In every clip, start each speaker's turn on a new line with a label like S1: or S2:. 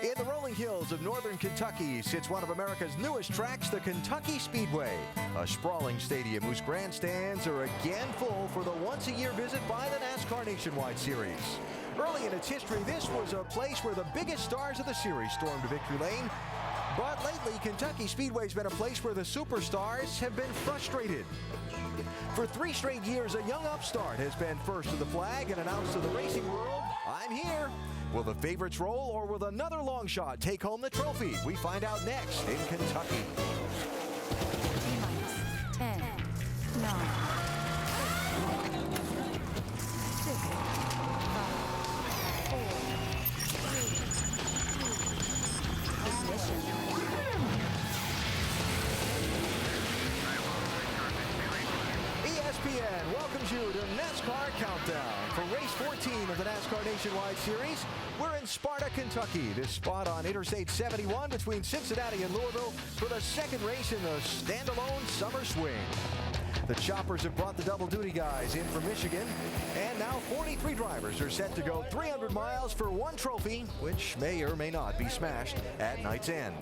S1: In the rolling hills of northern Kentucky sits one of America's newest tracks, the Kentucky Speedway, a sprawling stadium whose grandstands are again full for the once-a-year visit by the NASCAR Nationwide Series. Early in its history, this was a place where the biggest stars of the series stormed to victory lane. But lately, Kentucky Speedway's been a place where the superstars have been frustrated. For 3 straight years, a young upstart has been first to the flag and announced to the racing world, "I'm here." Will the favorites roll, or will another long shot take home the trophy? We find out next in Kentucky.
S2: T-minus 10, 9, 6, 5, 4, 3, 2, ignition.
S1: ESPN welcomes you to NASCAR Countdown. For race 14 of the NASCAR Nationwide Series, we're in Sparta, Kentucky. This spot on Interstate 71 between Cincinnati and Louisville for the second race in the standalone summer swing. The Choppers have brought the double-duty guys in from Michigan, and now 43 drivers are set to go 300 miles for one trophy, which may or may not be smashed at night's end.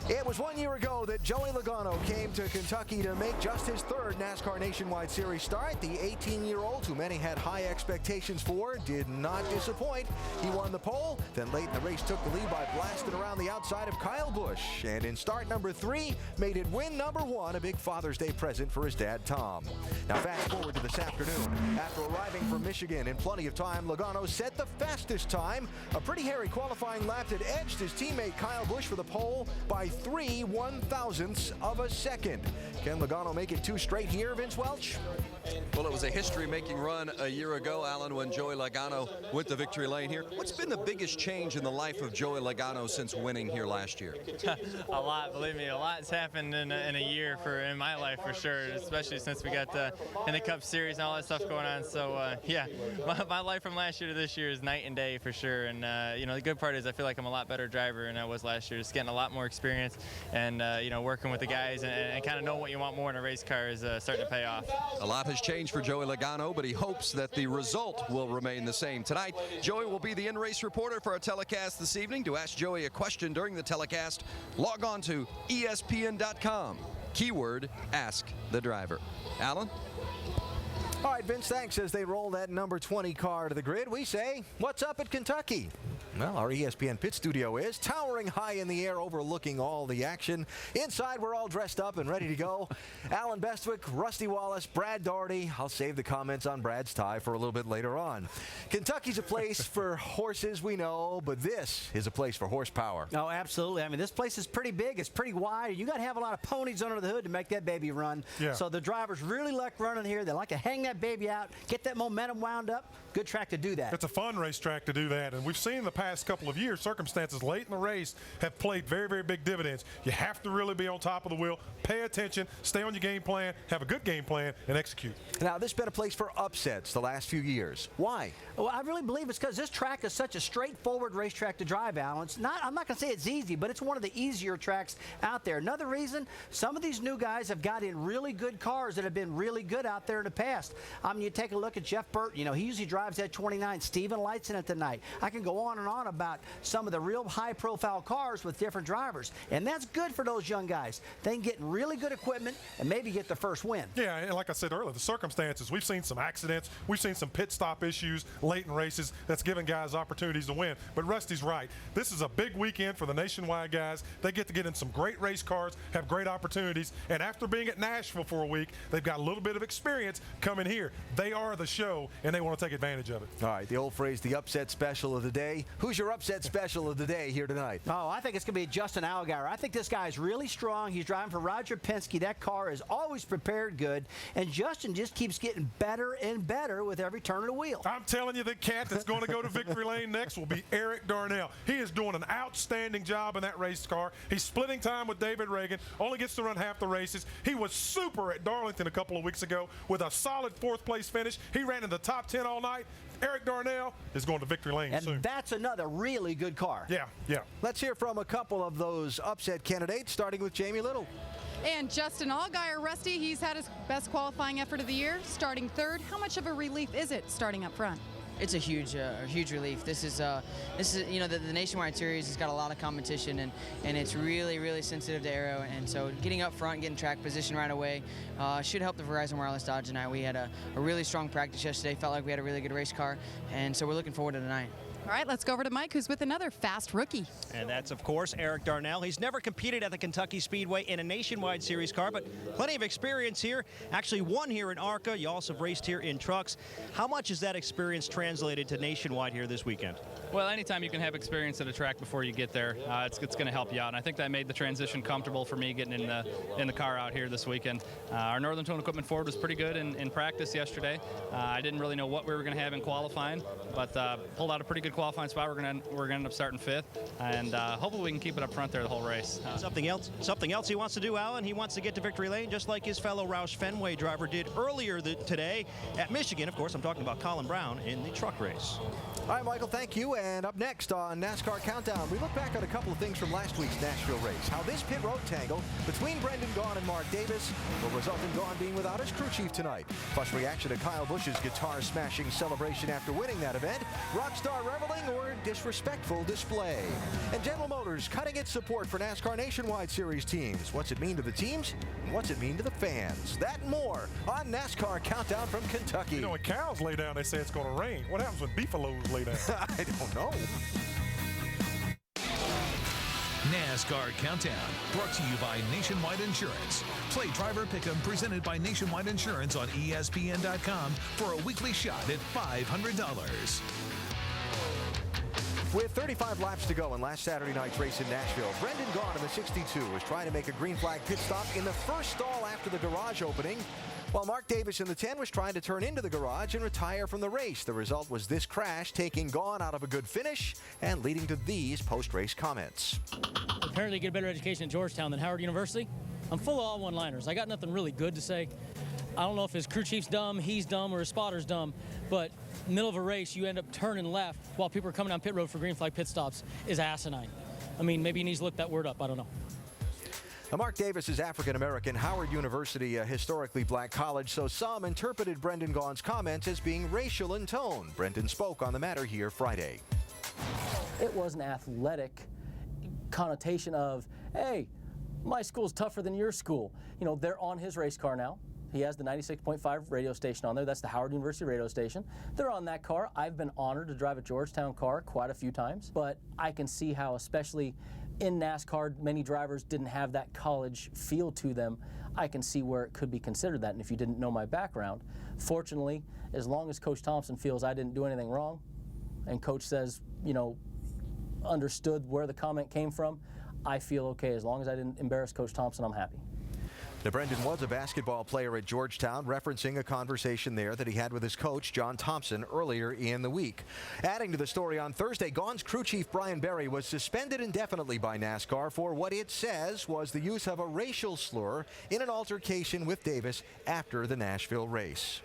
S1: It was 1 year ago that Joey Logano came to Kentucky to make just his 3rd NASCAR Nationwide Series start. The 18-year-old, who many had high expectations for, did not disappoint. He won the pole, then late in the race took the lead by blasting around the outside of Kyle Busch. And in start number 3, made it win number 1, a big Father's Day present for his dad, Tom. Now fast forward to this afternoon. After arriving from Michigan in plenty of time, Logano set the fastest time. A pretty hairy qualifying lap that edged his teammate Kyle Busch for the pole by 3 1/1000ths of a second. Can Logano make it 2 straight here, Vince Welch?
S3: Well, it was a history-making run a year ago, Alan, when Joey Logano went to victory lane here. What's been the biggest change in the life of Joey Logano since winning here last year?
S4: A lot, believe me. A lot's happened in a year in my life for sure, especially since we got in the Cup Series and all that stuff going on. So, yeah, my life from last year to this year is night and day for sure. And, the good part is I feel like I'm a lot better driver than I was last year. Just getting a lot more experience and, working with the guys and kind of knowing what you want more in a race car is starting to pay off.
S3: A lot has changed for Joey Logano, but he hopes that the result will remain the same. Tonight, Joey will be the in-race reporter for our telecast this evening. To ask Joey a question during the telecast, log on to ESPN.com. Keyword, ask the driver. Alan?
S1: All right, Vince, thanks. As they roll that number 20 car to the grid, we say, what's up at Kentucky? Well, our ESPN pit studio is towering high in the air, overlooking all the action. Inside, we're all dressed up and ready to go. Alan Bestwick, Rusty Wallace, Brad Daugherty. I'll save the comments on Brad's tie for a little bit later on. Kentucky's a place for horses, we know, but this is a place for horsepower.
S5: Oh, absolutely. I mean, this place is pretty big. It's pretty wide. You got to have a lot of ponies under the hood to make that baby run.
S6: Yeah.
S5: So the drivers really like running here. They like to hang that baby out, get that momentum wound up. Good track to do that.
S6: It's a fun racetrack to do that, and we've seen the past couple of years circumstances late in the race have played very, very big dividends. You have to really be on top of the wheel, pay attention, stay on your game plan, have a good game plan, and execute.
S1: Now, this has been a place for upsets the last few years. Why?
S5: Well, I really believe it's because this track is such a straightforward racetrack to drive, Alan. I'm not going to say it's easy, but it's one of the easier tracks out there. Another reason, some of these new guys have got in really good cars that have been really good out there in the past. I mean, you take a look at Jeff Burt. He usually drives that 29. Steven Light's in it tonight. I can go on and on about some of the real high-profile cars with different drivers, and that's good for those young guys. They can get really good equipment and maybe get the first win.
S6: Yeah, and like I said earlier, the circumstances, we've seen some accidents, we've seen some pit stop issues late in races that's given guys opportunities to win. But Rusty's right. This is a big weekend for the Nationwide guys. They get to get in some great race cars, have great opportunities, and after being at Nashville for a week, they've got a little bit of experience coming here. They are the show, and they want to take advantage of it.
S1: All right, the old phrase, the upset special of the day. Who's your upset special of the day here tonight?
S5: Oh, I think it's going to be Justin Allgaier. I think this guy is really strong. He's driving for Roger Penske. That car is always prepared good, and Justin just keeps getting better and better with every turn of the wheel.
S6: I'm telling you, the cat that's going to go to victory lane next will be Eric Darnell. He is doing an outstanding job in that race car. He's splitting time with David Reagan, only gets to run half the races. He was super at Darlington a couple of weeks ago with a solid 4th place finish. He ran in the top 10 all night. Eric Darnell is going to victory lane soon.
S5: And that's another really good car.
S6: Yeah.
S1: Let's hear from a couple of those upset candidates, starting with Jamie Little.
S7: And Justin Allgaier, Rusty, he's had his best qualifying effort of the year, starting 3rd. How much of a relief is it starting up front?
S8: It's a huge relief. This is you know, the Nationwide Series has got a lot of competition, and it's really sensitive to aero, and so getting up front, getting track position right away should help the Verizon Wireless Dodge tonight. We had a really strong practice yesterday. Felt like we had a really good race car, and so we're looking forward to tonight.
S7: All right, let's go over to Mike, who's with another fast rookie.
S9: And that's, of course, Eric Darnell. He's never competed at the Kentucky Speedway in a Nationwide Series car, but plenty of experience here. Actually won here in ARCA. You also have raced here in trucks. How much has that experience translated to Nationwide here this weekend?
S10: Well, anytime you can have experience at a track before you get there, it's going to help you out. And I think that made the transition comfortable for me getting in the car out here this weekend. Our Northern Tone Equipment Ford was pretty good in practice yesterday. I didn't really know what we were going to have in qualifying, but pulled out a pretty good qualifying spot. We're going to end up starting 5th, and hopefully we can keep it up front there the whole race.
S9: Something else he wants to do, Alan. He wants to get to victory lane just like his fellow Roush Fenway driver did earlier today at Michigan. Of course, I'm talking about Colin Brown in the truck race.
S1: All right, Michael, thank you. And up next on NASCAR Countdown, we look back at a couple of things from last week's Nashville race. How this pit road tangle between Brendan Gaughan and Mark Davis will result in Gaughan being without his crew chief tonight. Plus, reaction to Kyle Busch's guitar-smashing celebration after winning that event. Rockstar reveling or disrespectful display. And General Motors cutting its support for NASCAR Nationwide Series teams. What's it mean to the teams? And what's it mean to the fans? That and more on NASCAR Countdown from Kentucky.
S6: You know, when cows lay down, they say it's going to rain. What happens when beefaloes lay down?
S1: I don't know.
S11: NASCAR Countdown, brought to you by Nationwide Insurance. Play Driver Pick'em presented by Nationwide Insurance on ESPN.com for a weekly shot at $500.
S1: With 35 laps to go in last Saturday night's race in Nashville, Brendan Gaughan in the 62 was trying to make a green flag pit stop in the first stall after the garage opening, while Mark Davis in the 10 was trying to turn into the garage and retire from the race. The result was this crash, taking Gaughan out of a good finish and leading to these post-race comments.
S12: Apparently get a better education at Georgetown than Howard University. I'm full of all one-liners. I got nothing really good to say. I don't know if his crew chief's dumb, he's dumb, or his spotter's dumb, but middle of a race, you end up turning left while people are coming down pit road for green flag pit stops is asinine. I mean, maybe he needs to look that word up. I don't know.
S1: Now, Mark Davis is African-American, Howard University, a historically black college, so some interpreted Brendan Gaughan's comments as being racial in tone. Brendan spoke on the matter here Friday.
S12: It was an athletic connotation of, hey, my school's tougher than your school. You know, they're on his race car now. He has the 96.5 radio station on there. That's the Howard University radio station. They're on that car. I've been honored to drive a Georgetown car quite a few times, but I can see how, especially in NASCAR, many drivers didn't have that college feel to them. I can see where it could be considered that, and if you didn't know my background. Fortunately, as long as Coach Thompson feels I didn't do anything wrong, and Coach says, you know, understood where the comment came from, I feel okay. As long as I didn't embarrass Coach Thompson, I'm happy.
S1: Now, Brendan was a basketball player at Georgetown, referencing a conversation there that he had with his coach, John Thompson, earlier in the week. Adding to the story on Thursday, Gaughan's crew chief Brian Berry was suspended indefinitely by NASCAR for what it says was the use of a racial slur in an altercation with Davis after the Nashville race.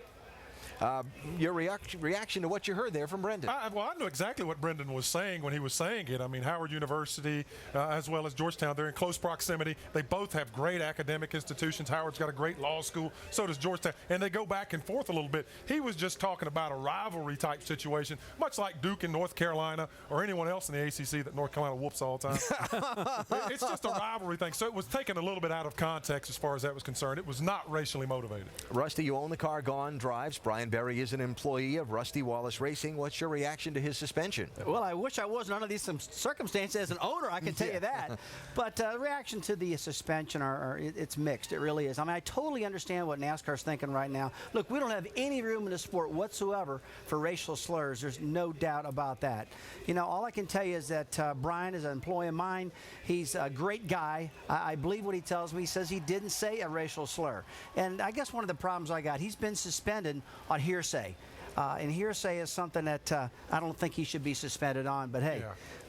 S1: Your reaction to what you heard there from Brendan?
S6: Well, I know exactly what Brendan was saying when he was saying it. I mean, Howard University, as well as Georgetown, they're in close proximity. They both have great academic institutions. Howard's got a great law school. So does Georgetown. And they go back and forth a little bit. He was just talking about a rivalry type situation, much like Duke in North Carolina or anyone else in the ACC that North Carolina whoops all the time. It's just a rivalry thing. So it was taken a little bit out of context as far as that was concerned. It was not racially motivated.
S1: Rusty, you own the car Gaughan drives. Brian Berry is an employee of Rusty Wallace Racing. What's your reaction to his suspension?
S5: Well, I wish I wasn't under these circumstances as an owner, I can tell you that. But reaction to the suspension, it's mixed. It really is. I mean, I totally understand what NASCAR's thinking right now. Look, we don't have any room in the sport whatsoever for racial slurs. There's no doubt about that. You know, all I can tell you is that Brian is an employee of mine. He's a great guy. I believe what he tells me. He says he didn't say a racial slur. And I guess one of the problems I got, he's been suspended on hearsay. And hearsay is something that I don't think he should be suspended on. But hey,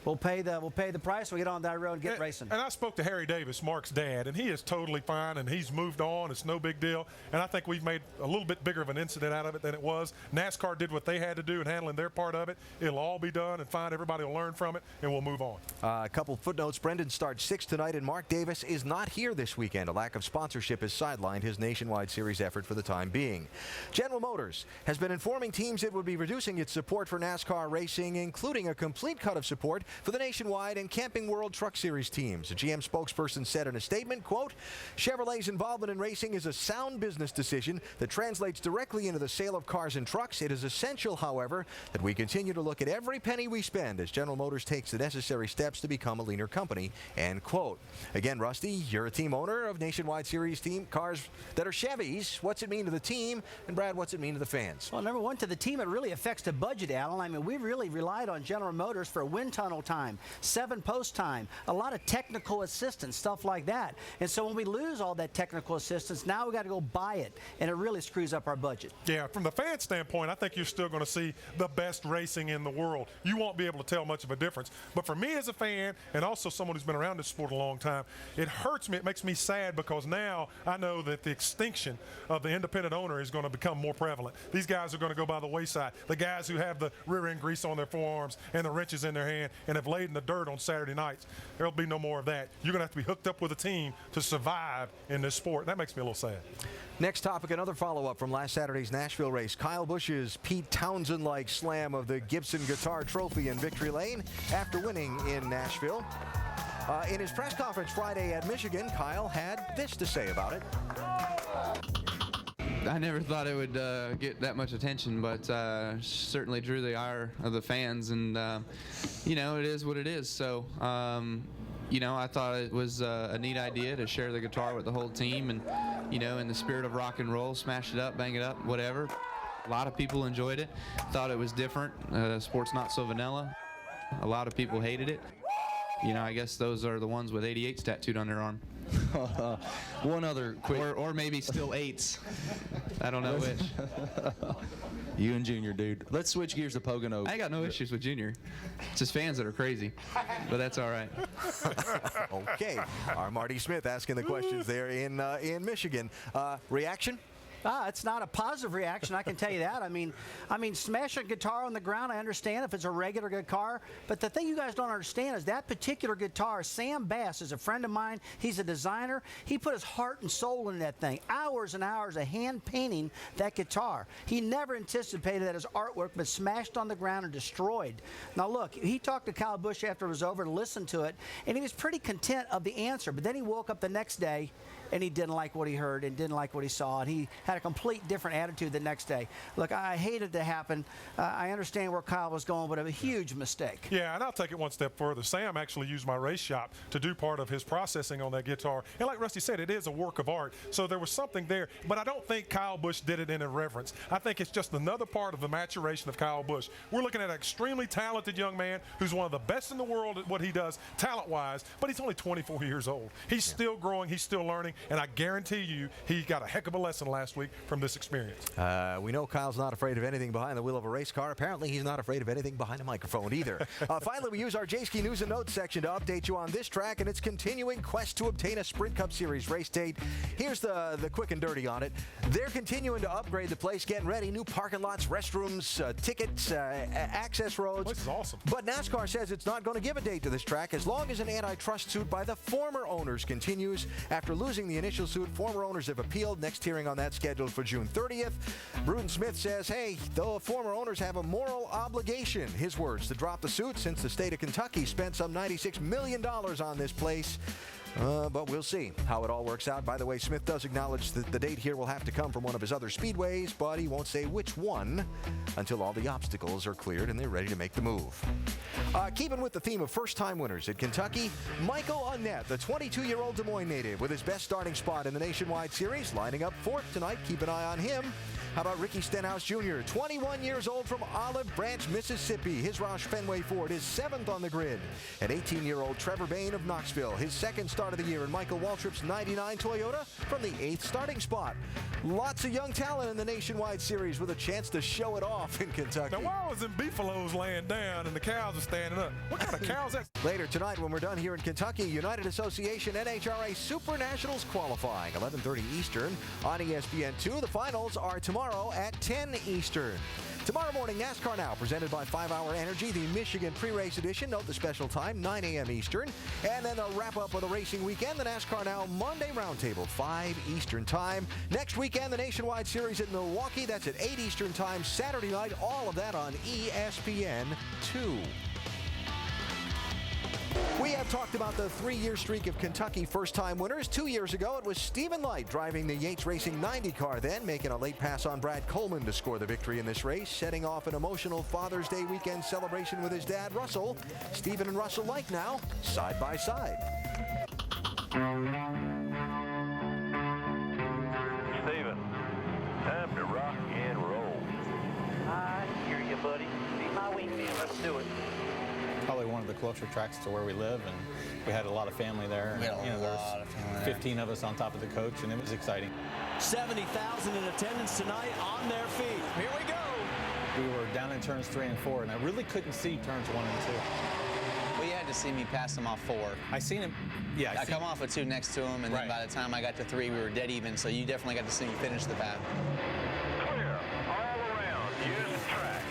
S5: we'll pay the price. We'll get on that road and get racing.
S6: And I spoke to Harry Davis, Mark's dad, and he is totally fine, and he's moved on. It's no big deal. And I think we've made a little bit bigger of an incident out of it than it was. NASCAR did what they had to do in handling their part of it. It'll all be done and fine. Everybody will learn from it, and we'll move on.
S1: A couple footnotes. Brendan starts 6th tonight, and Mark Davis is not here this weekend. A lack of sponsorship has sidelined his Nationwide Series effort for the time being. General Motors has been informing teams it would be reducing its support for NASCAR racing, including a complete cut of support for the Nationwide and Camping World Truck Series teams. A GM spokesperson said in a statement, quote, Chevrolet's involvement in racing is a sound business decision that translates directly into the sale of cars and trucks. It is essential, however, that we continue to look at every penny we spend as General Motors takes the necessary steps to become a leaner company, end quote. Again, Rusty, you're a team owner of Nationwide Series team cars that are Chevys. What's it mean to the team? And Brad, what's it mean to the fans?
S5: Well, number one, to the team, it really affects the budget, Alan. I mean, we really relied on General Motors for wind tunnel time, 7 post time, a lot of technical assistance, stuff like that. And so when we lose all that technical assistance, now we got to go buy it, and it really screws up our budget.
S6: Yeah, from the fan standpoint, I think you're still going to see the best racing in the world. You won't be able to tell much of a difference. But for me as a fan, and also someone who's been around this sport a long time, it hurts me. It makes me sad because now I know that the extinction of the independent owner is going to become more prevalent. These guys are going to go by the wayside. The guys who have the rear end grease on their forearms and the wrenches in their hand and have laid in the dirt on Saturday nights, there'll be no more of that. You're going to have to be hooked up with a team to survive in this sport. That makes me a little sad.
S1: Next topic, another follow-up from last Saturday's Nashville race. Kyle Busch's Pete Townsend-like slam of the Gibson Guitar Trophy in victory lane after winning in Nashville. In his press conference Friday at Michigan, Kyle had this to say about it.
S13: I never thought it would get that much attention, but certainly drew the ire of the fans, and you know, it is what it is. So you know, I thought it was a neat idea to share the guitar with the whole team, and you know, in the spirit of rock and roll, smash it up, bang it up, whatever. A lot of people enjoyed it, thought it was different. Sport's not so vanilla. A lot of people hated it. You know, I guess those are the ones with 88s tattooed on their arm.
S14: One other quick...
S13: Or maybe still 8s. I don't know which.
S14: You and Junior, dude. Let's switch gears to Pocono.
S13: I ain't got no issues with Junior. It's just fans that are crazy. But that's all right.
S1: Okay. Our Marty Smith asking the questions there in Michigan. Reaction?
S5: It's not a positive reaction, I can tell you that. I mean, smash a guitar on the ground, I understand if it's a regular guitar, but the thing you guys don't understand is that particular guitar, Sam Bass is a friend of mine, he's a designer, he put his heart and soul into that thing, hours and hours of hand painting that guitar. He never anticipated that his artwork was smashed on the ground and destroyed. Now look, he talked to Kyle Busch after it was over and listened to it, and he was pretty content of the answer, but then he woke up the next day and he didn't like what he heard and didn't like what he saw, and he had a complete different attitude the next day. Look, I hate it to happen. I understand where Kyle was going, but a huge mistake.
S6: Yeah, and I'll take it one step further. Sam actually used my race shop to do part of his processing on that guitar. And like Rusty said, it is a work of art. So there was something there. But I don't think Kyle Busch did it in irreverence. I think it's just another part of the maturation of Kyle Busch. We're looking at an extremely talented young man who's one of the best in the world at what he does, talent-wise, but he's only 24 years old. He's still growing. He's still learning. And I guarantee you he got a heck of a lesson last week from this experience.
S1: We know Kyle's not afraid of anything behind the wheel of a race car. Apparently, he's not afraid of anything behind a microphone either. Finally, we use our J-Ski News and Notes section to update you on this track and its continuing quest to obtain a Sprint Cup Series race date. Here's the quick and dirty on it. They're continuing to upgrade the place, getting ready. New parking lots, restrooms, tickets, access roads.
S6: This is awesome.
S1: But NASCAR says it's not going to give a date to this track as long as an antitrust suit by the former owners continues. After losing the initial suit, former owners have appealed. Next hearing on that scheduled for June 30th. Bruton Smith says, hey, though former owners have a moral obligation, his words, to drop the suit since the state of Kentucky spent some $96 million on this place. But we'll see how it all works out. By the way, Smith does acknowledge that the date here will have to come from one of his other speedways, but he won't say which one until all the obstacles are cleared and they're ready to make the move. Keeping with the theme of first-time winners at Kentucky, Michael Annett, the 22-year-old Des Moines native, with his best starting spot in the Nationwide Series, lining up fourth tonight. Keep an eye on him. How about Ricky Stenhouse Jr., 21 years old from Olive Branch, Mississippi. His Roush Fenway Ford is 7th on the grid. And 18-year-old Trevor Bain of Knoxville, his second start of the year in Michael Waltrip's 99 Toyota from the 8th starting spot. Lots of young talent in the Nationwide Series with a chance to show it off in Kentucky.
S6: Now, why was them beefaloes laying down and the cows are standing up? What kind of cows that?
S1: Later tonight, when we're done here in Kentucky, United Association NHRA Super Nationals qualifying, 11:30 Eastern on ESPN2. The finals are tomorrow at 10 Eastern. Tomorrow morning, NASCAR Now, presented by 5 Hour Energy, the Michigan pre-race edition. Note the special time, 9 a.m. Eastern. And then the wrap-up of the racing weekend, the NASCAR Now Monday Roundtable, 5 Eastern time. Next weekend, the Nationwide Series at Milwaukee. That's at 8 Eastern time, Saturday night. All of that on ESPN 2. We have talked about the 3-year streak of Kentucky first-time winners. 2 years ago, it was Stephen Light driving the Yates Racing 90 car then, making a late pass on Brad Coleman to score the victory in this race, setting off an emotional Father's Day weekend celebration with his dad, Russell. Stephen and Russell Light now, side by side.
S15: Stephen, time to rock and roll.
S16: I hear you, buddy. Be my wingman. Let's do it.
S17: Probably one of the closer tracks to where we live, and we had a lot of family there.
S16: We had a lot of family there.
S17: 15 of us on top of the coach, and it was exciting.
S18: 70,000 in attendance tonight on their feet. Here we go.
S17: We were down in turns 3 and 4, and I really couldn't see turns 1 and 2.
S19: Well, you had to see me pass him off 4.
S17: I seen him. Yeah,
S19: I come off with 2 next to him, and then by the time I got to 3, we were dead even. So you definitely got to see me finish the path.
S15: Clear all around. Use the track.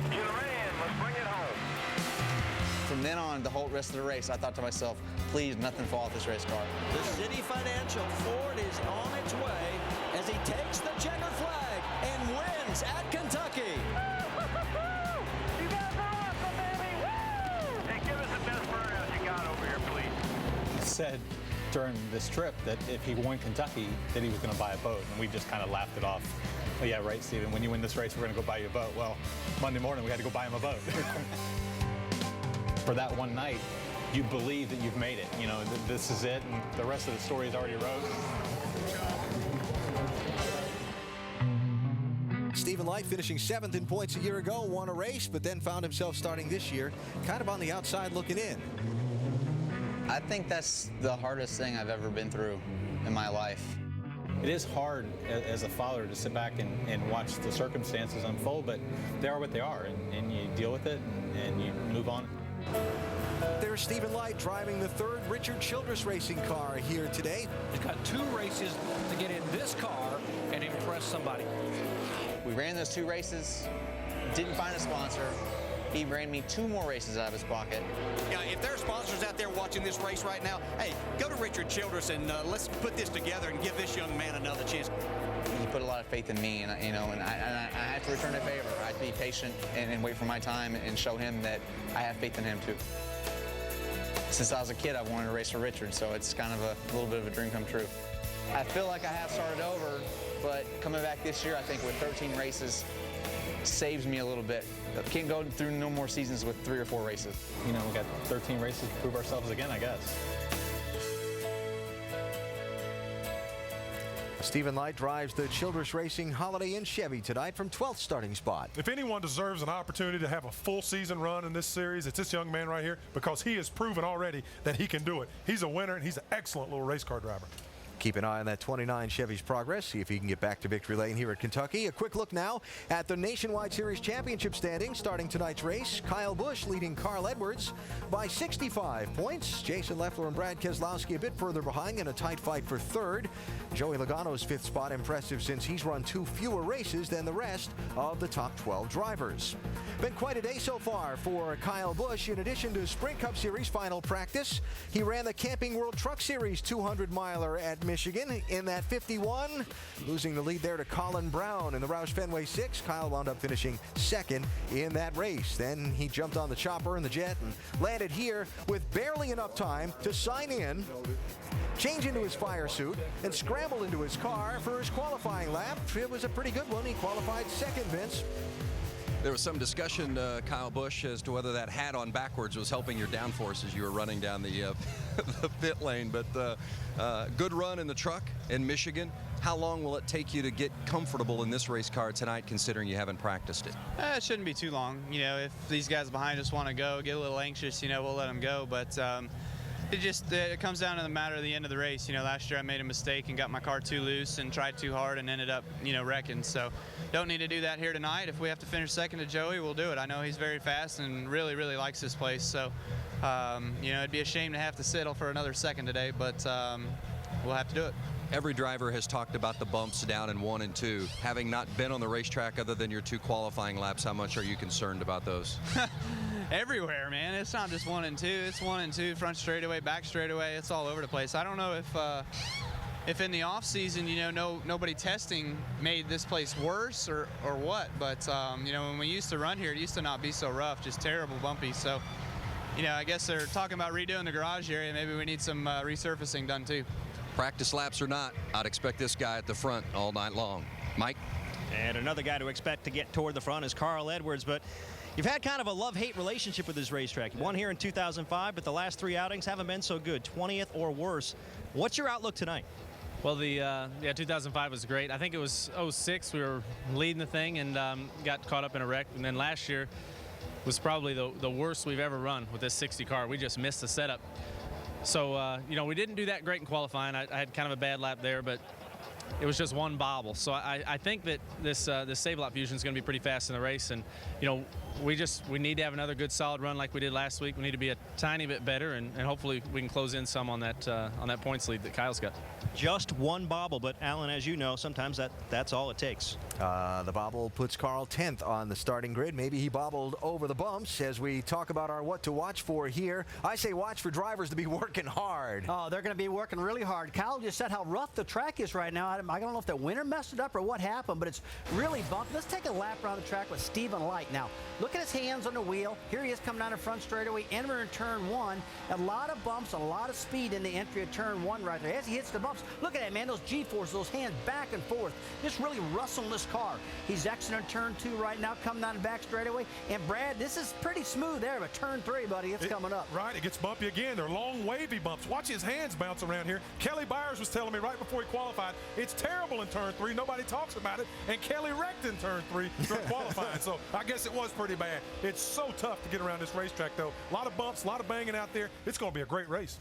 S15: Get her in. Let's bring it home.
S19: From then on, the whole rest of the race, I thought to myself, please, nothing fall off this race car.
S18: The City Financial Ford is on its way as he takes the checkered flag and wins at Kentucky.
S15: You guys are awesome, baby. Woo! Hey, give us the best burnout you got over here, please.
S17: He said during this trip that if he won Kentucky, that he was going to buy a boat, and we just kind of laughed it off. Well, yeah, right, Stephen, when you win this race, we're going to go buy you a boat. Well, Monday morning, we had to go buy him a boat. For that one night, you believe that you've made it. You know, this is it, and the rest of the story is already wrote.
S1: Stephen Light finishing 7th in points a year ago, won a race, but then found himself starting this year kind of on the outside looking in.
S19: I think that's the hardest thing I've ever been through in my life.
S17: It is hard as a father to sit back and watch the circumstances unfold, but they are what they are, and you deal with it, and you move on.
S1: There's Stephen Light driving the 3rd Richard Childress racing car here today.
S20: He's got 2 races to get in this car and impress somebody.
S19: We ran those 2 races, didn't find a sponsor. He ran me 2 more races out of his pocket.
S21: Yeah, if there are sponsors out there watching this race right now, hey, go to Richard Childress and let's put this together and give this young man another chance.
S19: He put a lot of faith in me, and I have to return a favor. I have to be patient and wait for my time and show him that I have faith in him too. Since I was a kid, I wanted to race for Richard, so it's kind of a little bit of a dream come true. I feel like I have started over, but coming back this year, I think with 13 races, saves me a little bit. I can't go through no more seasons with 3 or 4 races.
S17: You know, we got 13 races to prove ourselves again, I guess.
S1: Stephen Light drives the Childress Racing Holiday Inn Chevy tonight from 12th starting spot.
S6: If anyone deserves an opportunity to have a full season run in this series, it's this young man right here, because he has proven already that he can do it. He's a winner, and he's an excellent little race car driver.
S1: Keep an eye on that 29 Chevy's progress, see if he can get back to victory lane here at Kentucky. A quick look now at the Nationwide Series Championship standings. Starting tonight's race, Kyle Busch leading Carl Edwards by 65 points. Jason Leffler and Brad Keselowski a bit further behind in a tight fight for 3rd. Joey Logano's 5th spot impressive since he's run 2 fewer races than the rest of the top 12 drivers. Been quite a day so far for Kyle Busch. In addition to Sprint Cup Series final practice, he ran the Camping World Truck Series 200-miler at Michigan in that 51, losing the lead there to Colin Brown in the Roush Fenway 6. Kyle wound up finishing 2nd in that race. Then he jumped on the chopper and the jet and landed here with barely enough time to sign in, change into his fire suit, and scramble into his car for his qualifying lap. It was a pretty good one. He qualified 2nd, Vince.
S3: There was some discussion, Kyle Busch, as to whether that hat on backwards was helping your downforce as you were running down the, the pit lane. But good run in the truck in Michigan. How long will it take you to get comfortable in this race car tonight, considering you haven't practiced it?
S4: It shouldn't be too long. You know, if these guys behind us want to go, get a little anxious, you know, we'll let them go. But it comes down to the matter of the end of the race. You know, last year I made a mistake and got my car too loose and tried too hard and ended up, you know, wrecking. So don't need to do that here tonight. If we have to finish 2nd to Joey, we'll do it. I know he's very fast and really, really likes this place. So, you know, it'd be a shame to have to settle for another 2nd today, but we'll have to do it.
S3: Every driver has talked about the bumps down in 1 and 2. Having not been on the racetrack other than your 2 qualifying laps, how much are you concerned about those?
S2: Everywhere, man. It's not just 1 and 2. It's 1 and 2, front straightaway, back straightaway. It's all over the place. I don't know if in the off season, nobody testing made this place worse or what, but when we used to run here, it used to not be so rough, just terrible bumpy. So, I guess they're talking about redoing the garage area. Maybe we need some resurfacing done too.
S3: Practice laps or not, I'd expect this guy at the front all night long. Mike?
S9: And another guy to expect to get toward the front is Carl Edwards, but you've had kind of a love-hate relationship with this racetrack. You won here in 2005, but the last 3 outings haven't been so good, 20th or worse. What's your outlook tonight?
S10: Well, the 2005 was great. I think it was 06. We were leading the thing and got caught up in a wreck. And then last year was probably the worst we've ever run with this 60 car. We just missed the setup. So, we didn't do that great in qualifying. I had kind of a bad lap there, but it was just one bobble. So I think that this Save-A-Lot Fusion is going to be pretty fast in the race. And, we need to have another good solid run like we did last week. We need to be a tiny bit better, and hopefully we can close in some on that points lead that Kyle's got.
S9: Just one bobble, but Alan, as you know, sometimes that's all it takes.
S1: The bobble puts Carl 10th on the starting grid. Maybe he bobbled over the bumps as we talk about our what to watch for here. I say watch for drivers to be working hard.
S5: Oh, they're going to be working really hard. Kyle just said how rough the track is right now. I don't know if the winter messed it up or what happened, but it's really bumpy. Let's take a lap around the track with Stephen Light. Now, look at his hands on the wheel. Here he is coming down the front straightaway, entering turn 1. A lot of bumps, a lot of speed in the entry of turn 1 right there. As he hits the bumps, look at that, man, those G-forces, those hands back and forth, just really rustling this car. He's exiting turn 2 right now, coming down the back straightaway. And Brad, this is pretty smooth there, but turn 3, buddy, it's coming up.
S6: Right, it gets bumpy again. They're long, wavy bumps. Watch his hands bounce around here. Kelly Byers was telling me right before he qualified, it's terrible in turn 3. Nobody talks about it. And Kelly wrecked in turn 3 during qualifying. So I guess it was pretty bad. It's so tough to get around this racetrack, though. A lot of bumps, a lot of banging out there. It's going to be a great race.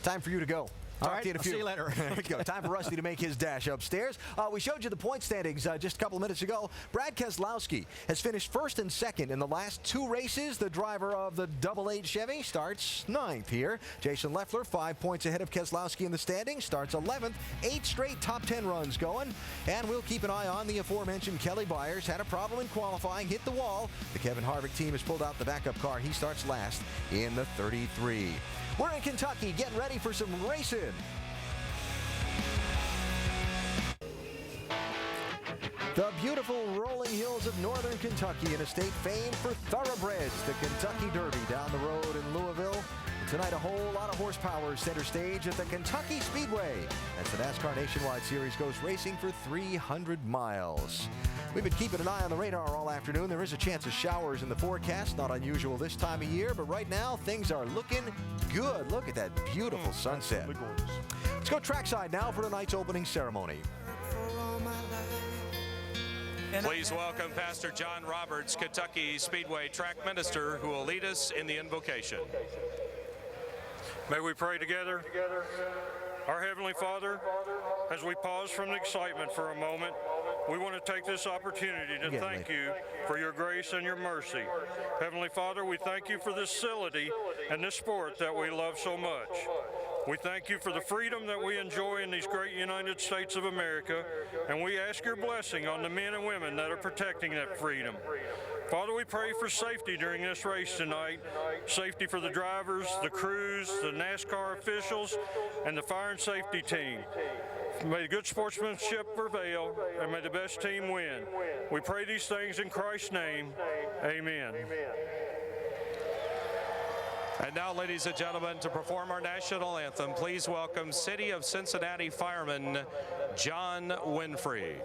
S1: Time for you to go.
S5: All right,
S1: to you in a few.
S5: see you later.
S1: There we go. Time for Rusty to make his dash upstairs. We showed you the point standings just a couple of minutes ago. Brad Keselowski has finished 1st and 2nd in the last 2 races. The driver of the '88 Chevy starts 9th here. Jason Leffler, 5 points ahead of Keselowski in the standings, starts 11th. 8 straight top 10 runs going. And we'll keep an eye on the aforementioned Kelly Byers. Had a problem in qualifying, hit the wall. The Kevin Harvick team has pulled out the backup car. He starts last in the 33. We're in Kentucky, getting ready for some racing. The beautiful rolling hills of northern Kentucky, in a state famed for thoroughbreds. The Kentucky Derby down the road in Louisville. Tonight, a whole lot of horsepower center stage at the Kentucky Speedway as the NASCAR Nationwide Series goes racing for 300 miles. We've been keeping an eye on the radar all afternoon. There is a chance of showers in the forecast, not unusual this time of year, but right now things are looking good. Look at that beautiful sunset. Let's go trackside now for tonight's opening ceremony.
S22: Please welcome Pastor John Roberts, Kentucky Speedway track minister, who will lead us in the invocation.
S23: May we pray together. Our Heavenly Father, as we pause from the excitement for a moment, we want to take this opportunity to thank you for your grace and your mercy. Heavenly Father, we thank you for this facility and this sport that we love so much. We thank you for the freedom that we enjoy in these great United States of America, and we ask your blessing on the men and women that are protecting that freedom. Father, we pray for safety during this race tonight, safety for the drivers, the crews, the NASCAR officials, and the fire and safety team. May good sportsmanship prevail, and may the best team win. We pray these things in Christ's name. Amen.
S22: And now, ladies and gentlemen, to perform our national anthem, please welcome City of Cincinnati fireman John Winfrey.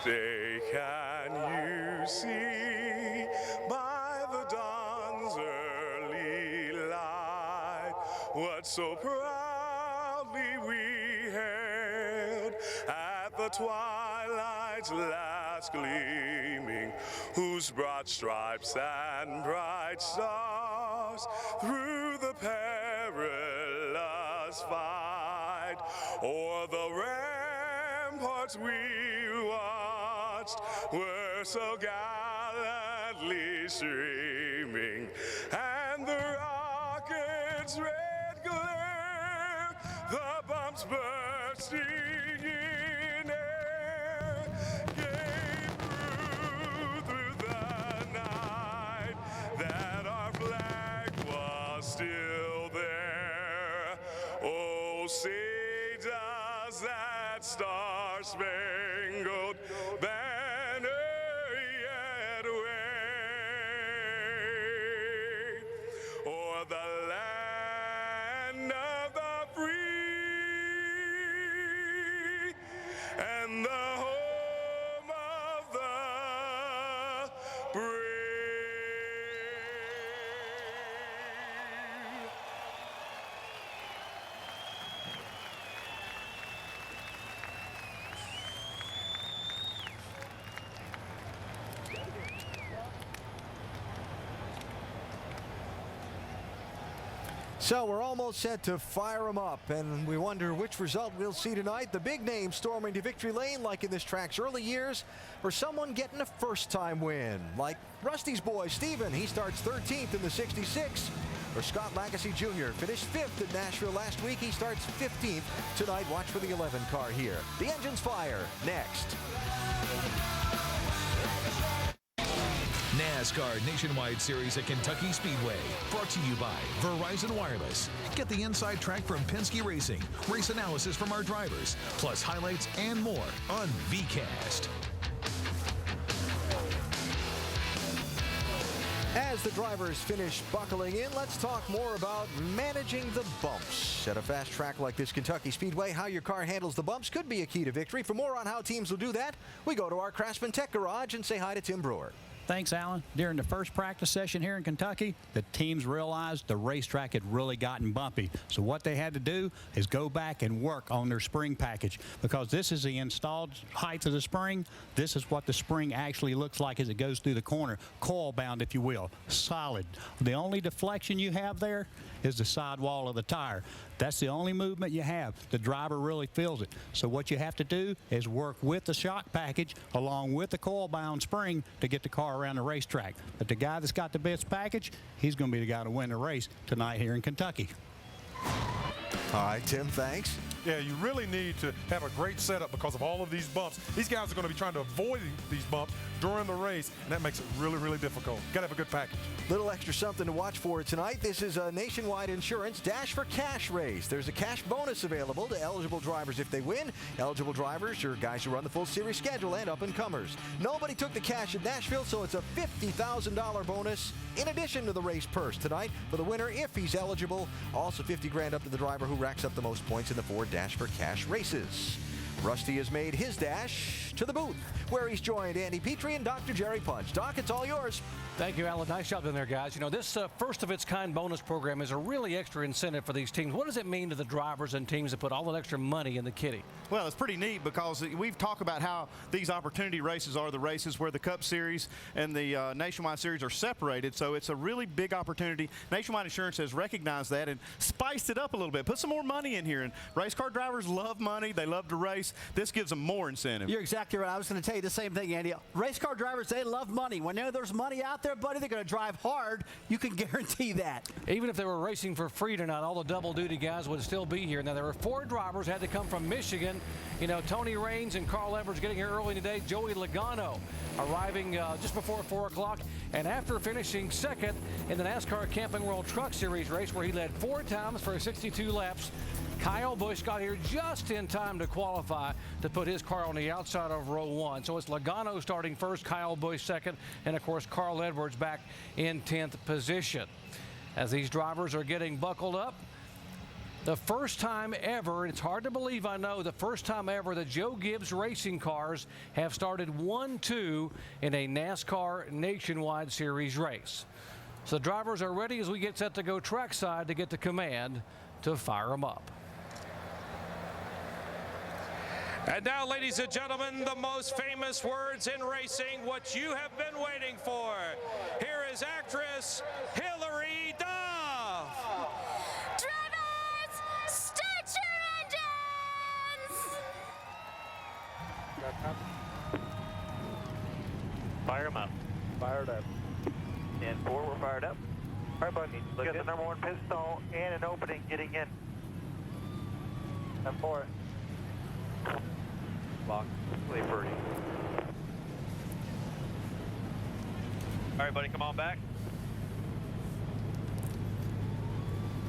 S24: Say, can you see by the dawn's early light what so proudly we hailed at the twilight's last gleaming, whose broad stripes and bright stars through the perilous fight o'er the ramparts we watched were so gallantly streaming, and the rocket's red glare the bumps bursting in air gave proof through the night that our flag was still there. Oh, say does that star-spangled banner yet wave o'er the land of the free and the home of the brave.
S1: So we're almost set to fire them up, and we wonder which result we'll see tonight. The big name storming to victory lane like in this track's early years, or someone getting a first-time win, like Rusty's boy, Steven. He starts 13th in the 66. Or Scott Lagasse Jr. finished 5th at Nashville last week. He starts 15th tonight. Watch for the 11 car here. The engines fire next.
S7: NASCAR Nationwide Series at Kentucky Speedway, brought to you by Verizon Wireless. Get the inside track from Penske Racing, race analysis from our drivers, plus highlights and more on VCast.
S1: As the drivers finish buckling in, let's talk more about managing the bumps. At a fast track like this Kentucky Speedway, how your car handles the bumps could be a key to victory. For more on how teams will do that, we go to our Craftsman Tech Garage and say hi to Tim Brewer.
S8: Thanks, Alan. During the first practice session here in Kentucky, the teams realized the racetrack had really gotten bumpy. So what they had to do is go back and work on their spring package, because this is the installed height of the spring. This is what the spring actually looks like as it goes through the corner, coil bound, if you will, solid. The only deflection you have there is the sidewall of the tire. That's the only movement you have. The driver really feels it. So what you have to do is work with the shock package along with the coil-bound spring to get the car around the racetrack. But the guy that's got the best package, he's going to be the guy to win the race tonight here in Kentucky.
S1: All right, Tim, thanks.
S6: Yeah, you really need to have a great setup because of all of these bumps. These guys are going to be trying to avoid these bumps during the race, and that makes it really, really difficult. Got to have a good package.
S1: Little extra something to watch for tonight. This is a Nationwide Insurance Dash for Cash race. There's a cash bonus available to eligible drivers if they win. Eligible drivers are guys who run the full series schedule and up-and-comers. Nobody took the cash at Nashville, so it's a $50,000 bonus in addition to the race purse tonight for the winner if he's eligible. Also $50,000 up to the driver who racks up the most points in the 4 Dash for Cash races. Rusty has made his dash to the booth, where he's joined Andy Petrie and Dr. Jerry Punch. Doc, it's all yours.
S20: Thank you, Alan. Nice job in there, guys. You know, this first-of-its-kind bonus program is a really extra incentive for these teams. What does it mean to the drivers and teams that put all that extra money in the kitty?
S11: Well, it's pretty neat because we've talked about how these opportunity races are the races where the Cup Series and the Nationwide Series are separated. So it's a really big opportunity. Nationwide Insurance has recognized that and spiced it up a little bit. Put some more money in here. And race car drivers love money. They love to race. This gives them more incentive.
S5: You're exactly right. I was going to tell you the same thing, Andy. Race car drivers, they love money. Whenever there's money out there, buddy, they're going to drive hard. You can guarantee that.
S20: Even if they were racing for free tonight, all the double-duty guys would still be here. Now, there were 4 drivers had to come from Michigan. You know, Tony Raines and Carl Edwards getting here early today. Joey Logano arriving just before 4 o'clock. And after finishing second in the NASCAR Camping World Truck Series race, where he led 4 times for 62 laps, Kyle Busch got here just in time to qualify to put his car on the outside of row 1. So it's Logano starting first, Kyle Busch second, and of course Carl Edwards back in 10th position. As these drivers are getting buckled up, the first time ever, it's hard to believe, I know, the first time ever that Joe Gibbs racing cars have started 1-2 in a NASCAR Nationwide Series race. So the drivers are ready as we get set to go trackside to get the command to fire them up.
S22: And now, ladies and gentlemen, the most famous words in racing, what you have been waiting for. Here is actress Hilary Duff.
S12: Drivers, start your engines!
S16: Fire them up. Fired up. And 4, we're fired up. All right, buddy. Got the number 1 pistol and an opening getting in. 10-4.
S4: Lock.
S16: Leave birdie. All right, buddy, come on back.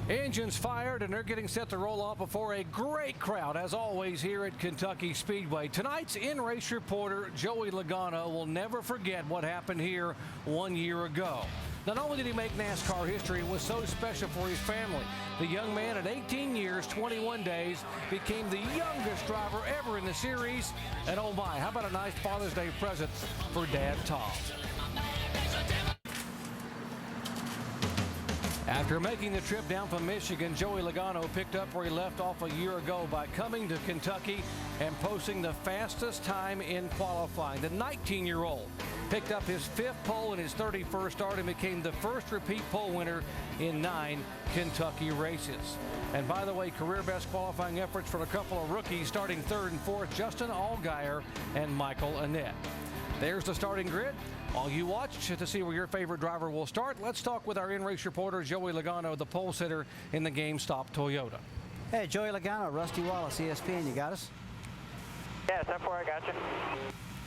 S20: Engines fired, and they're getting set to roll off before a great crowd, as always, here at Kentucky Speedway. Tonight's in-race reporter, Joey Logano, will never forget what happened here 1 year ago. Not only did he make NASCAR history, it was so special for his family. The young man at 18 years, 21 days, became the youngest driver ever in the series. And oh my, how about a nice Father's Day present for Dad Tom? After making the trip down from Michigan, Joey Logano picked up where he left off a year ago by coming to Kentucky and posting the fastest time in qualifying. The 19-year-old picked up his 5th pole in his 31st start and became the first repeat pole winner in 9 Kentucky races. And by the way, career best qualifying efforts for a couple of rookies starting 3rd and 4th, Justin Allgaier and Michael Annett. There's the starting grid. While you watch to see where your favorite driver will start, let's talk with our in-race reporter, Joey Logano, the pole sitter in the GameStop Toyota.
S5: Hey, Joey Logano, Rusty Wallace, ESPN, you got us?
S16: Yeah, 10-4, I got you.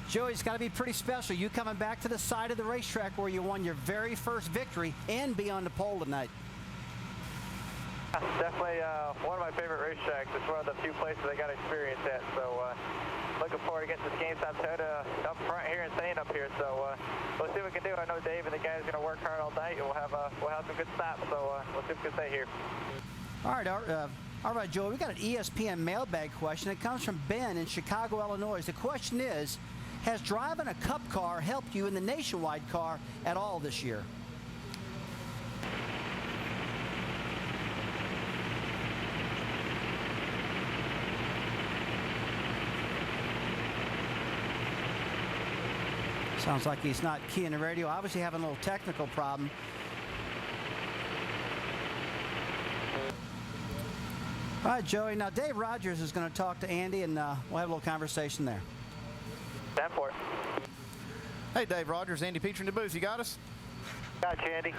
S5: Joey, it's got to be pretty special. You coming back to the side of the racetrack where you won your very first victory and be on the pole tonight.
S16: Definitely one of my favorite racetracks. It's one of the few places I got experience at. So looking forward to getting this GameStop Toyota up front here and staying up here. So we'll see what we can do. I know Dave and the guys are going to work hard all night, and we'll have some good stops. So we'll see if we can stay here.
S5: All right, Joey, we got an ESPN mailbag question. It comes from Ben in Chicago, Illinois. The question is, has driving a Cup car helped you in the Nationwide car at all this year? Sounds like he's not keying the radio. Obviously having a little technical problem. All right, Joey. Now, Dave Rogers is going to talk to Andy, and we'll have a little conversation there.
S16: 10-4.
S11: Hey, Dave Rogers, Andy Petrie in the booth. You got us?
S16: Got you, Andy.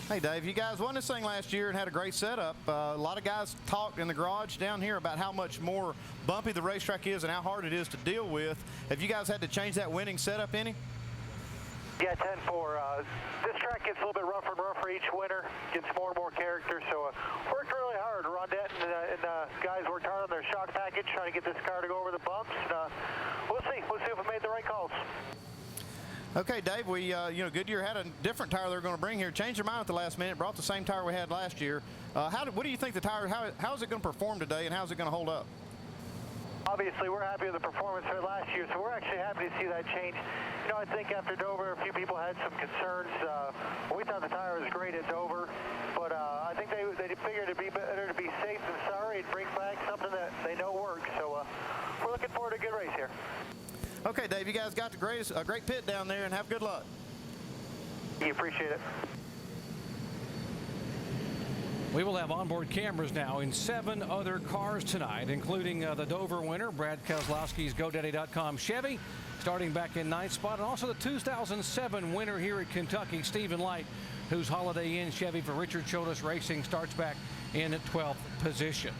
S11: Hey, Dave, you guys won this thing last year and had a great setup. A lot of guys talked in the garage down here about how much more bumpy the racetrack is and how hard it is to deal with. Have you guys had to change that winning setup any?
S16: Yeah, 10-4. This track gets a little bit rougher and rougher each winter, gets more and more character, so worked really hard. Rondette and guys worked hard on their shock package, trying to get this car to go over the bumps. We'll see if we made the right calls.
S11: Okay, Dave, we, Goodyear had a different tire they were going to bring here. Changed their mind at the last minute, brought the same tire we had last year. What do you think the tire, how is it going to perform today, and how is it going to hold up?
S16: Obviously, we're happy with the performance here last year, so we're actually happy to see that change. I think after Dover, a few people had some concerns. We thought the tire was great at Dover, but I think they figured it'd be better to be safe than sorry and bring back something that they know works. So we're looking forward to a good race here.
S11: Okay, Dave, you guys got a great pit down there, and have good luck.
S16: You appreciate it.
S20: We will have onboard cameras now in 7 other cars tonight, including the Dover winner, Brad Keselowski's GoDaddy.com Chevy, starting back in 9th spot, and also the 2007 winner here at Kentucky, Stephen Light, whose Holiday Inn Chevy for Richard Childress Racing starts back in 12th position.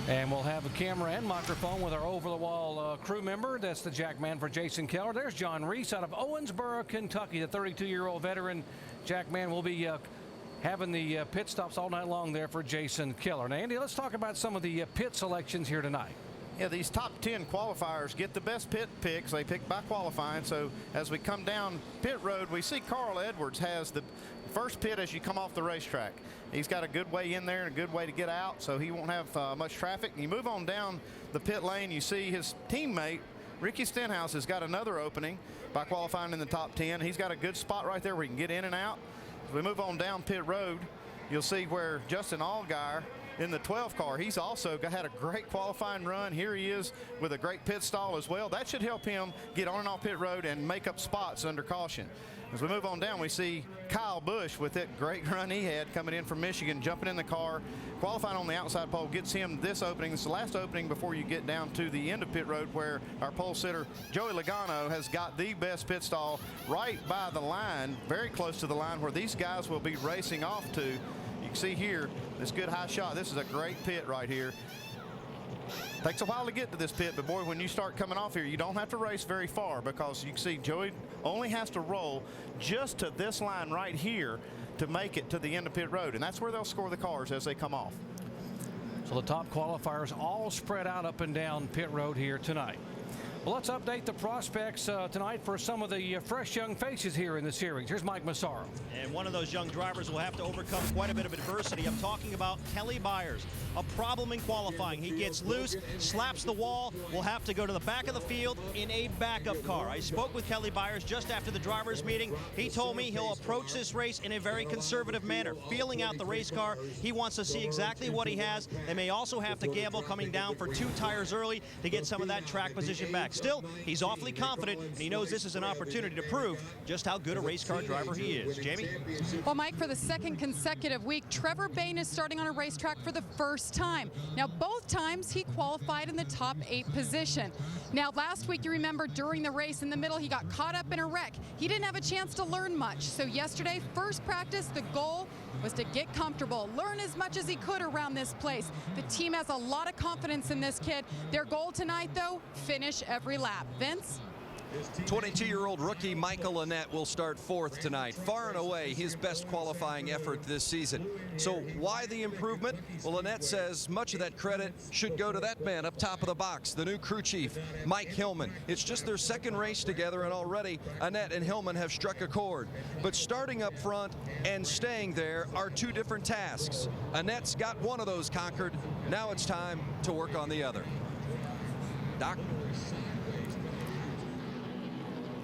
S20: And we'll have a camera and microphone with our over-the-wall crew member. That's the Jackman for Jason Keller. There's John Reese out of Owensboro, Kentucky, the 32-year-old veteran. Jackman will be having the pit stops all night long there for Jason Keller. Now, Andy, let's talk about some of the pit selections here tonight.
S11: Yeah, these top 10 qualifiers get the best pit picks. They pick by qualifying. So as we come down pit road, we see Carl Edwards has the first pit as you come off the racetrack. He's got a good way in there and a good way to get out, so he won't have much traffic. And you move on down the pit lane, you see his teammate, Ricky Stenhouse, has got another opening by qualifying in the top 10. He's got a good spot right there where he can get in and out. As we move on down pit road, you'll see where Justin Allgaier in the 12 car, he's also had a great qualifying run. Here he is with a great pit stall as well. That should help him get on and off pit road and make up spots under caution. As we move on down, we see Kyle Busch with that great run he had coming in from Michigan, jumping in the car, qualifying on the outside pole, gets him this opening. It's the last opening before you get down to the end of pit road, where our pole sitter, Joey Logano, has got the best pit stall right by the line, very close to the line where these guys will be racing off to. You can can see here, this good high shot. This is a great pit right here. Takes a while to get to this pit, but boy, when you start coming off here, you don't have to race very far, because you can see Joey only has to roll just to this line right here to make it to the end of pit road, and that's where they'll score the cars as they come off.
S20: So the top qualifiers all spread out up and down pit road here tonight. Well, let's update the prospects tonight for some of the fresh young faces here in the series. Here's Mike Massaro.
S9: And one of those young drivers will have to overcome quite a bit of adversity. I'm talking about Kelly Byers. A problem in qualifying. He gets loose, slaps the wall, will have to go to the back of the field in a backup car. I spoke with Kelly Byers just after the drivers' meeting. He told me he'll approach this race in a very conservative manner, feeling out the race car. He wants to see exactly what he has. They may also have to gamble coming down for 2 tires early to get some of that track position back. Still, he's awfully confident, and he knows this is an opportunity to prove just how good a race car driver he is. Jamie?
S13: Well, Mike, for the second consecutive week, Trevor Bayne is starting on a racetrack for the first time. Now, both times he qualified in the top 8 position. Now, last week, you remember during the race in the middle, he got caught up in a wreck. He didn't have a chance to learn much. So yesterday, first practice, the goal was to get comfortable, learn as much as he could around this place. The team has a lot of confidence in this kid. Their goal tonight, though, finish every lap. Vince?
S3: 22-year-old rookie Michael Annett will start 4th tonight. Far and away his best qualifying effort this season. So why the improvement? Well, Annett says much of that credit should go to that man up top of the box, the new crew chief, Mike Hillman. It's just their second race together, and already Annett and Hillman have struck a chord. But starting up front and staying there are 2 different tasks. Annett's got one of those conquered. Now it's time to work on the other. Doc?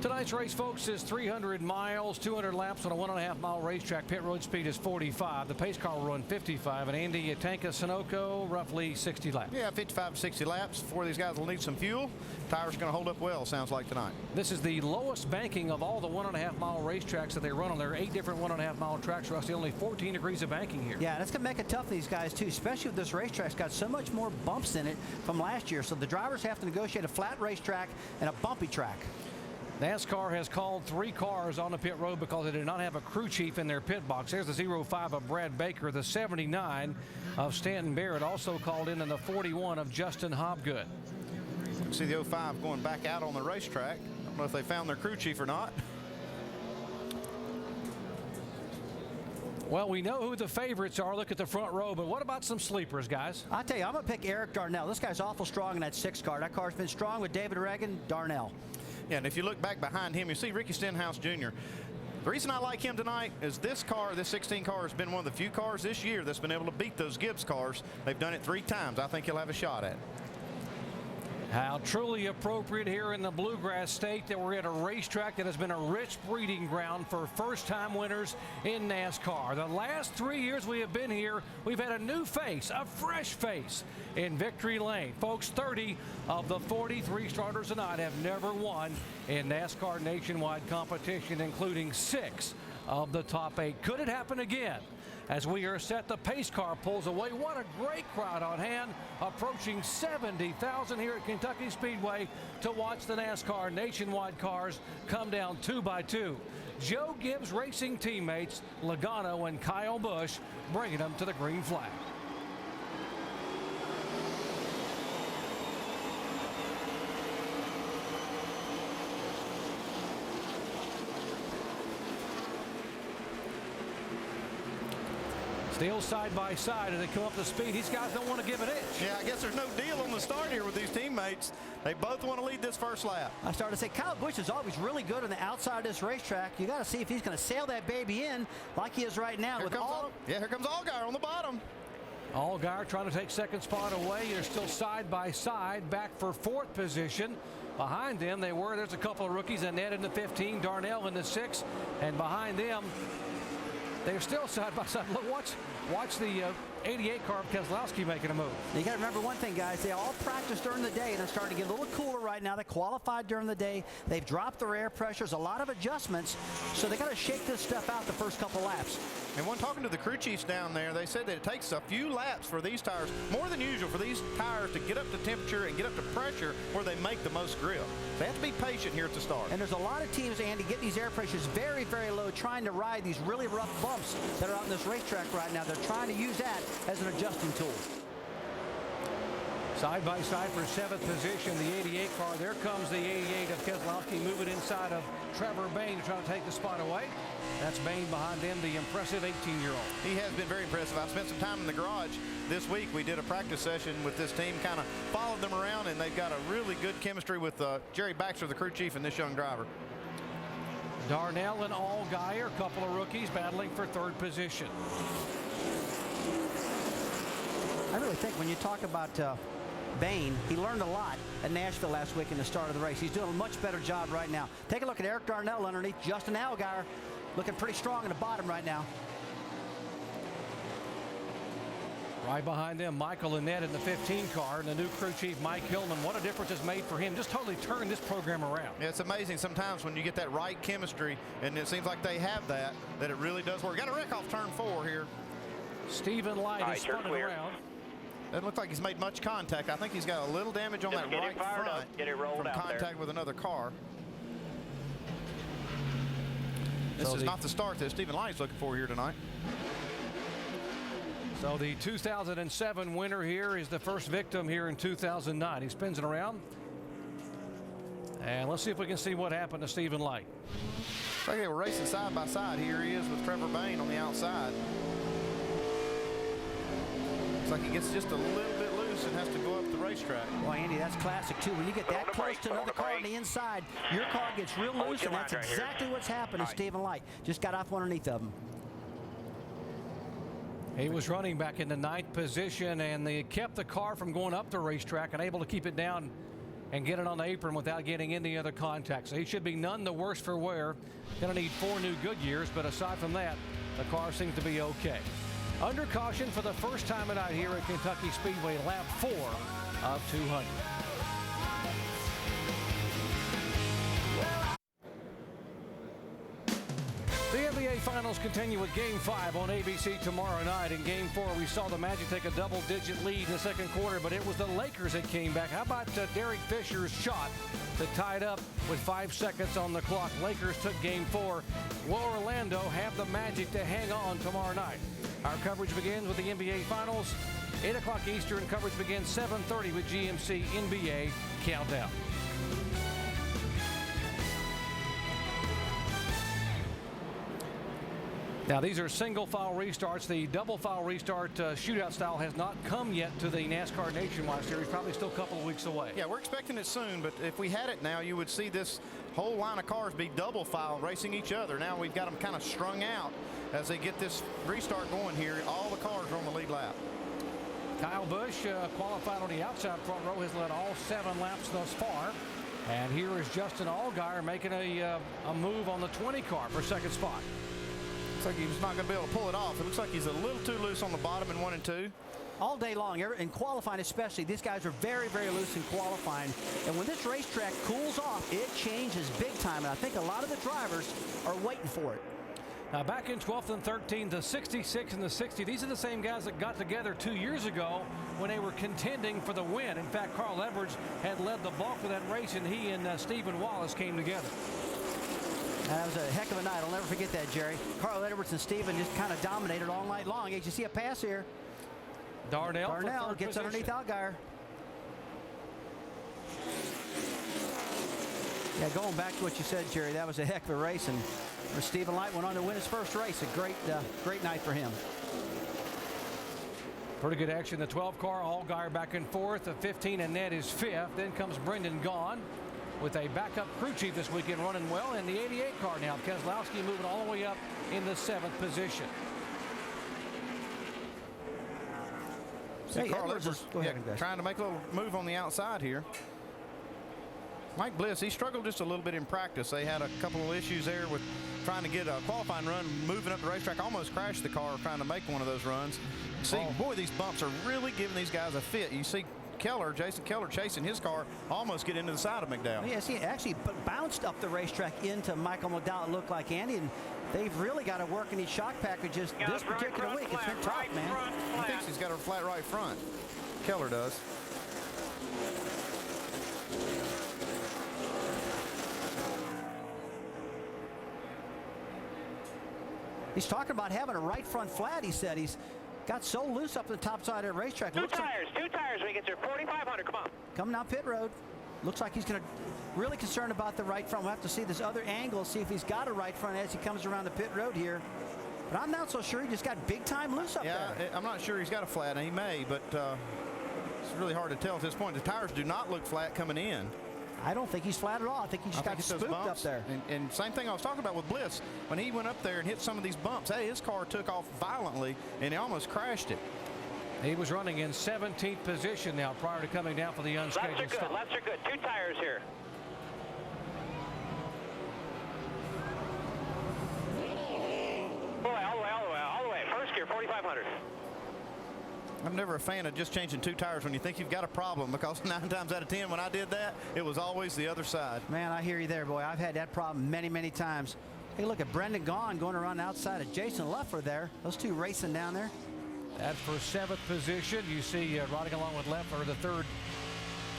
S20: Tonight's race, folks, is 300 miles, 200 laps on a 1.5-mile racetrack. Pit road speed is 45. The pace car will run 55. And Andy Tanka Sunoco, roughly 60 laps.
S11: Yeah, 55 to 60 laps. 4 of these guys will need some fuel. Tires going to hold up well, sounds like tonight.
S20: This is the lowest banking of all the 1.5-mile racetracks that they run on. There are 8 different 1.5-mile tracks. Rusty, only 14 degrees of banking here.
S5: Yeah, and it's going to make it tough for these guys, too, especially if this racetrack's got so much more bumps in it from last year. So the drivers have to negotiate a flat racetrack and a bumpy track.
S20: NASCAR has called 3 cars on the pit road because they did not have a crew chief in their pit box. There's the 05 of Brad Baker, the 79 of Stanton Barrett, also called in, and the 41 of Justin Hobgood.
S11: See the 05 going back out on the racetrack. I don't know if they found their crew chief or not.
S20: Well, we know who the favorites are. Look at the front row, but what about some sleepers, guys?
S5: I tell you, I'm going to pick Eric Darnell. This guy's awful strong in that 6 car. That car's been strong with David Reagan. Darnell.
S11: Yeah, and if you look back behind him, you see Ricky Stenhouse Jr. The reason I like him tonight is this car, this 16 car, has been one of the few cars this year that's been able to beat those Gibbs cars. They've done it 3 times. I think he'll have a shot at it.
S20: How truly appropriate here in the Bluegrass State that we're at a racetrack that has been a rich breeding ground for first-time winners in NASCAR. The last 3 years we have been here, we've had a new face, a fresh face in Victory Lane. Folks, 30 of the 43 starters tonight have never won in NASCAR nationwide competition, including 6 of the top 8. Could it happen again? As we are set, the pace car pulls away. What a great crowd on hand, approaching 70,000 here at Kentucky Speedway to watch the NASCAR nationwide cars come down 2 by 2. Joe Gibbs Racing teammates Logano and Kyle Busch bringing them to the green flag. Still side by side as they come up to speed. These guys don't want to give an inch.
S11: Yeah, I guess there's no deal on the start here with these teammates. They both want to lead this first lap.
S5: I started to say Kyle Busch is always really good on the outside of this racetrack. You got to see if he's going to sail that baby in like he is right now.
S11: Here comes Allgaier on the bottom.
S20: Allgaier trying to take second spot away. They're still side by side, back for 4th position. Behind them, there's a couple of rookies, Annett in the 15, Darnell in the 6, and behind them, they're still side by side. Look, watch the 88 car of Keselowski making a move.
S5: You got to remember one thing, guys. They all practice during the day, and they're starting to get a little cooler right now. They qualified during the day. They've dropped their air pressures, a lot of adjustments, so they got to shake this stuff out the first couple laps.
S11: And when talking to the crew chiefs down there, they said that it takes a few laps for these tires, more than usual, for these tires to get up to temperature and get up to pressure where they make the most grip. They have to be patient here at the start.
S5: And there's a lot of teams, Andy, getting these air pressures very, very low, trying to ride these really rough bumps that are out in this racetrack right now. They're trying to use that as an adjusting tool.
S20: Side by side for 7th position, the 88 car. There comes the 88 of Keselowski moving inside of Trevor Bayne to try to take the spot away. That's Bayne behind him, the impressive 18-year-old.
S11: He has been very impressive. I've spent some time in the garage this week. We did a practice session with this team, kind of followed them around, and they've got a really good chemistry with Jerry Baxter, the crew chief, and this young driver.
S20: Darnell and Allgaier, a couple of rookies battling for 3rd position.
S5: I really think when you talk about Bayne, he learned a lot at Nashville last week in the start of the race. He's doing a much better job right now. Take a look at Eric Darnell underneath Justin Allgaier, looking pretty strong in the bottom right now.
S20: Right behind them, Michael Annette in the 15 car, and the new crew chief, Mike Hillman. What a difference it's made for him. Just totally turned this program around.
S11: Yeah, it's amazing sometimes when you get that right chemistry, and it seems like they have that it really does work. Got a wreck off turn 4 here.
S20: Stephen Light is spun around.
S11: Doesn't look like he's made much contact. I think he's got a little damage on that right front from contact with another car. This is not the start that Stephen Light's looking for here tonight.
S20: So the 2007 winner here is the first victim here in 2009. He spins it around. And let's see if we can see what happened to Stephen Light.
S11: Looks like they were racing side by side. Here he is with Trevor Bayne on the outside. Looks like he gets just a little bit loose and has to go up the racetrack.
S5: Well, Andy, that's classic, too. When you get that close to another car on the inside, your car gets real loose, and that's exactly what's happened to Stephen Light. Just got off underneath of him.
S20: He was running back in the 9th position, and they kept the car from going up the racetrack and able to keep it down and get it on the apron without getting any other contact. So he should be none the worse for wear. Going to need 4 new Goodyears, but aside from that, the car seems to be okay. Under caution for the first time tonight here at Kentucky Speedway, lap 4 of 200. The NBA Finals continue with Game 5 on ABC tomorrow night. In Game 4, we saw the Magic take a double-digit lead in the second quarter, but it was the Lakers that came back. How about Derek Fisher's shot that tied up with 5 seconds on the clock? Lakers took Game 4. Will Orlando have the Magic to hang on tomorrow night? Our coverage begins with the NBA Finals. 8 o'clock Eastern. Coverage begins 7:30 with GMC NBA Countdown. Now, these are single file restarts. The double file restart shootout style has not come yet to the NASCAR Nationwide Series. Probably still a couple of weeks away.
S11: Yeah, we're expecting it soon, but if we had it now, you would see this whole line of cars be double file racing each other. Now we've got them kind of strung out as they get this restart going here. All the cars are on the lead lap.
S20: Kyle Busch qualified on the outside front row, has led all 7 laps thus far. And here is Justin Allgaier making a move on the 20 car for second spot.
S11: Looks like he's not going to be able to pull it off. It looks like he's a little too loose on the bottom in 1 and 2.
S5: All day long, in qualifying especially, these guys are very, very loose in qualifying. And when this racetrack cools off, it changes big time. And I think a lot of the drivers are waiting for it.
S20: Now, back in 12th and 13th, the 66 and the 60, these are the same guys that got together 2 years ago when they were contending for the win. In fact, Carl Edwards had led the bulk of that race, and he and Stephen Wallace came together.
S5: That was a heck of a night. I'll never forget that, Jerry. Carl Edwards and Stephen just kind of dominated all night long. Hey, did you see a pass here?
S20: Darnell
S5: gets underneath Allgaier. Yeah, going back to what you said, Jerry, that was a heck of a race, and Stephen Light went on to win his first race. A great night for him.
S20: Pretty good action. The 12 car, Allgaier back and forth. The 15 and Ned is 5th. Then comes Brendan Gaughan with a backup crew chief this weekend running well. And the 88 car now, Keselowski moving all the way up in the 7th position.
S11: Carl Edwards trying to make a little move on the outside here. Mike Bliss, he struggled just a little bit in practice. They had a couple of issues there with trying to get a qualifying run, moving up the racetrack, almost crashed the car trying to make one of those runs. See, boy, these bumps are really giving these guys a fit. You see Jason Keller chasing his car, almost get into the side of McDowell.
S5: Yes, he actually bounced up the racetrack into Michael McDowell, it looked like, Andy, and they've really got to work in these shock packages this particular week. It's been tough, man.
S11: He thinks he's got a flat right front. Keller does.
S5: He's talking about having a right front flat, he said. He's got so loose up the top side of the racetrack.
S14: Two tires when he gets there. 4,500, come on.
S5: Coming down pit road. Looks like he's going to really concerned about the right front. We'll have to see this other angle, see if he's got a right front as he comes around the pit road here. But I'm not so sure. He just got big time loose up there.
S11: Yeah, I'm not sure he's got a flat, and he may, but it's really hard to tell at this point. The tires do not look flat coming in.
S5: I don't think he's flat at all. I think he just got spooked up there.
S11: And same thing I was talking about with Bliss. When he went up there and hit some of these bumps, hey, his car took off violently, and he almost crashed it.
S20: He was running in 17th position now prior to coming down for the unscheduled stop.
S14: Laps are good. 2 tires here. All the way. First gear, 4,500.
S11: I'm never a fan of just changing 2 tires when you think you've got a problem, because 9 times out of 10 when I did that, it was always the other side.
S5: Man, I hear you there, boy. I've had that problem many, many times. Hey, look at Brendan Gaughan going around outside of Jason Leffler there. Those two racing down there.
S20: That's for 7th position. You see riding along with Leffler, the 3rd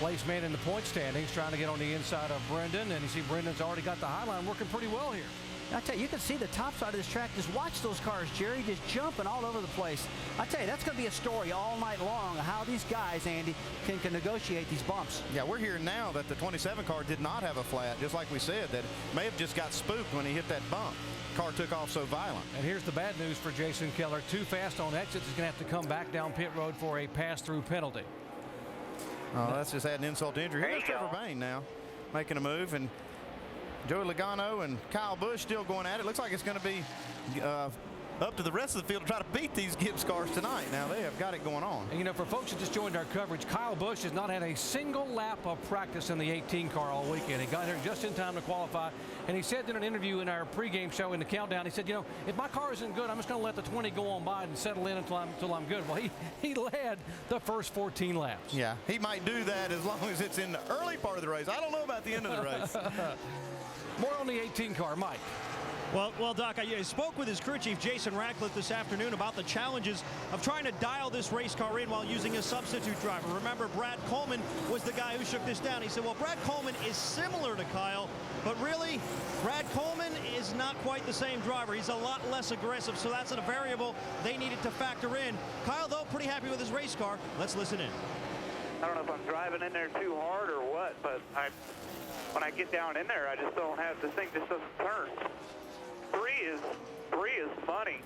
S20: place man in the point standings, trying to get on the inside of Brendan. And you see Brendan's already got the high line working pretty well here.
S5: I tell you, you can see the top side of this track. Just watch those cars, Jerry, just jumping all over the place. I tell you, that's going to be a story all night long of how these guys, Andy, can negotiate these bumps.
S11: Yeah, we're hearing now that the 27 car did not have a flat, just like we said, that may have just got spooked when he hit that bump. Car took off so violent.
S20: And here's the bad news for Jason Keller. Too fast on exits. He's going to have to come back down pit road for a pass-through penalty.
S11: Oh, that's just adding insult to injury. Here's Trevor Bayne now making a move, and Joey Logano and Kyle Busch still going at it. Looks like it's going to be up to the rest of the field to try to beat these Gibbs cars tonight. Now they have got it going on.
S20: And you know, for folks who just joined our coverage, Kyle Busch has not had a single lap of practice in the 18 car all weekend. He got here just in time to qualify, and he said in an interview in our pregame show in the countdown, he said, you know, if my car isn't good, I'm just going to let the 20 go on by and settle in until I'm good. Well, he led the first 14 laps.
S11: Yeah, he might do that as long as it's in the early part of the race. I don't know about the end of the race.
S20: More on the 18 car, Mike.
S9: Well, Doc, I spoke with his crew chief, Jason Ratcliffe, this afternoon about the challenges of trying to dial this race car in while using a substitute driver. Remember, Brad Coleman was the guy who shook this down. He said, well, Brad Coleman is similar to Kyle, but really, Brad Coleman is not quite the same driver. He's a lot less aggressive, so that's a variable they needed to factor in. Kyle, though, pretty happy with his race car. Let's listen in.
S16: I don't know if I'm driving in there too hard or what, but when I get down in there, I just don't have, this thing just doesn't turn. Three is funny.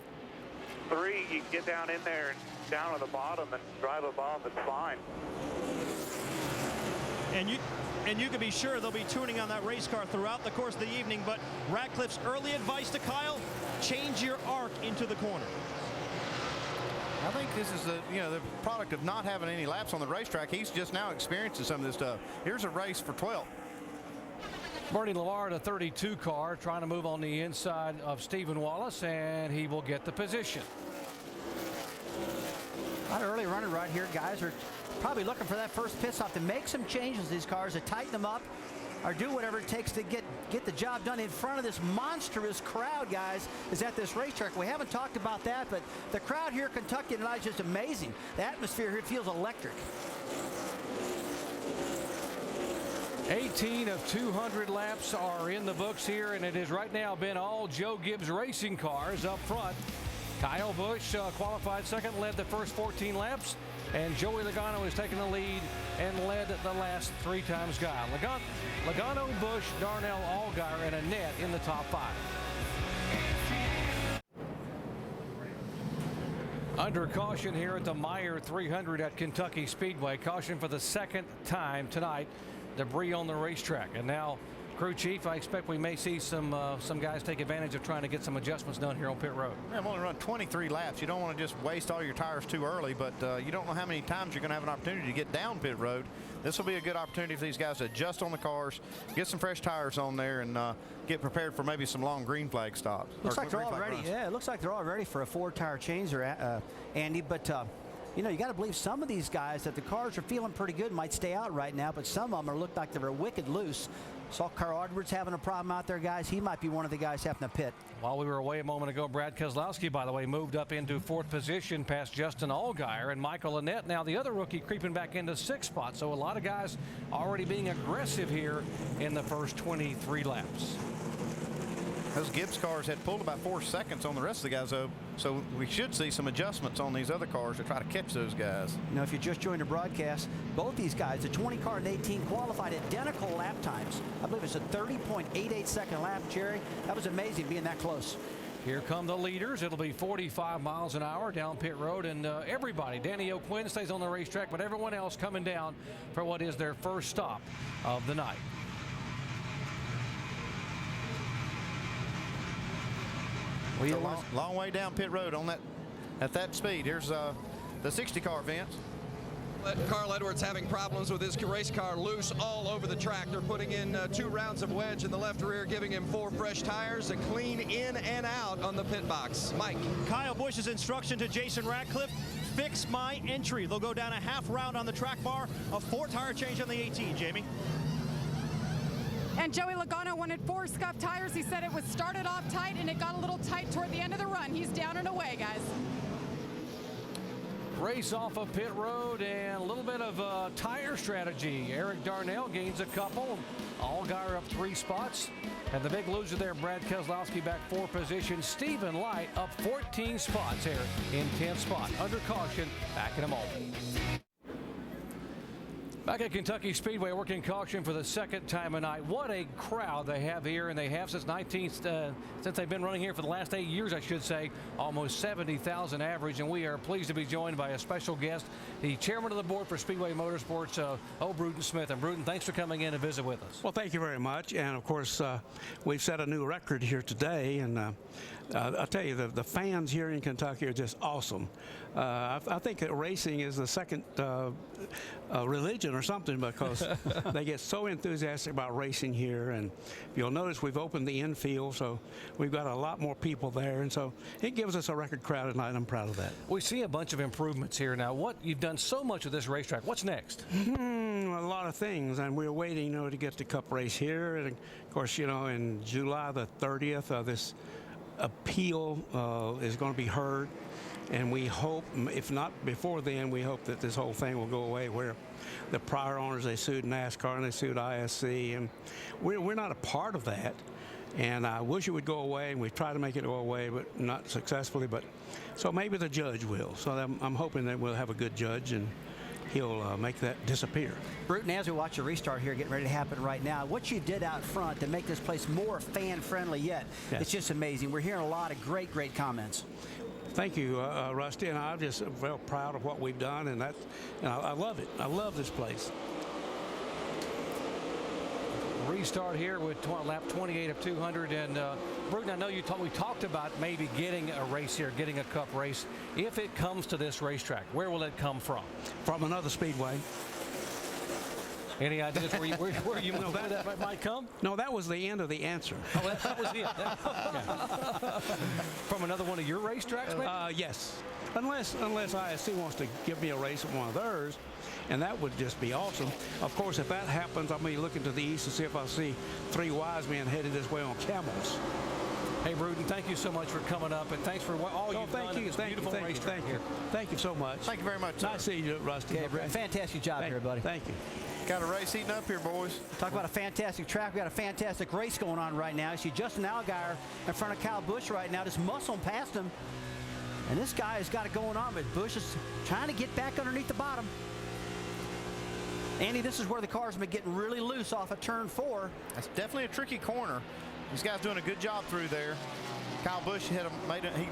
S16: 3, you can get down in there and down to the bottom and drive above, it's fine.
S9: And you can be sure they'll be tuning on that race car throughout the course of the evening, but Ratcliffe's early advice to Kyle, change your arc into the corner.
S11: I think this is the product of not having any laps on the racetrack. He's just now experiencing some of this stuff. Here's a race for 12th.
S20: Bernie Lillard, a 32 car, trying to move on the inside of Stephen Wallace, and he will get the position.
S5: Not early running right here. Guys are probably looking for that first pit stop to make some changes to these cars, to tighten them up, or do whatever it takes to get the job done in front of this monstrous crowd, guys, is at this racetrack. We haven't talked about that, but the crowd here in Kentucky tonight is just amazing. The atmosphere here feels electric.
S20: 18 of 200 laps are in the books here, and it has right now been all Joe Gibbs racing cars up front. Kyle Busch qualified second, led the first 14 laps, and Joey Logano has taken the lead and led the last 3 times guy. Logano, Busch, Darnell, Allgaier, and Annette in the top 5. Under caution here at the Meijer 300 at Kentucky Speedway. Caution for the second time tonight. Debris on the racetrack. And now Crew chief, I expect we may see some guys take advantage of trying to get some adjustments done here on pit road.
S11: Yeah, I'm only run 23 laps. You don't want to just waste all your tires too early, but you don't know how many times you're going to have an opportunity to get down pit road. This will be a good opportunity for these guys to adjust on the cars, get some fresh tires on there, and get prepared for maybe some long green flag stops.
S5: Looks like they're all ready. Yeah, it looks like they're all ready for a 4-tire change there, Andy. But you know, you got to believe some of these guys that the cars are feeling pretty good might stay out right now, but some of them look like they're wicked loose. Saw Carl Edwards having a problem out there, guys. He might be one of the guys having to pit.
S20: While we were away a moment ago, Brad Keselowski, by the way, moved up into 4th position past Justin Allgaier, and Michael Annett, now the other rookie, creeping back into 6th spot. So a lot of guys already being aggressive here in the first 23 laps.
S11: Those Gibbs cars had pulled about 4 seconds on the rest of the guys, though, so we should see some adjustments on these other cars to try to catch those guys.
S5: You know, if you just joined the broadcast, both these guys, the 20 car and 18, qualified identical lap times. I believe it's a 30.88 second lap, Jerry. That was amazing being that close.
S20: Here come the leaders. It'll be 45 miles an hour down pit road, and everybody, Danny O'Quinn stays on the racetrack, but everyone else coming down for what is their first stop of the night.
S11: It's a long way down pit road on that at that speed. Here's the 60 car, Vince.
S3: Carl Edwards having problems with his race car, loose all over the track. They're putting in 2 rounds of wedge in the left rear, giving him 4 fresh tires, a clean in and out on the pit box. Mike.
S9: Kyle Busch's instruction to Jason Ratcliffe: fix my entry. They'll go down a half round on the track bar, a 4-tire change on the 18, Jamie.
S13: And Joey Logano wanted 4 scuffed tires. He said it was started off tight and it got a little tight toward the end of the run. He's down and away, guys.
S20: Race off of pit road and a little bit of tire strategy. Eric Darnell gains a couple. Allgaier up 3 spots. And the big loser there, Brad Keselowski, back 4 positions. Stephen Light up 14 spots here in 10th spot. Under caution, back in a moment. Back at Kentucky Speedway, working caution for the 2nd time tonight. What a crowd they have here, and they have since since they've been running here for the last 8 years, I should say. Almost 70,000 average, and we are pleased to be joined by a special guest, the chairman of the board for Speedway Motorsports, Bruton Smith. And Bruton, thanks for coming in to visit with us.
S15: Well, thank you very much, and of course, we've set a new record here today, and I'll tell you, the fans here in Kentucky are just awesome. I think that racing is the second religion or something, because they get so enthusiastic about racing here. And you'll notice we've opened the infield, so we've got a lot more people there, and so it gives us a record crowd tonight. I'm proud of that.
S20: We see a bunch of improvements here now. You've done so much of this racetrack. What's next?
S15: A lot of things, and we're waiting, to get the Cup race here, and of course, in July the 30th, this appeal is going to be heard, and we hope, if not before then, we hope that this whole thing will go away, where the prior owners, they sued NASCAR and they sued ISC, and we're not a part of that, and I wish it would go away, and we try to make it go away, but not successfully. But so maybe the judge will. So I'm hoping that we'll have a good judge, and he'll make that disappear.
S5: Bruton, as we watch the restart here getting ready to happen right now, what you did out front to make this place more fan-friendly yet, it's just amazing. We're hearing a lot of great comments.
S15: Thank you, Rusty, and I'm just real proud of what we've done, and I love it. I love this place.
S20: Restart here with lap 28 of 200, and Bruton, I know we talked about maybe getting a race here, getting a Cup race. If it comes to this racetrack, where will it come from?
S15: From another speedway.
S20: Any ideas where you know that might come?
S15: No, that was the end of the answer.
S20: Oh, that was it. From another one of your racetracks, maybe?
S15: Yes, unless ISC wants to give me a race at one of theirs, and that would just be awesome. Of course, if that happens, I'm going to be looking to the east to see if I see 3 wise men headed this way on camels.
S20: Hey, Bruton, thank you so much for coming up, and thanks for all you've done.
S15: Thank you. Thank you so much.
S11: Thank you very much.
S15: Nice seeing you, Rusty.
S5: Okay, fantastic job, everybody.
S15: Thank you.
S11: Got a race heating up here, boys.
S5: Talk about a fantastic track. We got a fantastic race going on right now. You see Justin Allgaier in front of Kyle Busch right now, just muscling past him. And this guy has got it going on, but Busch is trying to get back underneath the bottom. Andy, this is where the car's been getting really loose off of turn 4.
S11: That's definitely a tricky corner. These guys doing a good job through there. Kyle Busch he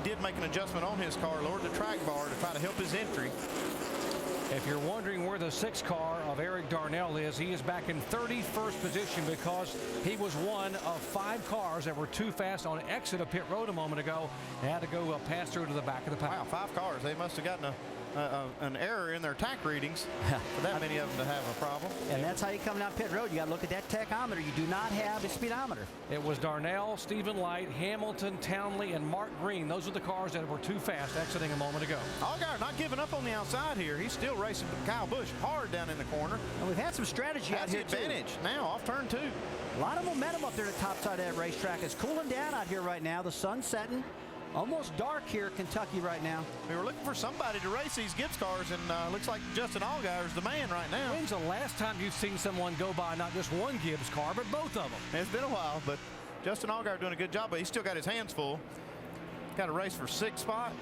S11: did make an adjustment on his car, lowered the track bar to try to help his entry.
S20: If you're wondering where the 6th car of Eric Darnell is, he is back in 31st position because he was one of 5 cars that were too fast on exit of pit road a moment ago. They had to go pass through to the back of the pack.
S11: Wow, 5 cars. They must have gotten an error in their tack readings for that many of them to have a problem.
S5: And that's how you come down pit road. You got to look at that tachometer. You do not have a speedometer.
S20: It was Darnell, Stephen Light, Hamilton, Townley, and Mark Green. Those are the cars that were too fast exiting a moment ago.
S11: Allgaier not giving up on the outside here. He's still racing Kyle Busch hard down in the corner.
S5: And we've had some strategy out here,
S11: too. Advantage now off turn 2.
S5: A lot of momentum up there at the top side of that racetrack. It's cooling down out here right now. The sun's setting. Almost dark here in Kentucky right now.
S11: We were looking for somebody to race these Gibbs cars, and looks like Justin Allgaier is the man right now.
S20: When's the last time you've seen someone go by not just one Gibbs car, but both of them?
S11: It's been a while, but Justin Allgaier doing a good job, but he's still got his hands full. Got a race for 6th spot.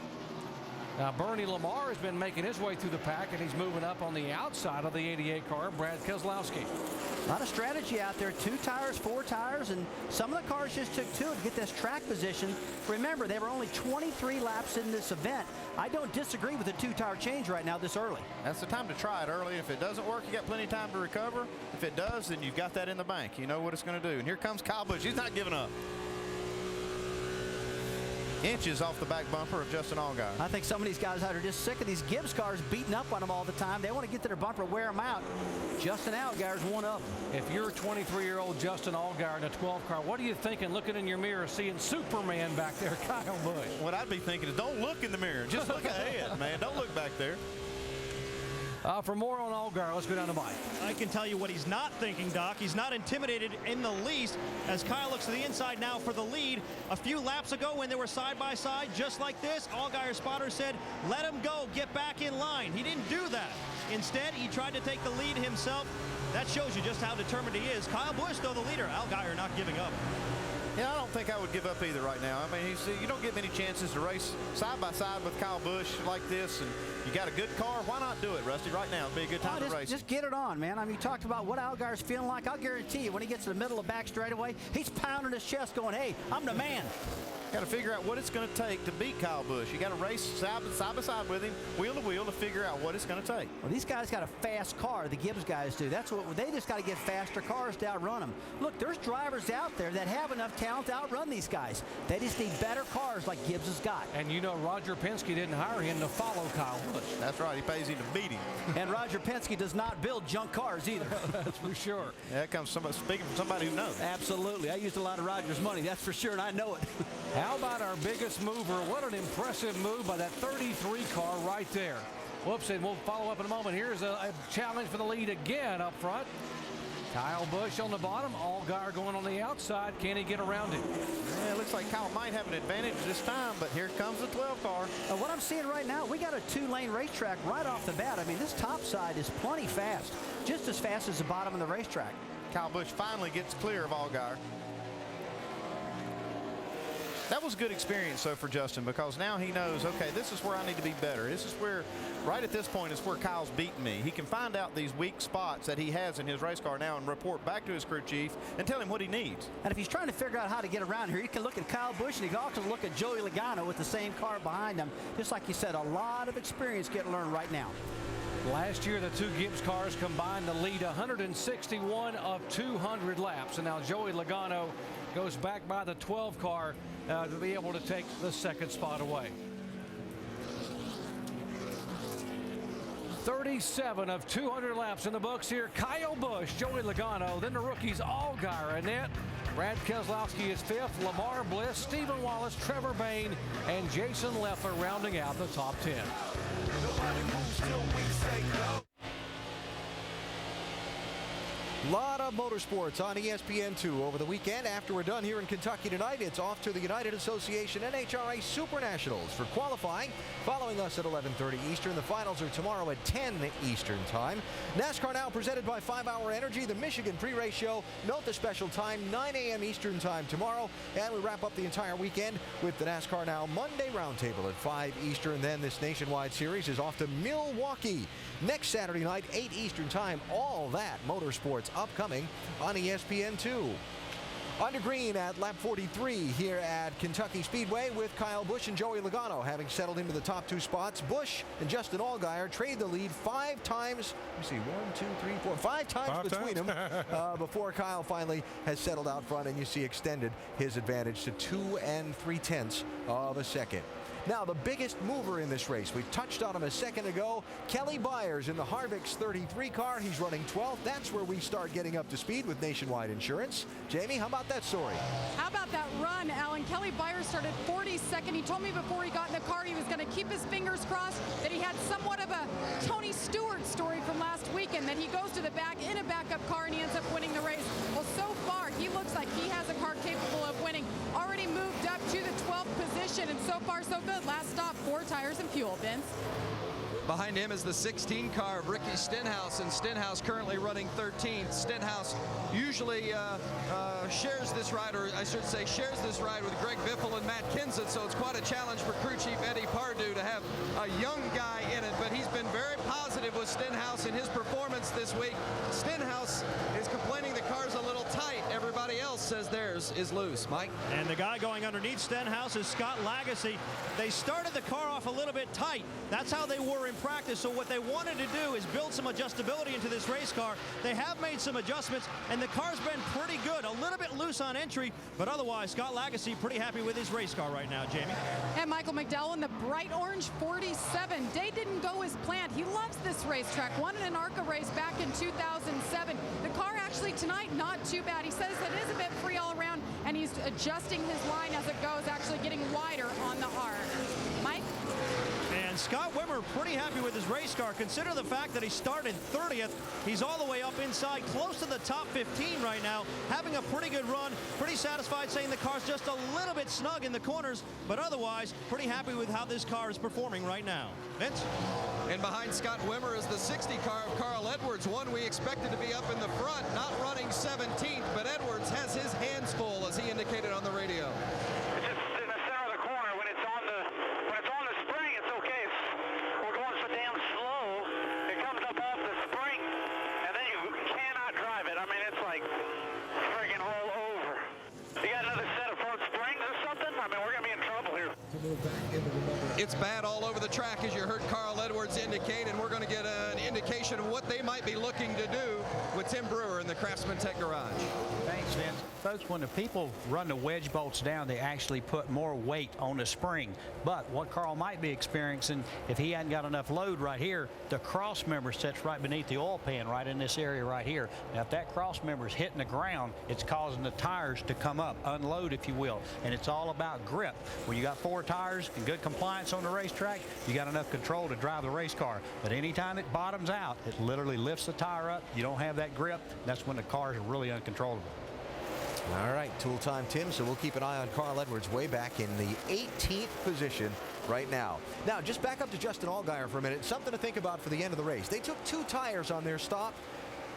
S20: Now, Bernie Lamar has been making his way through the pack, and he's moving up on the outside of the 88 car, Brad Keselowski.
S5: A lot of strategy out there. 2 tires, 4 tires, and some of the cars just took 2 to get this track position. Remember, they were only 23 laps in this event. I don't disagree with the 2-tire change right now this early.
S11: That's the time to try it early. If it doesn't work, you got plenty of time to recover. If it does, then you've got that in the bank. You know what it's going to do. And here comes Kyle Busch. He's not giving up. Inches off the back bumper of Justin Allgaier.
S5: I think some of these guys out are just sick of these Gibbs cars beating up on them all the time. They want to get to their bumper, wear them out. Justin Allgaier's one of them.
S20: If you're 23-year-old Justin Allgaier in a 12 car, what are you thinking looking in your mirror seeing Superman back there, Kyle Busch?
S11: What I'd be thinking is don't look in the mirror. Just look ahead, man. Don't look back there.
S20: For more on Allgaier, let's go down to Mike.
S9: I can tell you what he's not thinking, Doc. He's not intimidated in the least as Kyle looks to the inside now for the lead. A few laps ago when they were side by side just like this, Allgaier's spotter said, let him go, get back in line. He didn't do that. Instead, he tried to take the lead himself. That shows you just how determined he is. Kyle Busch, though, the leader. Allgaier not giving up.
S11: Yeah, I don't think I would give up either right now. I mean, you don't get many chances to race side by side with Kyle Busch like this, and you got a good car. Why not do it, Rusty? Right now would be a good time to race.
S5: Just get it on, man. I mean, you talked about what Allgaier's feeling like. I'll guarantee you, when he gets to the middle of back straightaway, he's pounding his chest going, hey, I'm the man.
S11: Got to figure out what it's going to take to beat Kyle Busch. You got to race side by side with him, wheel to wheel, to figure out what it's going to take.
S5: Well, these guys got a fast car. The Gibbs guys do. That's what they just got to get faster cars to outrun them. Look, there's drivers out there that have enough talent to outrun these guys. They just need better cars like Gibbs has got.
S20: And you know, Roger Penske didn't hire him to follow Kyle Busch.
S11: That's right. He pays him to beat him.
S5: And Roger Penske does not build junk cars either.
S20: That's for sure.
S11: Yeah, that comes speaking from somebody who knows.
S5: Absolutely. I used a lot of Roger's money, that's for sure, and I know it.
S20: How about our biggest mover? What an impressive move by that 33 car right there. Whoops, and we'll follow up in a moment. Here's a challenge for the lead again up front. Kyle Busch on the bottom, Allgaier going on the outside. Can he get around him?
S11: Yeah, it looks like Kyle might have an advantage this time, but here comes the 12 car.
S5: What I'm seeing right now, we got a 2-lane racetrack right off the bat. I mean, this top side is plenty fast, just as fast as the bottom of the racetrack.
S11: Kyle Busch finally gets clear of Allgaier. That was a good experience, though, for Justin, because now he knows, okay, this is where I need to be better. This is where, right at this point, is where Kyle's beating me. He can find out these weak spots that he has in his race car now and report back to his crew chief and tell him what he needs.
S5: And if he's trying to figure out how to get around here, you can look at Kyle Busch, and you can also look at Joey Logano with the same car behind him. Just like you said, a lot of experience getting learned right now.
S20: Last year, the 2 Gibbs cars combined to lead 161 of 200 laps. And now Joey Logano goes back by the 12 car to be able to take the 2nd spot away. 37 of 200 laps in the books here. Kyle Busch, Joey Logano, then the rookies Allgaier, Annette. Brad Keselowski is 5th, Lamar Bliss, Stephen Wallace, Trevor Bayne, and Jason Leffler rounding out the top 10.
S1: Lot of motorsports on ESPN2 over the weekend. After we're done here in Kentucky tonight, it's off to the United Association NHRA Super Nationals for qualifying. Following us at 11:30 Eastern. The finals are tomorrow at 10 Eastern time. NASCAR Now presented by 5 Hour Energy. The Michigan pre-race show. Note the special time, 9 a.m. Eastern time tomorrow. And we wrap up the entire weekend with the NASCAR Now Monday Roundtable at 5 Eastern. Then this nationwide series is off to Milwaukee next Saturday night, 8 Eastern time. All that motorsports upcoming on ESPN2. Under green at lap 43 here at Kentucky Speedway with Kyle Busch and Joey Logano having settled into the top 2 spots. Busch and Justin Allgaier trade the lead 5 times. Let me see, 1, 2, 3, 4, 5 times between them before Kyle finally has settled out front, and you see extended his advantage to 2 3/10 of a second. Now, the biggest mover in this race, we touched on him a second ago, Kelly Byers in the Harvick's 33 car. He's running 12th. That's where we start getting up to speed with Nationwide Insurance. Jamie, how about that story?
S13: How about that run, Alan? Kelly Byers started 42nd. He told me before he got in the car he was going to keep his fingers crossed that he had somewhat of a Tony Stewart story from last weekend, that he goes to the back in a backup car and he ends up winning the race. Well, so far, he looks like he has a car capable of winning. Already moved up to the 12th position, and so far, so good. Last stop, 4 tires and fuel, Vince.
S3: Behind him is the 16 car of Ricky Stenhouse, and Stenhouse currently running 13th. Stenhouse usually shares this ride, or I should say shares this ride with Greg Biffle and Matt Kenseth, so it's quite a challenge for crew chief Eddie Pardue to have a young guy in it, but he's been very positive with Stenhouse in his performance this week. Stenhouse is complaining the car's a little tight. Everybody else says theirs is loose. Mike?
S9: And the guy going underneath Stenhouse is Scott Lagasse. They started the car off a little bit tight. That's how they were in practice, so what they wanted to do is build some adjustability into this race car. They have made some adjustments, and the car's been pretty good. A little bit loose on entry, but otherwise, Scott Lagasse pretty happy with his race car right now, Jamie.
S13: And Michael McDowell in the bright orange 47. Day didn't go as planned. He loves this racetrack. Won an ARCA race back in 2007. The car actually tonight, not too bad. He says it is a bit free all around, and he's adjusting his line as it goes, actually getting wider on the arc. Mike?
S9: And Scott Wimmer pretty happy with his race car. Consider the fact that he started 30th. He's all the way up inside, close to the top 15 right now, having a pretty good run, pretty satisfied, saying the car's just a little bit snug in the corners, but otherwise pretty happy with how this car is performing right now. Vince?
S3: And behind Scott Wimmer is the 60 car of Carl Edwards, one we expected to be up in the front, not running 17th, but Edwards has his hands full, as he indicated on the radio.
S14: It's just in the center of the corner. When it's on the spring, it's okay. We're going so damn slow. It comes up off the spring, and then you cannot drive it. I mean, it's like friggin' all over. You got another set of front springs or something? I mean, we're gonna be in trouble here.
S3: It's bad all over the track, as you heard Carl Edwards indicate, and we're going to get an indication of what they might be looking to do with Tim Brewer in the Craftsman Tech Garage.
S8: Thanks, Vince. Folks, when the people run the wedge bolts down, they actually put more weight on the spring. But what Carl might be experiencing, if he hadn't got enough load right here, the cross member sits right beneath the oil pan right in this area right here. Now, if that cross member is hitting the ground, it's causing the tires to come up, unload, if you will. And it's all about grip. When you got 4 tires and good compliance on the racetrack, you got enough control to drive the race car. But anytime it bottoms out, it literally lifts the tire up. You don't have that grip. That's when the cars are really uncontrollable.
S1: All right, tool time, Tim. So we'll keep an eye on Carl Edwards way back in the 18th position right now. Now, just back up to Justin Allgaier for a minute. Something to think about for the end of the race. They took 2 tires on their stop,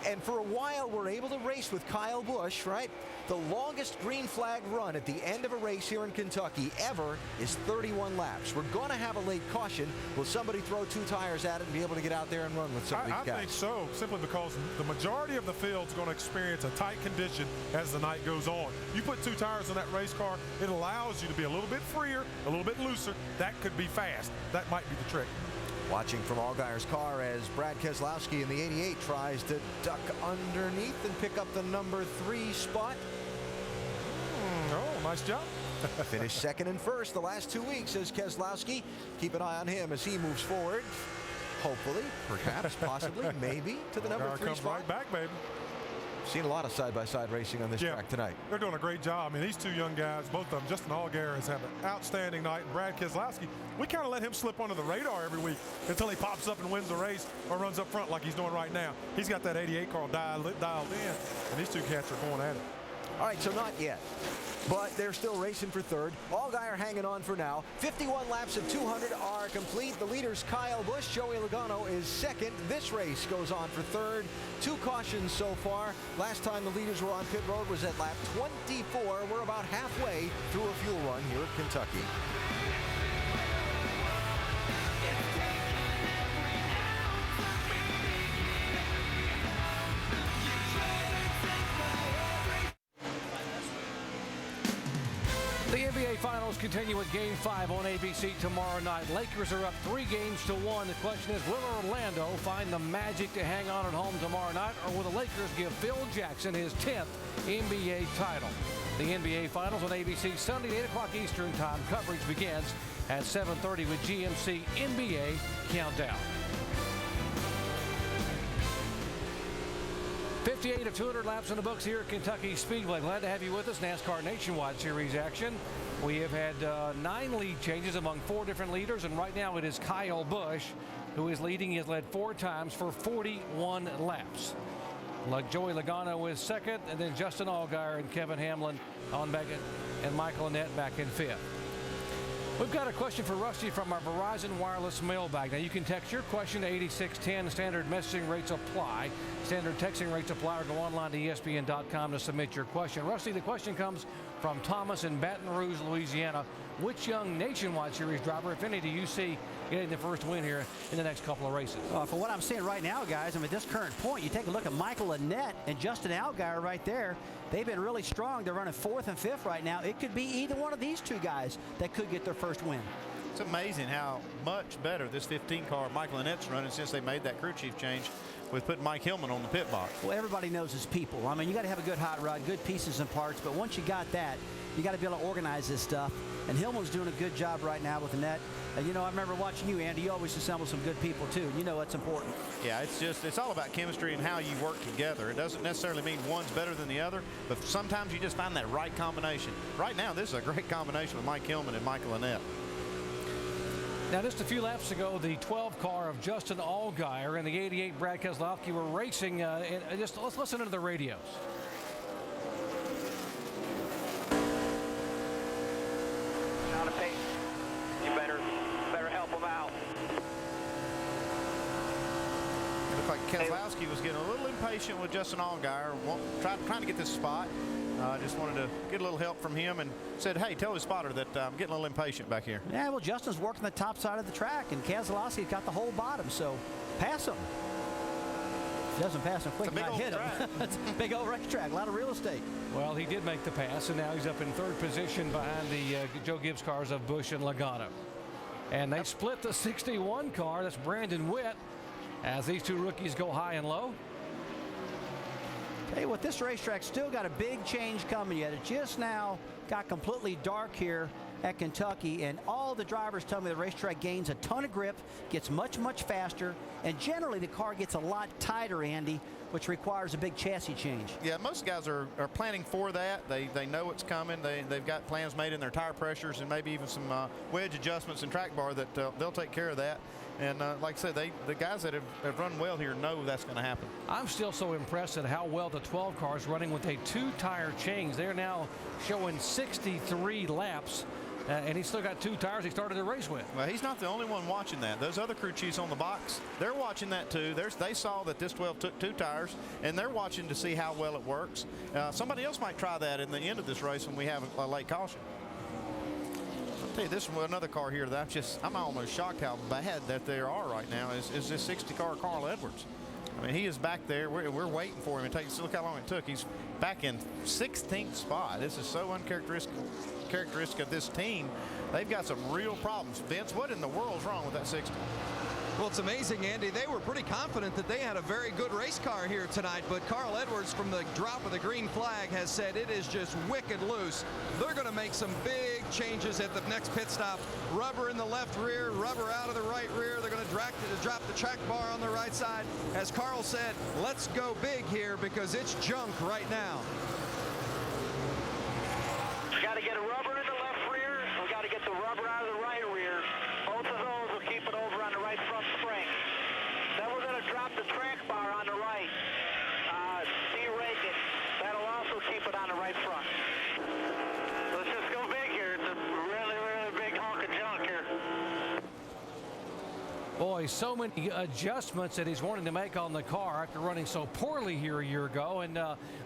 S1: and for a while were able to race with Kyle Busch, right? The longest green flag run at the end of a race here in Kentucky ever is 31 laps. We're going to have a late caution. Will somebody throw 2 tires at it and be able to get out there and run with some of these guys?
S6: I think so, simply because the majority of the field's going to experience a tight condition as the night goes on. You put 2 tires in that race car, it allows you to be a little bit freer, a little bit looser. That could be fast. That might be the trick.
S1: Watching from Allgaier's car as Brad Keselowski in the 88 tries to duck underneath and pick up the number 3 spot.
S6: Oh, nice job.
S1: Finished second and first the last 2 weeks as Keselowski. Keep an eye on him as he moves forward. Hopefully, perhaps, possibly, maybe to the number 3 spot.
S6: Right back, baby.
S1: Seen a lot of side-by-side racing on this track tonight.
S6: They're doing a great job. I mean, these 2 young guys, both of them, Justin Allgaier has had an outstanding night, and Brad Keselowski, we kind of let him slip under the radar every week until he pops up and wins the race or runs up front like he's doing right now. He's got that 88 car dialed in, and these 2 cats are going at it.
S1: All right, so not yet, but they're still racing for third. Allgaier hanging on for now. 51 laps of 200 are complete. The leaders, Kyle Busch, Joey Logano is second. This race goes on for third. 2 cautions so far. Last time the leaders were on pit road was at lap 24. We're about halfway through a fuel run here at Kentucky.
S20: Sports continue with Game 5 on ABC tomorrow night. Lakers are up 3 games to 1. The question is, will Orlando find the magic to hang on at home tomorrow night, or will the Lakers give Phil Jackson his 10th NBA title? The NBA Finals on ABC Sunday, 8 o'clock Eastern Time. Coverage begins at 7:30 with GMC NBA Countdown. 58 of 200 laps in the books here at Kentucky Speedway. Glad to have you with us. NASCAR Nationwide Series action. We have had 9 lead changes among 4 different leaders, and right now it is Kyle Busch who is leading. He has led 4 times for 41 laps. Like Joey Logano is second, and then Justin Allgaier and Kevin Hamlin on back, and Michael Annett back in 5th. We've got a question for Rusty from our Verizon Wireless mailbag. Now, you can text your question to 8610. Standard messaging rates apply. Standard texting rates apply, or go online to ESPN.com to submit your question. Rusty, the question comes from Thomas in Baton Rouge, Louisiana. Which young Nationwide Series driver, if any, do you see getting the first win here in the next couple of races?
S5: For what I'm seeing right now, guys, I mean, at this current point, you take a look at Michael Annett and Justin Allgaier right there. They've been really strong. They're running 4th and 5th right now. It could be either one of these 2 guys that could get their first win.
S11: It's amazing how much better this 15 car Michael Annett's running since they made that crew chief change with putting Mike Hillman on the pit box.
S5: Well, everybody knows his people. I mean, you got to have a good hot rod, good pieces and parts, but once you got that, you got to be able to organize this stuff. And Hillman's doing a good job right now with Annett. And, you know, I remember watching you, Andy. You always assemble some good people, too. You know that's important.
S11: Yeah, it's all about chemistry and how you work together. It doesn't necessarily mean one's better than the other, but sometimes you just find that right combination. Right now, this is a great combination with Mike Hillman and Michael Annett.
S20: Now, just a few laps ago, the 12 car of Justin Allgaier and the 88 Brad Keselowski were racing. Just let's listen to the radios.
S14: Out of pace. You better help them out.
S11: It looked like Keselowski was getting a little impatient with Justin Allgaier, trying to get this spot. Just wanted to get a little help from him and said, hey, tell his spotter that I'm getting a little impatient back here.
S5: Yeah, well, Justin's working the top side of the track, and Keselowski's got the whole bottom, so pass him. If he doesn't pass him quick, might hit him. It's a big old racetrack, a lot of real estate.
S20: Well, he did make the pass, and now he's up in 3rd position behind the Joe Gibbs cars of Busch and Logano. And they split the 61 car. That's Brandon Witt, as these 2 rookies go high and low.
S5: Tell you what, this racetrack still got a big change coming yet. It just now got completely dark here at Kentucky, and all the drivers tell me the racetrack gains a ton of grip, gets much, much faster, and generally the car gets a lot tighter, Andy, which requires a big chassis change.
S11: Yeah, most guys are planning for that. They know it's coming. They've got plans made in their tire pressures and maybe even some wedge adjustments and track bar that they'll take care of that. And like I said, the guys that have run well here know that's going to happen.
S20: I'm still so impressed at how well the 12 car is running with a 2-tire change. They're now showing 63 laps, and he's still got 2 tires he started the race with.
S11: Well, he's not the only one watching that. Those other crew chiefs on the box, they're watching that too. They saw that this 12 took 2 tires, and they're watching to see how well it works. Somebody else might try that in the end of this race when we have a late caution. I'll tell you, this is another car here that I'm almost shocked how bad that they are right now is this 60 car Carl Edwards. I mean, he is back there. We're waiting for him. Look how long it took. He's back in 16th spot. This is so uncharacteristic of this team. They've got some real problems. Vince, what in the world's wrong with that 60?
S3: Well, it's amazing, Andy. They were pretty confident that they had a very good race car here tonight, but Carl Edwards, from the drop of the green flag, has said it is just wicked loose. They're going to make some big changes at the next pit stop. Rubber in the left rear, rubber out of the right rear. They're going to drop the track bar on the right side. As Carl said, let's go big here because it's junk right now.
S14: Got to get a rubber in the left rear. We got to get the rubber out of the right rear. Both of those will keep it over on the right front spring. Then we're going to drop the track bar on the right. De-rake it. That'll also keep it on the right front. Let's just go big here. It's a really, really big hunk of junk here.
S20: Boy, so many adjustments that he's wanting to make on the car after running so poorly here a year ago. And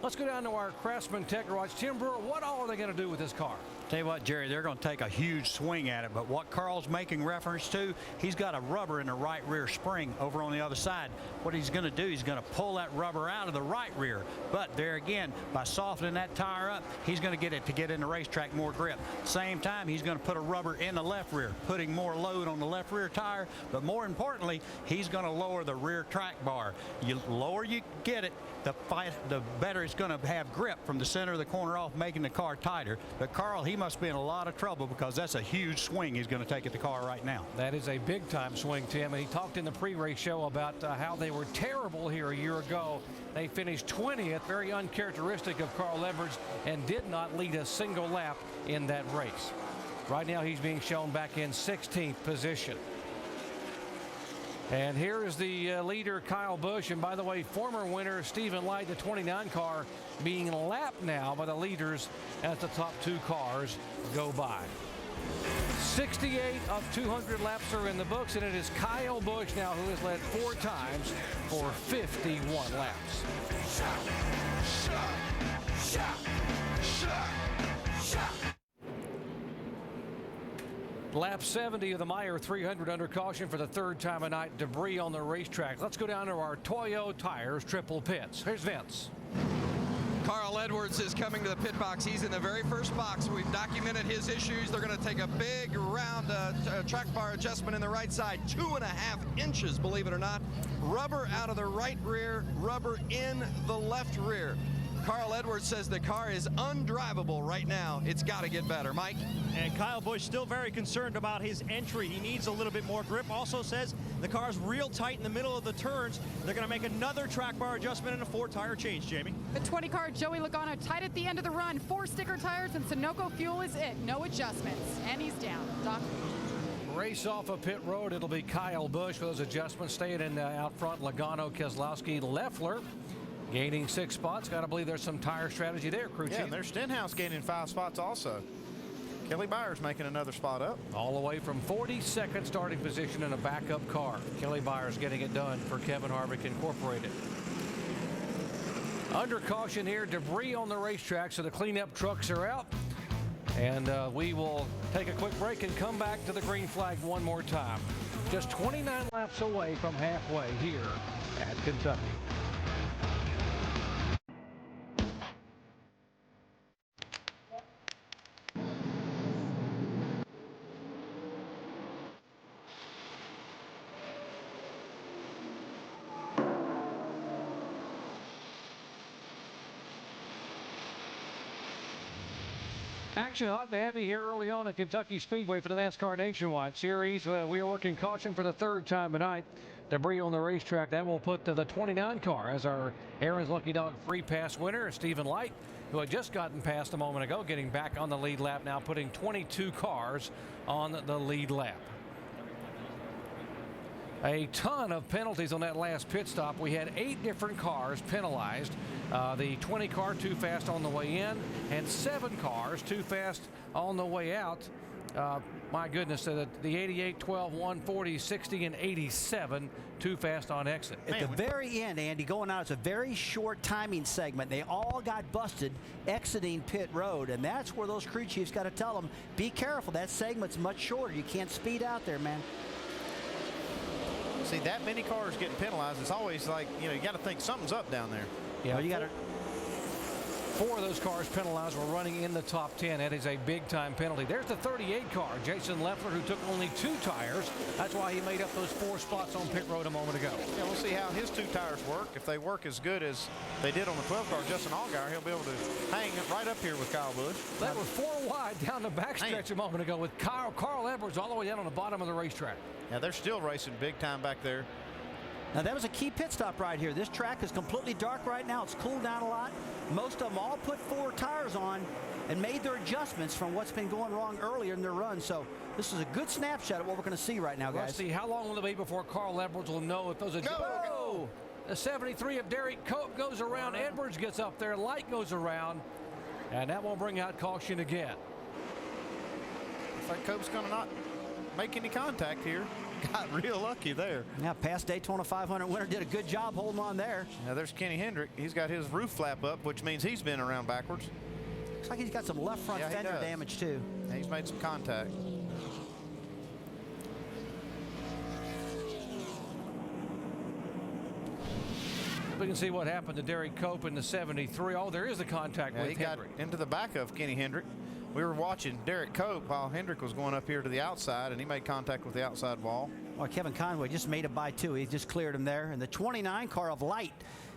S20: let's go down to our Craftsman Tech Garage. Tim Brewer, what all are they going to do with this car?
S8: Tell you what, Jerry, they're going to take a huge swing at it, but what Carl's making reference to, he's got a rubber in the right rear spring over on the other side. What he's going to do, he's going to pull that rubber out of the right rear. But there again, by softening that tire up, he's going to get it to get in the racetrack more grip. Same time, he's going to put a rubber in the left rear, putting more load on the left rear tire, but more importantly, he's going to lower the rear track bar. The lower you get it, the better it's going to have grip from the center of the corner off, making the car tighter. But Carl, he must be in a lot of trouble because that's a huge swing he's going to take at the car right now.
S20: That is a big-time swing, Tim. And he talked in the pre-race show about how they were terrible here a year ago. They finished 20th, very uncharacteristic of Carl Edwards, and did not lead a single lap in that race. Right now, he's being shown back in 16th position. And here is the leader, Kyle Busch. And by the way, former winner Stephen Light, the 29 car, being lapped now by the leaders as the top two cars go by. 68 of 200 laps are in the books, and it is Kyle Busch now who has led 4 times for 51 laps. Lap 70 of the Meijer 300 under caution for the 3rd time tonight. Debris on the racetrack. Let's go down to our Toyo Tires triple pits. Here's Vince.
S3: Carl Edwards is coming to the pit box. He's in the very first box. We've documented his issues. They're going to take a big round track bar adjustment in the right side, 2.5 inches, believe it or not. Rubber out of the right rear, rubber in the left rear. Carl Edwards says the car is undrivable right now. It's got to get better. Mike?
S9: And Kyle Busch still very concerned about his entry. He needs a little bit more grip. Also says the car's real tight in the middle of the turns. They're going to make another track bar adjustment and a 4-tire change, Jamie.
S13: The 20 car Joey Logano tight at the end of the run. 4 sticker tires and Sunoco fuel is it. No adjustments. And he's down. Doc?
S20: Race off of pit road. It'll be Kyle Busch with those adjustments. Staying in out front, Logano, Keselowski, Leffler. Gaining 6 spots. Got to believe there's some tire strategy there, crew chief.
S11: Yeah, and there's Stenhouse gaining 5 spots also. Kelly Byers making another spot up.
S20: All the way from 42nd starting position in a backup car. Kelly Byers getting it done for Kevin Harvick Incorporated. Under caution here, debris on the racetrack, so the cleanup trucks are out. And we will take a quick break and come back to the green flag one more time. Just 29 laps away from halfway here at Kentucky. Action hot and heavy here early on at Kentucky Speedway for the NASCAR Nationwide Series. We are working caution for the 3rd time tonight. Debris on the racetrack. That will put the 29 car as our Aaron's Lucky Dog free pass winner, Stephen Light, who had just gotten past a moment ago, getting back on the lead lap now, putting 22 cars on the lead lap. A ton of penalties on that last pit stop. We had 8 different cars penalized. The 20 car too fast on the way in, and 7 cars too fast on the way out. My goodness, the 88, 12, 140, 60, and 87 too fast on exit.
S5: At the very end, Andy, going out, it's a very short timing segment. They all got busted exiting pit road, and that's where those crew chiefs got to tell them, be careful. That segment's much shorter. You can't speed out there, man.
S11: See, that many cars getting penalized, it's always like, you know, you got to think something's up down there.
S20: Yeah, you got to. 4 of those cars penalized were running in the top 10. That is a big-time penalty. There's the 38 car, Jason Leffler, who took only 2 tires. That's why he made up those 4 spots on pit road a moment ago.
S11: Yeah, we'll see how his 2 tires work. If they work as good as they did on the 12 car, Justin Allgaier, he'll be able to hang right up here with Kyle Busch.
S20: That was 4 wide down the backstretch a moment ago with Carl Edwards all the way down on the bottom of the racetrack.
S11: Yeah, they're still racing big time back there.
S5: Now, that was a key pit stop right here. This track is completely dark right now. It's cooled down a lot. Most of them all put 4 tires on and made their adjustments from what's been going wrong earlier in their run. So this is a good snapshot of what we're going to see right now, guys.
S20: Let's see, how long will it be before Carl Edwards will know if those adjustments...
S5: Go!
S20: The 73 of Derek Cope goes around. Edwards gets up there. Light goes around. And that won't bring out caution again.
S11: Looks like Cope's going to not make any contact here. Got real lucky there.
S5: Yeah, past Daytona 500 winner did a good job holding on there.
S11: Now there's Kenny Hendrick. He's got his roof flap up, which means he's been around backwards.
S5: Looks like he's got some left front fender damage too.
S11: Yeah, he's made some contact.
S20: We can see what happened to Derek Cope in the 73. Oh, there is a contact with
S11: he got
S20: Hendrick.
S11: into the back of Kenny Hendrick. We were watching Derek Cope while Hendrick was going up here to the outside, and he made contact with the outside wall.
S5: Well, Kevin Conway just made it by 2. He just cleared him there. And the 29 car of Light,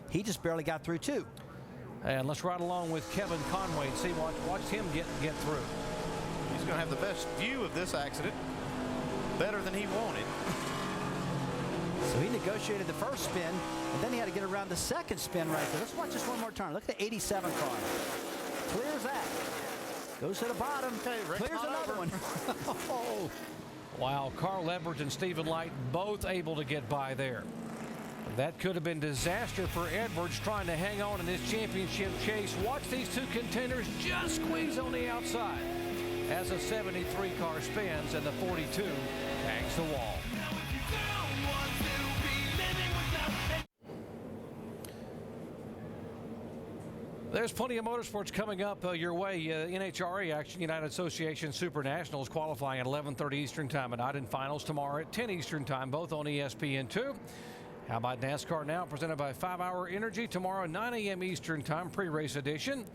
S5: he just barely got through 2.
S20: And let's ride along with Kevin Conway and see watch him get through.
S11: He's going to have the best view of this accident. Better than he wanted.
S5: So he negotiated the first spin, and then he had to get around the second spin right there. Let's watch this one more time. Look at the 87 car. Clears that. Goes to the bottom. Clears another one.
S20: Oh. Wow, Carl Edwards and Stephen Light both able to get by there. That could have been disaster for Edwards trying to hang on in this championship chase. Watch these two contenders just squeeze on the outside as a 73 car spins and the 42 tags the wall. There's plenty of motorsports coming up your way. NHRA action, United Association Super Nationals qualifying at 11:30 Eastern Time tonight, and finals tomorrow at 10 Eastern Time, both on ESPN2. How about NASCAR Now, presented by 5 Hour Energy, tomorrow 9 a.m. Eastern Time, pre-race edition.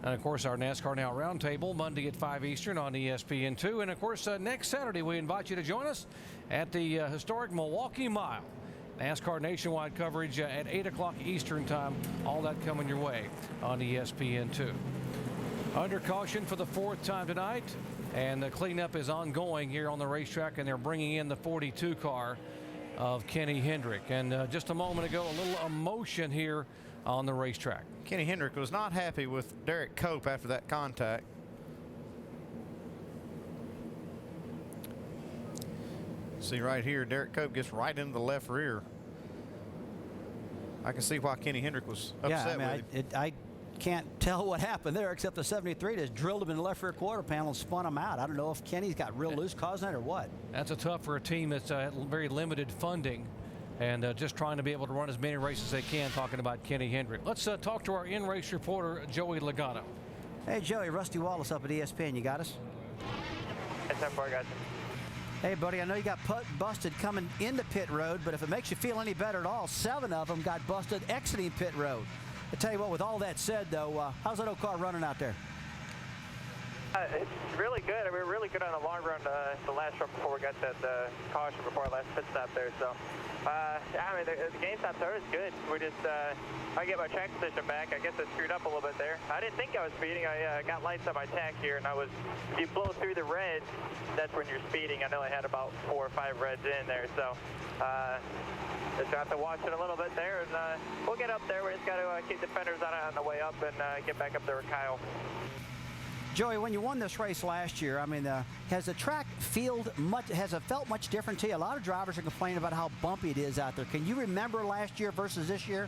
S20: And, of course, our NASCAR Now Roundtable, Monday at 5 Eastern on ESPN2. And, of course, next Saturday, we invite you to join us at the historic Milwaukee Mile. NASCAR nationwide coverage at 8 o'clock Eastern Time. All that coming your way on ESPN2. Under caution for the 4th time tonight, and the cleanup is ongoing here on the racetrack, and they're bringing in the 42 car of Kenny Hendrick. And just a moment ago, a little emotion here on the racetrack.
S11: Kenny Hendrick was not happy with Derek Cope after that contact. See right here, Derek Cope gets right into the left rear. I can see why Kenny Hendrick was upset with him.
S5: I can't tell what happened there, except the 73 just drilled him in the left rear quarter panel and spun him out. I don't know if Kenny's got real loose causing it or what.
S20: That's a tough for a team that's very limited funding and just trying to be able to run as many races as they can, talking about Kenny Hendrick. Let's talk to our in-race reporter, Joey Logano.
S5: Hey, Joey, Rusty Wallace up at ESPN. You got us?
S17: Yes, I'm far, guys.
S5: Hey, buddy, I know you got busted coming into pit road, but if it makes you feel any better at all, 7 of them got busted exiting pit road. I tell you what, with all that said, though, how's that old car running out there?
S17: It's really good. We were really good on the long run the last run before we got that caution before our last pit stop there. So, yeah, I mean, the game stop there is good. We just, I get my track position back. I guess I screwed up a little bit there. I didn't think I was speeding. I got lights on my tach here, and if you blow through the red, that's when you're speeding. I know I had about 4 or 5 reds in there. So, just have to watch it a little bit there, and we'll get up there. We just got to keep the fenders on the way up and get back up there with Kyle.
S5: Joey, when you won this race last year, I mean, has the track felt much different to you? A lot of drivers are complaining about how bumpy it is out there. Can you remember last year versus this year?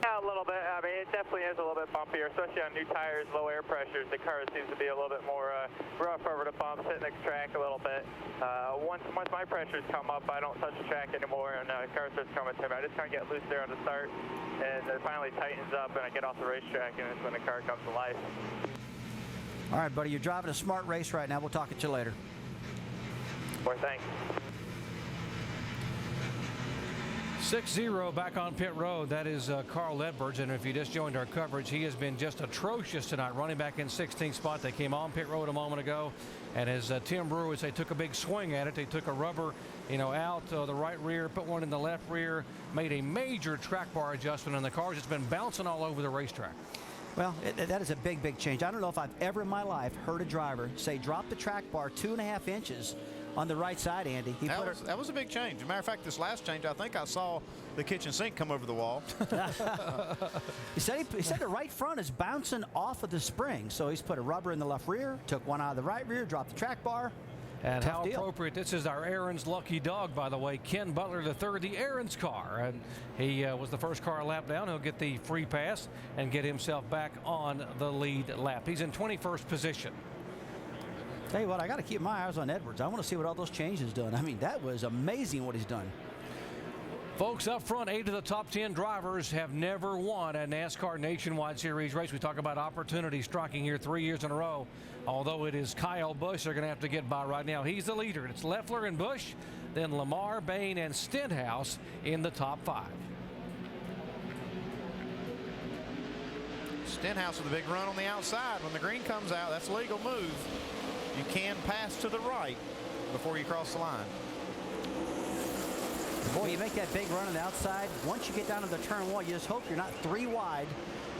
S17: Yeah, a little bit. I mean, it definitely is a little bit bumpier, especially on new tires, low air pressures. The car seems to be a little bit more rough over the bumps, hitting the track a little bit. Once my pressures come up, I don't touch the track anymore, and the car starts coming to me. I just kind of get loose there on the start, and it finally tightens up, and I get off the racetrack, and it's when the car comes to life.
S5: All right, buddy, you're driving a smart race right now. We'll talk at you later.
S17: Boy, thanks.
S20: 6-0 back on pit road. That is Carl Edwards, and if you just joined our coverage, he has been just atrocious tonight, running back in 16th spot. They came on pit road a moment ago, and as Tim Brewer would say, took a big swing at it. They took a rubber, out the right rear, put one in the left rear, made a major track bar adjustment, and the car's just been bouncing all over the racetrack.
S5: Well, that is a big, big change. I don't know if I've ever in my life heard a driver say drop the track bar 2.5 inches on the right side, Andy.
S11: That was a big change. As a matter of fact, this last change, I think I saw the kitchen sink come over the wall.
S5: He said the right front is bouncing off of the spring, so he's put a rubber in the left rear, took one out of the right rear, dropped the track bar.
S20: And how appropriate. This is our Aaron's lucky dog, by the way, Ken Butler III, the Aaron's car. And he was the first car lap down. He'll get the free pass and get himself back on the lead lap. He's in 21st position.
S5: Tell you what, I got to keep my eyes on Edwards. I want to see what all those changes done. I mean, that was amazing what he's done.
S20: Folks, up front, 8 of the top 10 drivers have never won a NASCAR Nationwide Series race. We talk about opportunity striking here 3 years in a row. Although it is Kyle Busch they're going to have to get by right now. He's the leader. It's Leffler and Busch, then Lamar, Bain, and Stenhouse in the top 5.
S11: Stenhouse with a big run on the outside. When the green comes out, that's a legal move. You can pass to the right before you cross the line.
S5: Boy, you make that big run on the outside. Once you get down to the turn wall, you just hope you're not 3 wide.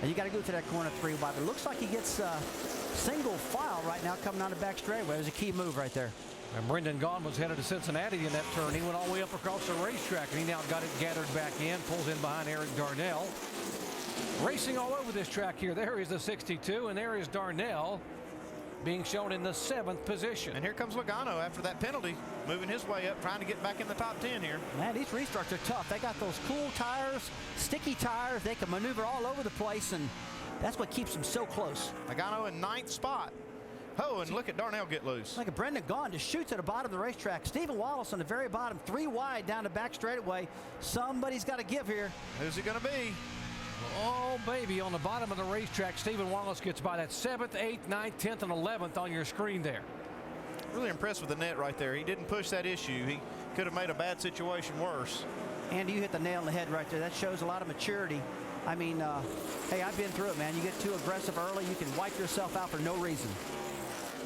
S5: And you got to go to that corner 3 wide. But it looks like he gets single file right now coming down the back straightaway. It was a key move right there.
S20: And Brendan Gaughan was headed to Cincinnati in that turn. He went all the way up across the racetrack, and he now got it gathered back in, pulls in behind Eric Darnell. Racing all over this track here. There is the 62, and there is Darnell being shown in the 7th position.
S11: And here comes Logano after that penalty, moving his way up, trying to get back in the top 10 here.
S5: Man, these restarts are tough. They got those cool tires, sticky tires. They can maneuver all over the place, and that's what keeps them so close.
S11: Logano in 9th spot. Oh, and look at Darnell get loose.
S5: Like a Brendan Gaughan just shoots at the bottom of the racetrack. Stephen Wallace on the very bottom, 3 wide down the back straightaway. Somebody's got to give here.
S11: Who's it going to be?
S20: Oh, baby, on the bottom of the racetrack, Stephen Wallace gets by that 7th, 8th, 9th, 10th, and 11th on your screen there.
S11: Really impressed with the net right there. He didn't push that issue. He could have made a bad situation worse.
S5: Andy, you hit the nail on the head right there. That shows a lot of maturity. I mean, hey, I've been through it, man. You get too aggressive early, you can wipe yourself out for no reason.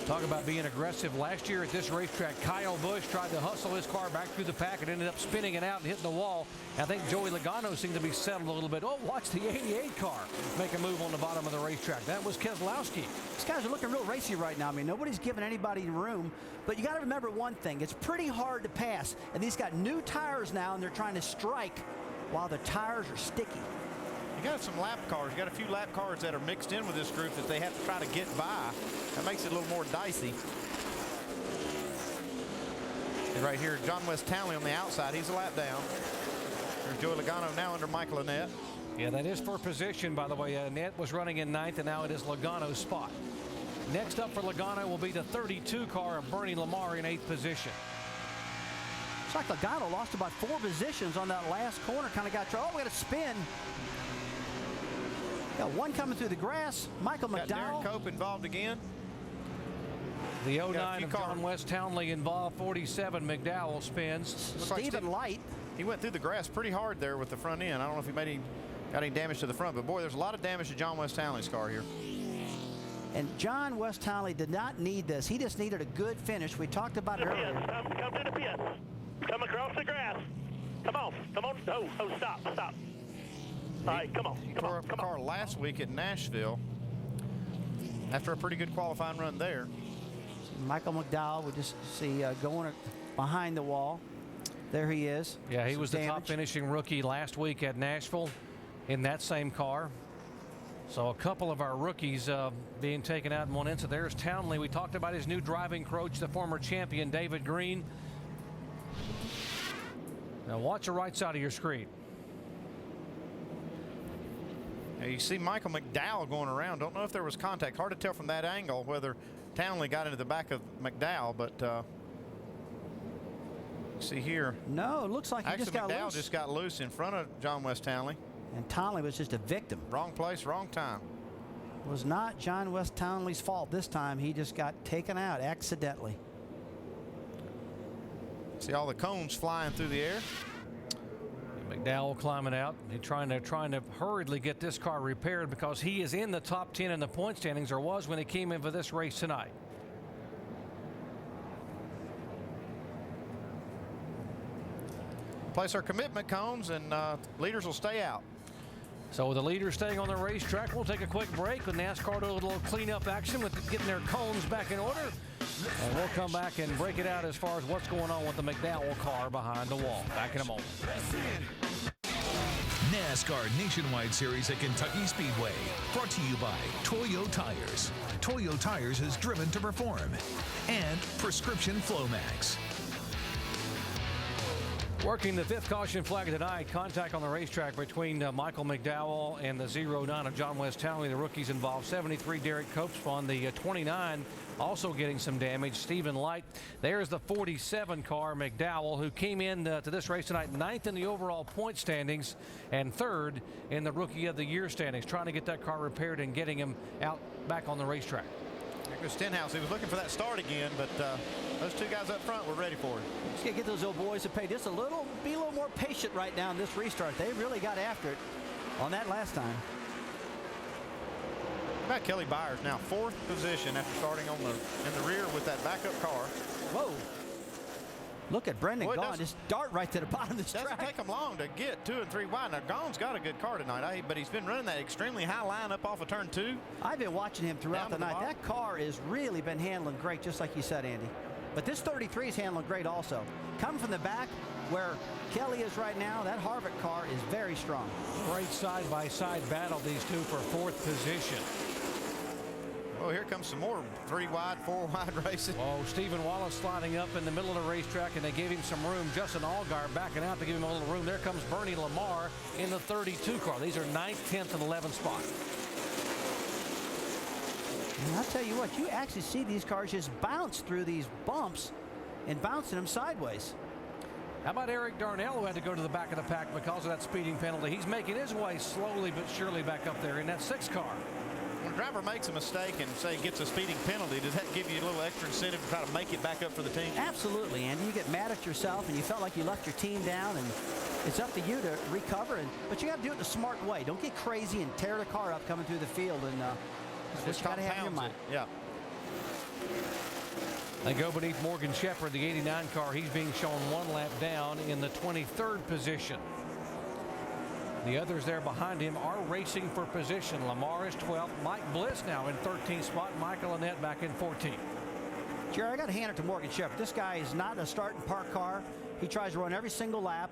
S20: Talk about being aggressive. Last year at this racetrack, Kyle Busch tried to hustle his car back through the pack and ended up spinning it out and hitting the wall. I think Joey Logano seemed to be settled a little bit. Oh, watch the 88 car make a move on the bottom of the racetrack. That was Keselowski.
S5: These guys are looking real racy right now. I mean, nobody's giving anybody room. But you got to remember one thing. It's pretty hard to pass. And these got new tires now, and they're trying to strike while the tires are sticky.
S11: You got some lap cars. You got a few lap cars that are mixed in with this group that they have to try to get by. That makes it a little more dicey. And right here, John West Townley on the outside. He's a lap down. There's Joey Logano now under Michael Annett.
S20: Yeah, that is for position, by the way. Annett was running in 9th, and now it is Logano's spot. Next up for Logano will be the 32 car of Bernie Lamar in 8th position.
S5: It's like Logano lost about 4 positions on that last corner. Kind of got, oh, we got to spin. Got one coming through the grass. Michael McDowell.
S11: Darren Cope involved again.
S20: The 09 of John West Townley involved. 47 McDowell spins.
S5: Stephen Light.
S11: He went through the grass pretty hard there with the front end. I don't know if he got any damage to the front, but boy, there's a lot of damage to John West Townley's car here.
S5: And John West Townley did not need this. He just needed a good finish. We talked about it earlier.
S14: Come to the pit. Come across the grass. Come on. Come on. Oh, stop. All right, come on.
S11: He tore up the car last week at Nashville after a pretty good qualifying run there.
S5: Michael McDowell, we just see going behind the wall. There he is.
S20: Yeah, he was the top finishing rookie last week at Nashville in that same car. So a couple of our rookies being taken out in one incident. There's Townley. We talked about his new driving coach, the former champion, David Green. Now watch the right side of your screen.
S11: Now you see Michael McDowell going around. Don't know if there was contact. Hard to tell from that angle whether Townley got into the back of McDowell, but see here.
S5: No, it looks like he just got
S11: McDowell
S5: loose.
S11: just got loose in front of John West Townley.
S5: And Townley was just a victim.
S11: Wrong place, wrong time.
S5: It was not John West Townley's fault this time. He just got taken out accidentally.
S11: See all the cones flying through the air.
S20: McDowell climbing out. He's trying to hurriedly get this car repaired because he is in the top 10 in the point standings, or was when he came in for this race tonight.
S11: Place our commitment cones, and leaders will stay out.
S20: So with the leaders staying on the racetrack, we'll take a quick break with NASCAR do a little cleanup action with getting their cones back in order. And we'll come back and break it out as far as what's going on with the McDowell car behind the wall. Back in a moment.
S7: NASCAR Nationwide Series at Kentucky Speedway. Brought to you by Toyo Tires. Toyo Tires is driven to perform. And Prescription Flomax.
S20: Working the 5th caution flag tonight. Contact on the racetrack between Michael McDowell and the 09 of John West Townley. The rookies involved. 73 Derek Cope spun. The 29 Also getting some damage, Stephen Light. There's the 47 car, McDowell, who came in to this race tonight 9th in the overall point standings and 3rd in the Rookie of the Year standings, trying to get that car repaired and getting him out back on the racetrack.
S11: There goes Stenhouse. He was looking for that start again, but those two guys up front were ready for it.
S5: Just gotta get those old boys to pay just be a little more patient right now in this restart. They really got after it on that last time.
S11: How about Kelly Byers now 4th position after starting in the rear with that backup car.
S5: Whoa. Look at Brendan Gaughan just dart right to the bottom of this track.
S11: Doesn't take him long to get 2 and 3 wide. Now Gaughan's got a good car tonight, but he's been running that extremely high line up off of turn 2.
S5: I've been watching him throughout the night. That car has really been handling great, just like you said, Andy. But this 33 is handling great also. Coming from the back where Kelly is right now, that Harvick car is very strong.
S20: Great side-by-side battle, these two for 4th position.
S11: Oh, here comes some more 3 wide, 4 wide racing.
S20: Oh, Stephen Wallace sliding up in the middle of the racetrack, and they gave him some room. Justin Allgaier backing out to give him a little room. There comes Bernie Lamar in the 32 car. These are 9th, 10th, and 11th spot.
S5: And I'll tell you what, you actually see these cars just bounce through these bumps and bouncing them sideways.
S20: How about Eric Darnell, who had to go to the back of the pack because of that speeding penalty? He's making his way slowly but surely back up there in that 6 car.
S11: When a driver makes a mistake and, say, gets a speeding penalty, does that give you a little extra incentive to try to make it back up for the team?
S5: Absolutely, Andy. You get mad at yourself and you felt like you left your team down, and it's up to you to recover. But you got to do it the smart way. Don't get crazy and tear the car up coming through the field. And that's what you got to have in your mind.
S11: Yeah.
S20: They go beneath Morgan Shepherd, the 89 car. He's being shown 1 lap down in the 23rd position. The others there behind him are racing for position. Lamar is 12th. Mike Bliss now in 13th spot. Michael Annett back in 14th.
S5: Jerry, I got to hand it to Morgan Shepherd. This guy is not a start and park car. He tries to run every single lap,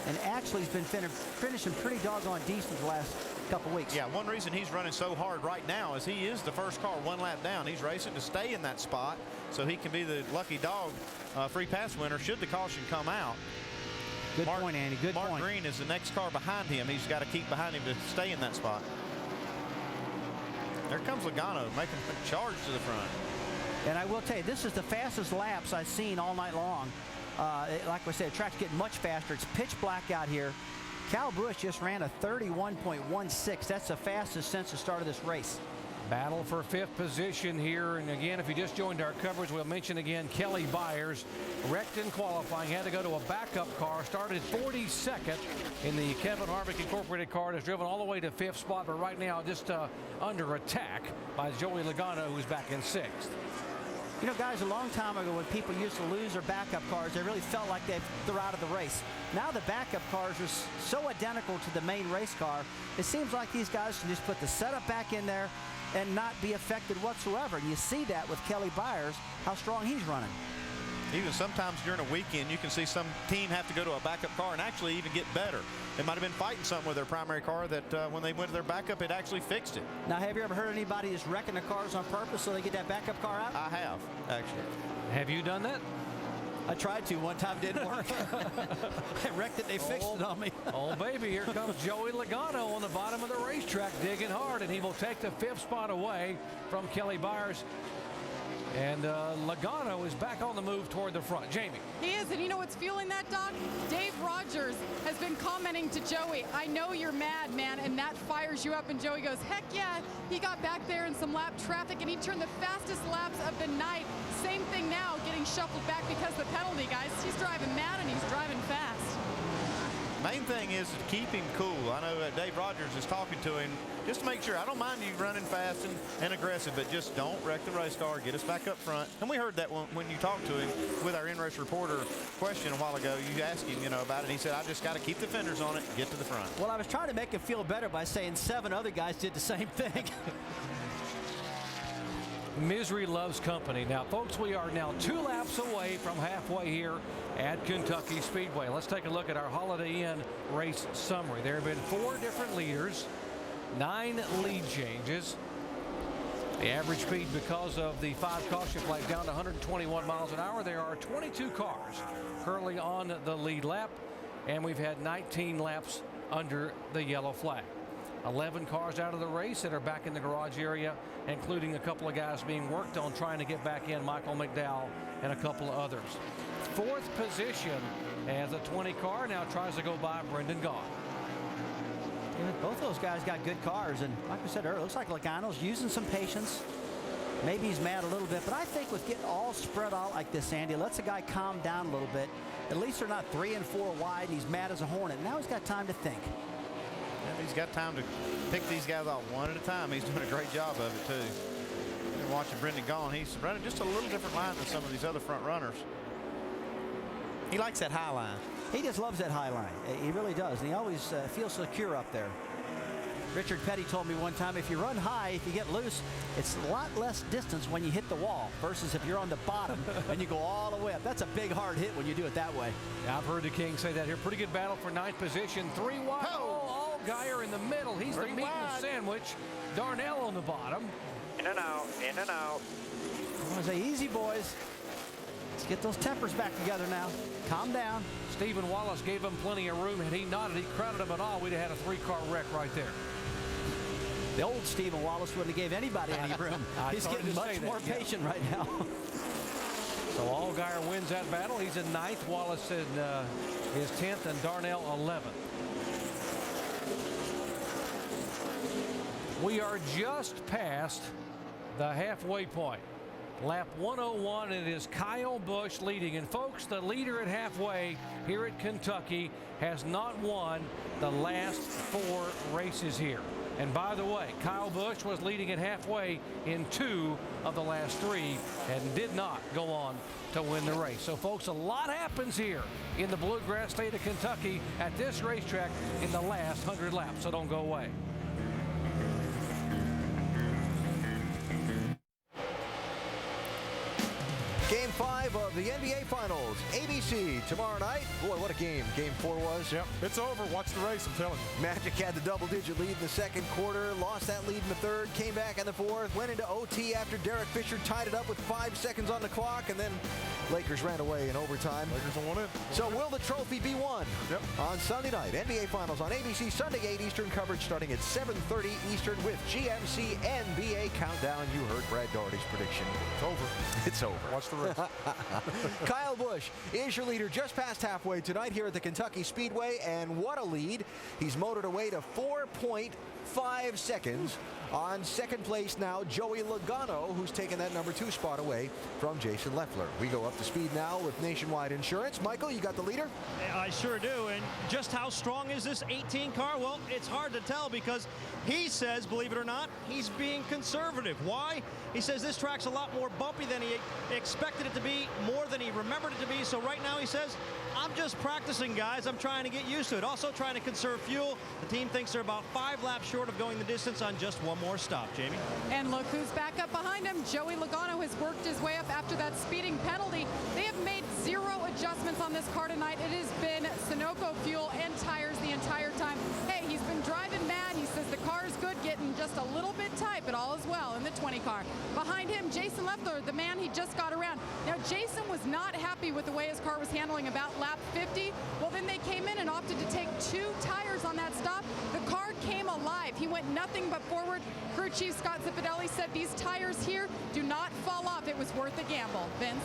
S5: and actually he's been finishing pretty doggone decent the last couple weeks.
S11: Yeah, one reason he's running so hard right now is he is the first car 1 lap down. He's racing to stay in that spot so he can be the lucky dog free pass winner should the caution come out.
S5: Good point, Andy. Good point.
S11: Mark Green is the next car behind him. He's got to keep behind him to stay in that spot. There comes Logano making a charge to the front.
S5: And I will tell you, this is the fastest laps I've seen all night long. Like I said, the track's getting much faster. It's pitch black out here. Cal Busch just ran a 31.16. That's the fastest since the start of this race.
S20: Battle for 5th position here. And again, if you just joined our coverage, we'll mention again Kelly Byers wrecked in qualifying. Had to go to a backup car. Started 42nd in the Kevin Harvick Incorporated car. Has driven all the way to 5th spot, but right now just under attack by Joey Logano, who's back in 6th.
S5: You know, guys, a long time ago when people used to lose their backup cars, they really felt like they're out of the race. Now the backup cars are so identical to the main race car, it seems like these guys can just put the setup back in there and not be affected whatsoever. And you see that with Kelly Byers, how strong he's running.
S11: Even sometimes during a weekend, you can see some team have to go to a backup car and actually even get better. They might have been fighting something with their primary car that when they went to their backup, it actually fixed it.
S5: Now, have you ever heard anybody just wrecking their cars on purpose so they get that backup car out?
S11: I have, actually.
S20: Have you done that?
S5: I tried to. One time didn't work. I wrecked it. They fixed it on me.
S20: Oh, baby, here comes Joey Logano on the bottom of the racetrack digging hard, and he will take the 5th spot away from Kelly Byers. And Logano is back on the move toward the front. Jamie.
S13: He is, and you know what's fueling that, Doc? Dave Rogers has been commenting to Joey, I know you're mad, man, and that fires you up. And Joey goes, heck yeah. He got back there in some lap traffic, and he turned the fastest laps of the night. Same thing now, getting shuffled back because of the penalty, guys. He's driving mad, and he's driving fast.
S11: Main thing is to keep him cool. I know Dave Rogers is talking to him just to make sure. I don't mind you running fast and aggressive, but just don't wreck the race car. Get us back up front. And we heard that when you talked to him with our in-race reporter question a while ago. You asked him, about it, and he said, I just got to keep the fenders on it and get to the front.
S5: Well, I was trying to make him feel better by saying 7 other guys did the same thing.
S20: Misery loves company. Now, folks, we are now 2 laps away from halfway here at Kentucky Speedway. Let's take a look at our Holiday Inn race summary. There have been 4 different leaders, 9 lead changes. The average speed because of the 5 caution flags down to 121 miles an hour. There are 22 cars currently on the lead lap, and we've had 19 laps under the yellow flag. 11 cars out of the race that are back in the garage area, including a couple of guys being worked on trying to get back in, Michael McDowell and a couple of others. 4th position as a 20 car now tries to go by Brendan Gaughan.
S5: Yeah, both those guys got good cars, and like we said earlier, it looks like Logano's using some patience. Maybe he's mad a little bit, but I think with getting all spread out like this, Andy, it lets the guy calm down a little bit. At least they're not 3 and 4 wide, and he's mad as a hornet. Now he's got time to think.
S11: And he's got time to pick these guys out one at a time. He's doing a great job of it, too. Been watching Brendan Gaughan. He's running just a little different line than some of these other front runners. He likes that high line.
S5: He just loves that high line. He really does, and he always feels secure up there. Richard Petty told me one time, if you run high, if you get loose, it's a lot less distance when you hit the wall versus if you're on the bottom and you go all the way up. That's a big, hard hit when you do it that way.
S20: Yeah, I've heard the King say that here. Pretty good battle for 9th position. 3 wide. Oh, Allgaier in the middle. He's the meat and the sandwich. Darnell on the bottom.
S17: In and out, in and out.
S5: I want to say, easy, boys. Let's get those tempers back together now. Calm down.
S20: Stephen Wallace gave him plenty of room. Had he nodded, he crowded him at all, we'd have had a 3-car wreck right there.
S5: The old Stephen Wallace wouldn't have gave anybody any room. He's getting much more patient right now.
S20: So Allgaier wins that battle. He's in 9th. Wallace in his 10th, and Darnell 11th. We are just past the halfway point. Lap 101, and it is Kyle Busch leading. And folks, the leader at halfway here at Kentucky has not won the last 4 races here. And by the way, Kyle Busch was leading at halfway in 2 of the last 3 and did not go on to win the race. So folks, a lot happens here in the bluegrass state of Kentucky at this racetrack in the last 100 laps, so don't go away.
S1: Game 5 of the NBA Finals. ABC tomorrow night. Boy, what a game. Game 4 was.
S6: Yep, it's over. Watch the race, I'm telling you.
S1: Magic had the double-digit lead in the second quarter, lost that lead in the third, came back in the fourth, went into OT after Derek Fisher tied it up with 5 seconds on the clock, and then Lakers ran away in overtime.
S6: Lakers will win it.
S1: So will the trophy be won?
S6: Yep.
S1: On Sunday night, NBA Finals on ABC, Sunday 8 Eastern, coverage starting at 7:30 Eastern with GMC NBA Countdown. You heard Brad Daugherty's prediction.
S6: It's over.
S1: It's over.
S6: Watch the race.
S1: Kyle Busch is your leader just past halfway tonight here at the Kentucky Speedway, and what a lead. He's motored away to 4.5 seconds. On second place now, Joey Logano, who's taken that number 2 spot away from Jason Leffler. We go up to speed now with Nationwide Insurance. Michael, you got the leader?
S9: I sure do. And just how strong is this 18 car? Well, it's hard to tell because he says, believe it or not, he's being conservative. Why? He says this track's a lot more bumpy than he expected it to be, more than he remembered it to be. So right now he says, I'm just practicing, guys. I'm trying to get used to it. Also trying to conserve fuel. The team thinks they're about 5 laps short of going the distance on just one more stop, Jamie.
S13: And look who's back up behind him. Joey Logano has worked his way up after that speeding penalty. They have made 0 adjustments on this car tonight. It has been Sunoco fuel and tires the entire time. Hey, he's been driving mad. He says the car is good, getting just a little bit tight, but all is well in the 20 car. Behind him, Jason Leffler, the man he just got around. Now, Jason was not happy with the way his car was handling about lap 50. Well, then they came in and opted to take 2 tires on that stop. The car came alive. He went nothing but forward. Crew Chief Scott Zippidelli said these tires here do not fall off. It was worth a gamble. Vince?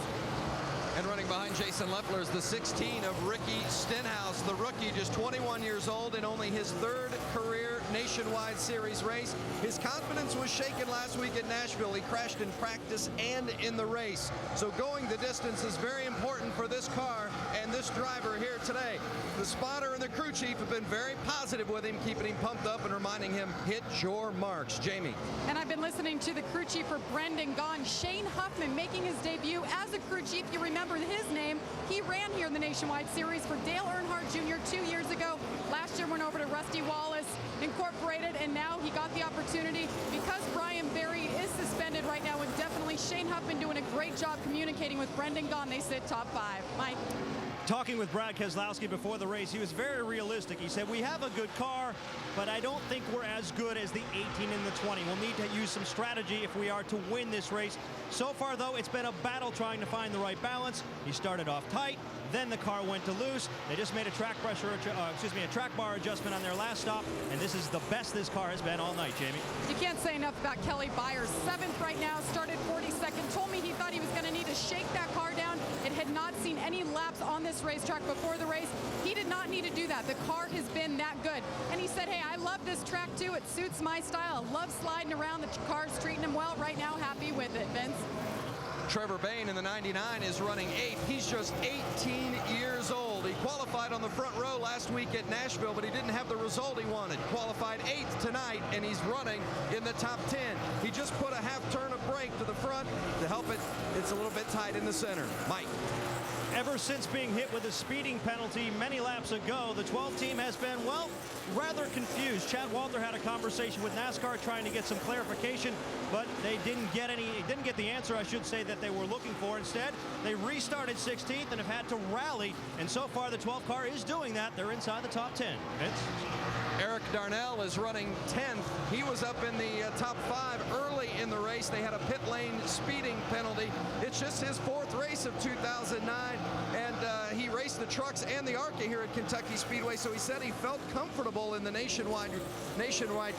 S3: And running behind Jason Leffler is the 16 of Ricky Stenhouse, the rookie, just 21 years old in only his 3rd career Nationwide Series race. His confidence was shaken last week at Nashville. He crashed in practice and in the race. So going the distance is very important for this car and this driver here today. The spotter and the crew chief have been very positive with him, keeping him pumped up and reminding him, hit your marks. Jamie.
S13: And I've been listening to the crew chief for Brendan Gaughan, Shane Huffman, making his debut as a crew chief. You remember his name. He ran here in the Nationwide Series for Dale Earnhardt Jr. 2 years ago. Last year went over to Rusty Wallace Incorporated, and now he got the opportunity because Brian Berry is suspended right now, and definitely Shane Huffman doing a great job communicating with Brendan Gaughan. They sit top 5. Mike.
S9: Talking with Brad Keselowski before the race, he was very realistic. He said, we have a good car, but I don't think we're as good as the 18 and the 20. We'll need to use some strategy if we are to win this race. So far, though, it's been a battle trying to find the right balance. He started off tight, then the car went to loose. They just made a track bar adjustment on their last stop, and this is the best this car has been all night, Jamie.
S13: You can't say enough about Kelly Byers. 7th right now, started 42nd. Told me he thought he was going to need to shake that car down. It had not seen any laps on this racetrack before the race. He did not need to do that. The car has been that good. And he said, hey, I love this track too. It suits my style. I love sliding around. The car's treating him well. Right now, happy with it, Vince.
S3: Trevor Bayne in the 99 is running 8th. He's just 18 years old. He qualified on the front row last week at Nashville, but he didn't have the result he wanted. Qualified 8th tonight, and he's running in the top 10. He just put a half turn of brake to the front to help it. It's a little bit tight in the center. Mike.
S9: Ever since being hit with a speeding penalty many laps ago, the 12 team has been, well, rather confused. Chad Walter had a conversation with NASCAR trying to get some clarification, but they didn't get the answer, I should say, that they were looking for. Instead, they restarted 16th and have had to rally, and so far the 12 car is doing that. They're inside the top 10. Vince?
S3: Eric Darnell is running 10th. He was up in the top 5 early in the race. They had a pit lane speeding penalty. It's just his 4th race of 2009, and he raced the trucks and the ARCA here at Kentucky Speedway, so he said he felt comfortable in the nationwide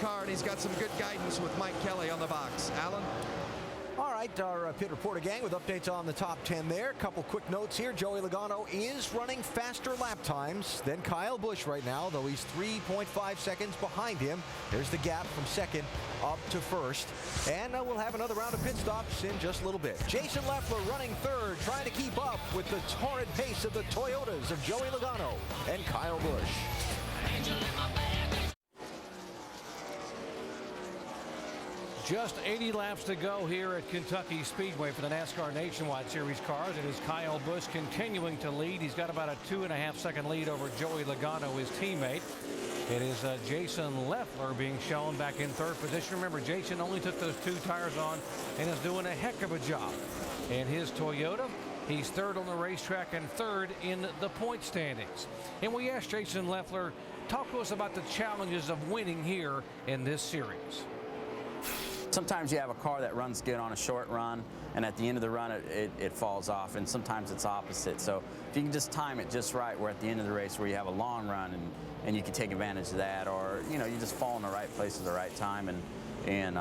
S3: car, and he's got some good guidance with Mike Kelly on the box. Alan?
S1: All right, our pit reporter gang with updates on the top 10 there. Couple quick notes here. Joey Logano is running faster lap times than Kyle Busch right now, though he's 3.5 seconds behind him. There's the gap from 2nd up to 1st. And we'll have another round of pit stops in just a little bit. Jason Leffler running 3rd, trying to keep up with the torrid pace of the Toyotas of Joey Logano and Kyle Busch.
S20: Just 80 laps to go here at Kentucky Speedway for the NASCAR Nationwide Series cars. It is Kyle Busch continuing to lead. He's got about a 2.5 second lead over Joey Logano, his teammate. It is Jason Leffler being shown back in 3rd position. Remember, Jason only took those 2 tires on and is doing a heck of a job. And his Toyota, he's 3rd on the racetrack and 3rd in the point standings. And we asked Jason Leffler, talk to us about the challenges of winning here in this series.
S2: Sometimes you have a car that runs good on a short run, and at the end of the run it falls off, and sometimes it's opposite. So if you can just time it just right, we're at the end of the race where you have a long run and you can take advantage of that, or you just fall in the right place at the right time. And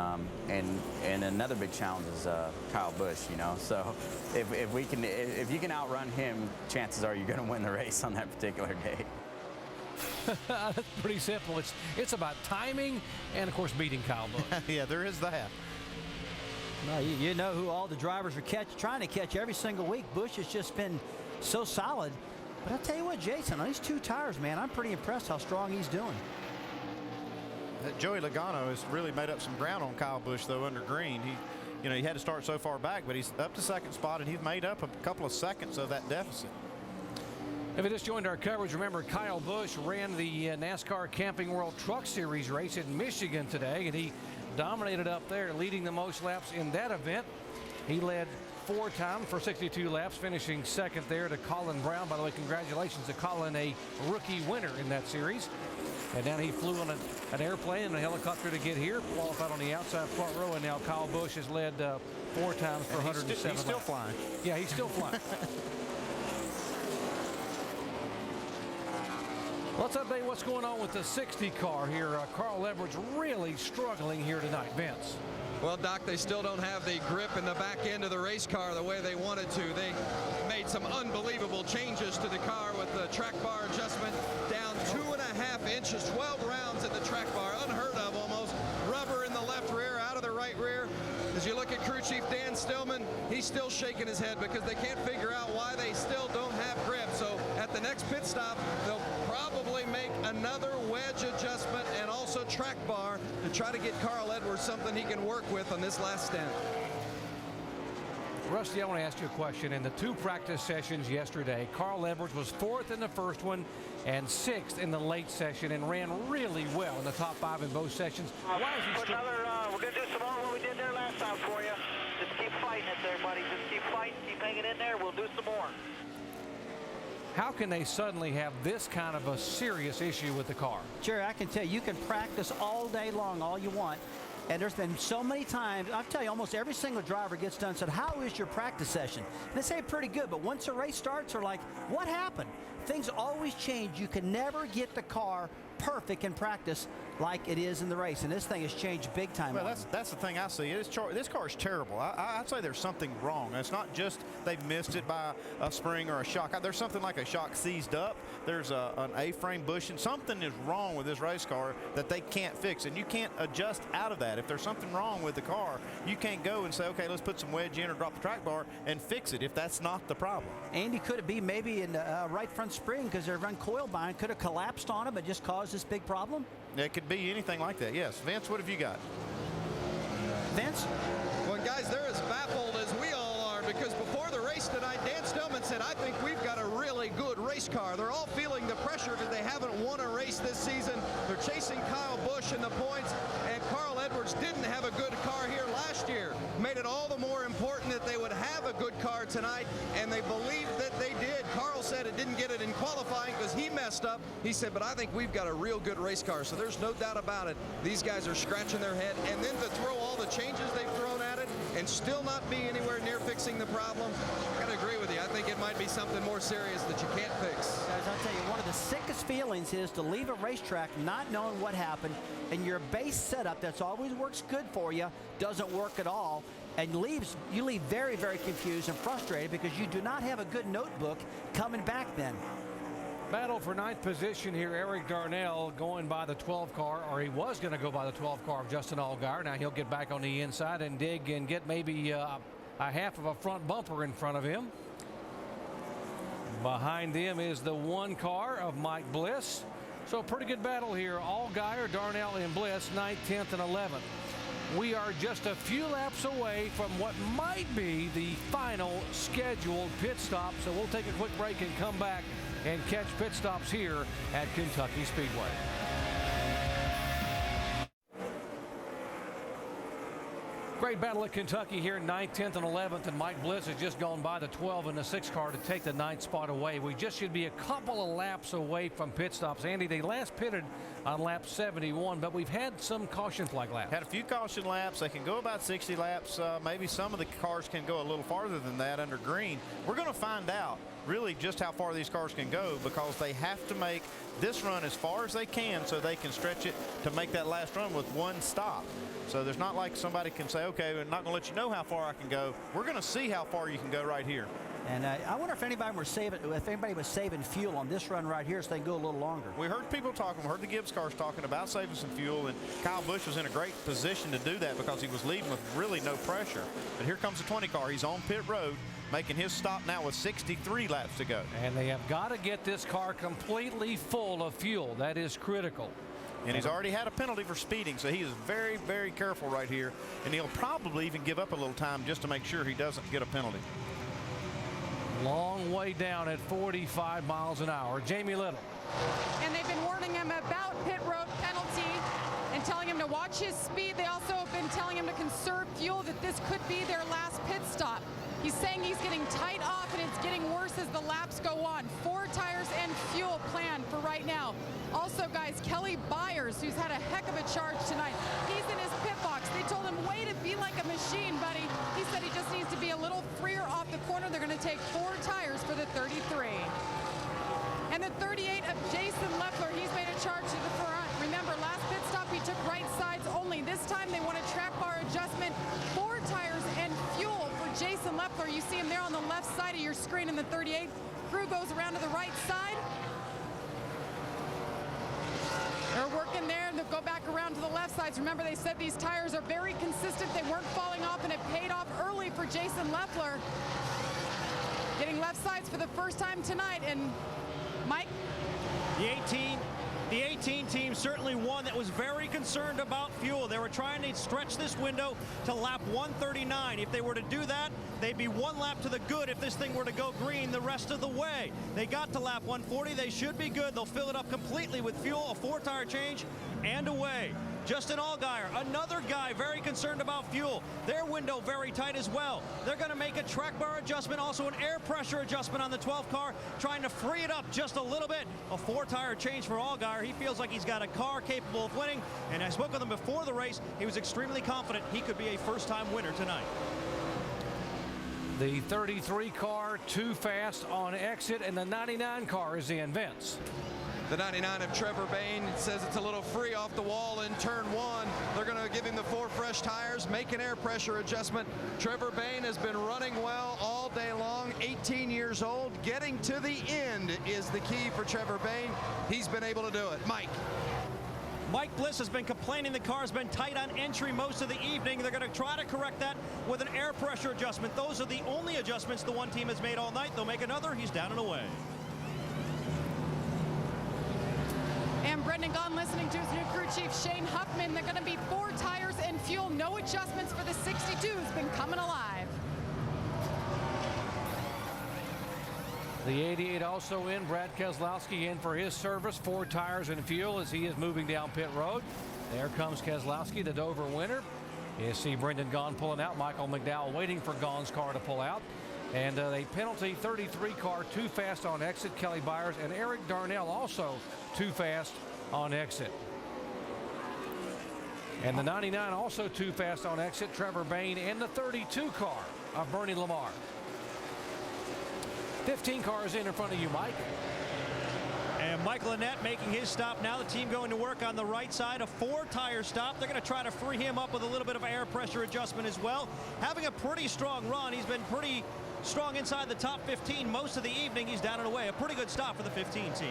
S2: another big challenge is Kyle Busch. So if you can outrun him, chances are you're going to win the race on that particular day.
S20: That's pretty simple. It's about timing and, of course, beating Kyle Busch.
S11: Yeah, there is that.
S5: No, you know who all the drivers are trying to catch every single week. Busch has just been so solid. But I'll tell you what, Jason, on these 2 tires, man, I'm pretty impressed how strong he's doing.
S11: Joey Logano has really made up some ground on Kyle Busch, though, under green. He had to start so far back, but he's up to 2nd spot, and he's made up a couple of seconds of that deficit.
S20: If you just joined our coverage, remember Kyle Busch ran the NASCAR Camping World Truck Series race in Michigan today, and he dominated up there, leading the most laps in that event. He led 4 times for 62 laps, finishing 2nd there to Colin Brown. By the way, congratulations to Colin, a rookie winner in that series. And then he flew on an airplane and a helicopter to get here, qualified on the outside front row, and now Kyle Busch has led 4 times for 107
S11: He's still
S20: laps.
S11: flying.
S20: Yeah, he's still flying. Let's update what's going on with the 60 car here. Carl Edwards really struggling here tonight. Vince.
S3: Well, Doc, they still don't have the grip in the back end of the race car the way they wanted to. They made some unbelievable changes to the car with the track bar adjustment down 2.5 inches, 12 rounds at the track bar, unheard of almost. Rubber in the left rear, out of the right rear. As you look at crew chief Dan Stillman, he's still shaking his head because they can't figure out why they still don't have grip. So at the next pit stop, they'll probably make another wedge adjustment and also track bar to try to get Carl Edwards something he can work with on this last stint.
S20: Rusty, I want to ask you a question. In the 2 practice sessions yesterday, Carl Edwards was 4th in the first one and 6th in the late session and ran really well in the top 5 in both sessions. Why is he
S14: we're going to do some more what we did there last time for you. Just keep fighting it there, buddy. Just keep fighting, keep hanging in there. We'll do some more.
S20: how can they suddenly have this kind of a serious issue with the car?
S5: Jerry, I can tell you can practice all day long, all you want. And there's been so many times, I'll tell you, almost every single driver gets done and said, how is your practice session? And they say pretty good, but once a race starts, they're like, what happened? Things always change. You can never get the car perfect in practice like it is in the race, and this thing has changed big time.
S11: Well, that's the thing I see. This car is terrible. I'd say there's something wrong. It's not just they've missed it by a spring or a shock. There's something like a shock seized up. There's an A-frame bushing. Something is wrong with this race car that they can't fix, and you can't adjust out of that. If there's something wrong with the car, you can't go and say, okay, let's put some wedge in or drop the track bar and fix it if that's not the problem.
S5: Andy, could it be maybe in the right front spring because their run coil bind could have collapsed on them and just caused this big problem?
S11: It could be anything like that, yes. Vince, what have you got?
S5: Vince?
S3: Well, guys, they're as baffled as we all are because before the race tonight, Dan Stillman said, I think we've got a really good race car. They're all feeling the pressure because they haven't won a race this season. They're chasing Kyle Busch in the points, and Carl Edwards didn't have a good car here last year. Made it all the more important that they would have a good car tonight, and they believed that they did. Carl said it didn't get it in qualifying because he messed up. He said, but I think we've got a real good race car, so there's no doubt about it. These guys are scratching their head, and then to throw all the changes they've thrown at it and still not be anywhere near fixing the problem, I gotta agree with you. I think it might be something more serious that you can't fix.
S5: Guys, I'll tell you, one of the sickest feelings is to leave a racetrack not knowing what happened, and your base setup that's always works good for you doesn't work at all, and you leave very, very confused and frustrated because you do not have a good notebook coming back then.
S20: Battle for ninth position here. Eric Darnell going by the 12 car, or he was going to go by the 12 car of Justin Allgaier. Now he'll get back on the inside and dig and get maybe a half of a front bumper in front of him. Behind them is the 1 car of Mike Bliss. So pretty good battle here. Allgaier, Darnell, and Bliss, 9th, 10th, and 11th. We are just a few laps away from what might be the final scheduled pit stop. So we'll take a quick break and come back and catch pit stops here at Kentucky Speedway. Great battle at Kentucky here, 9th, 10th, and 11th, and Mike Bliss has just gone by the 12 and the 6 car to take the 9th spot away. We just should be a couple of laps away from pit stops. Andy, they last pitted on lap 71, but we've had some caution flag laps.
S11: Had a few caution laps. They can go about 60 laps. Maybe some of the cars can go a little farther than that under green. We're going to find out really just how far these cars can go because they have to make this run as far as they can so they can stretch it to make that last run with 1 stop. So there's not like somebody can say, okay, we're not going to let you know how far I can go. We're going to see how far you can go right here.
S5: And I wonder if anybody was saving fuel on this run right here so they can go a little longer.
S11: We heard people talking. We heard the Gibbs cars talking about saving some fuel, and Kyle Busch was in a great position to do that because he was leading with really no pressure. But here comes the 20 car. He's on pit road, making his stop now with 63 laps to go.
S20: And they have got to get this car completely full of fuel. That is critical.
S11: And he's already had a penalty for speeding, so he is very, very careful right here. And he'll probably even give up a little time just to make sure he doesn't get a penalty.
S20: Long way down at 45 miles an hour. Jamie Little.
S13: And they've been warning him about pit road penalty and telling him to watch his speed. They also have been telling him to conserve fuel, that this could be their last pit stop. He's saying he's getting tight off and it's getting worse as the laps go on. 4 tires and fuel planned for right now. Also, guys, Kelly Byers, who's had a heck of a charge tonight, he's in his pit box. They told him, way to be like a machine, buddy. He said he just needs to be a little freer off the corner. They're going to take 4 tires for the 33. And the 38 of Jason Leffler, he's made a charge to the front. Remember, last pit stop, we took right sides only. This time, they want a track bar adjustment, 4 tires and fuel for Jason Leffler. You see him there on the left side of your screen in the 38. Crew goes around to the right side. They're working there, and they'll go back around to the left sides. Remember, they said these tires are very consistent. They weren't falling off, and it paid off early for Jason Leffler. Getting left sides for the first time tonight, and Mike?
S9: The 18 team, certainly one that was very concerned about fuel. They were trying to stretch this window to lap 139. If they were to do that, they'd be 1 lap to the good if this thing were to go green the rest of the way. They got to lap 140. They should be good. They'll fill it up completely with fuel, a 4-tire change, and away. Justin Allgaier, another guy very concerned about fuel. Their window very tight as well. They're going to make a track bar adjustment, also an air pressure adjustment on the 12th car, trying to free it up just a little bit. A 4-tire change for Allgaier. He feels like he's got a car capable of winning, and I spoke with him before the race. He was extremely confident he could be a first-time winner tonight.
S20: The 33 car too fast on exit, and the 99 car is in. Vince.
S3: The 99 of Trevor Bayne says it's a little free off the wall in turn 1. They're going to give him the 4 fresh tires, make an air pressure adjustment. Trevor Bayne has been running well all day long, 18 years old. Getting to the end is the key for Trevor Bayne. He's been able to do it.
S9: Mike Bliss has been complaining the car's been tight on entry most of the evening. They're going to try to correct that with an air pressure adjustment. Those are the only adjustments the one team has made all night. They'll make another. He's down and away.
S13: And Brendan Gaughan listening to his new crew chief, Shane Huffman. They're going to be 4 tires and fuel. No adjustments for the 62. Has been coming alive.
S20: The 88 also in. Brad Keselowski in for his service. 4 tires and fuel as he is moving down pit road. There comes Keselowski, the Dover winner. You see Brendan Gaughan pulling out. Michael McDowell waiting for Gaughan's car to pull out. And a penalty 33 car too fast on exit. Kelly Byers and Eric Darnell also too fast on exit. And the 99 also too fast on exit. Trevor Bayne and the 32 car of Bernie Lamar. 15 cars in front of you, Mike.
S9: And Mike Lynette making his stop now. The team going to work on the right side. A 4-tire stop. They're going to try to free him up with a little bit of air pressure adjustment as well. Having a pretty strong run. He's been pretty strong inside the top 15 most of the evening. He's down and away. A pretty good stop for the 15 team.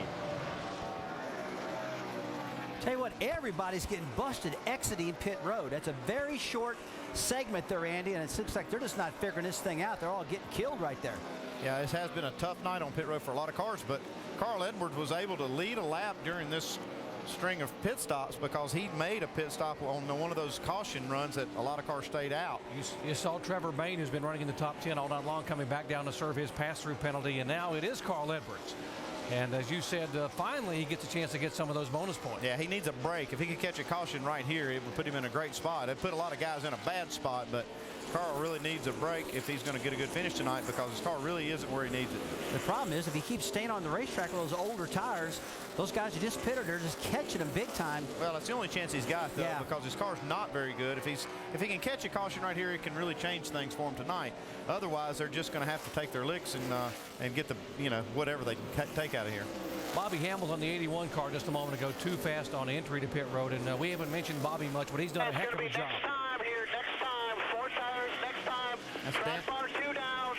S5: Tell you what, everybody's getting busted exiting pit road. That's a very short segment there, Andy, and it looks like they're just not figuring this thing out. They're all getting killed right there.
S11: Yeah, this has been a tough night on pit road for a lot of cars, but Carl Edwards was able to lead a lap during this string of pit stops because he made a pit stop on one of those caution runs that a lot of cars stayed out.
S20: You saw Trevor Bayne, who's been running in the top 10 all night long, coming back down to serve his pass-through penalty, and now it is Carl Edwards. And as you said, finally he gets a chance to get some of those bonus points.
S11: Yeah, he needs a break. If he could catch a caution right here, it would put him in a great spot. It put a lot of guys in a bad spot, but Carl really needs a break if he's going to get a good finish tonight because his car really isn't where he needs it.
S5: The problem is if he keeps staying on the racetrack with those older tires, those guys who just pitted, they're just catching him big time.
S11: Well, it's the only chance he's got, though, because his car's not very good. If he can catch a caution right here, it can really change things for him tonight. Otherwise, they're just going to have to take their licks and get the, whatever they can take out of here.
S20: Bobby Hamilton on the 81 car just a moment ago, too fast on entry to pit road, and we haven't mentioned Bobby much, but he's done a heck of a job.
S14: Next time, 4 tires, next time. Track bar 2 down,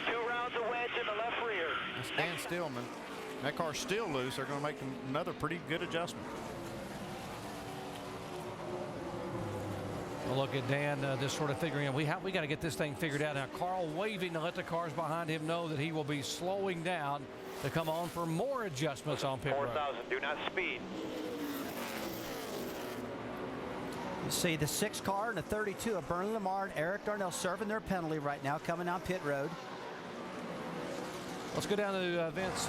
S14: 2 rounds of wedge in the left rear.
S11: That's Dan Stillman. That car's still loose. They're going to make another pretty good adjustment.
S20: Well, look at Dan just sort of figuring out we got to get this thing figured out. Now, Carl waving to let the cars behind him know that he will be slowing down to come on for more adjustments on pit road.
S14: 4,000, do not speed.
S5: You see the 6 car and the 32 of Bernie Lamar and Eric Darnell serving their penalty right now coming down pit road.
S20: Let's go down to Vince.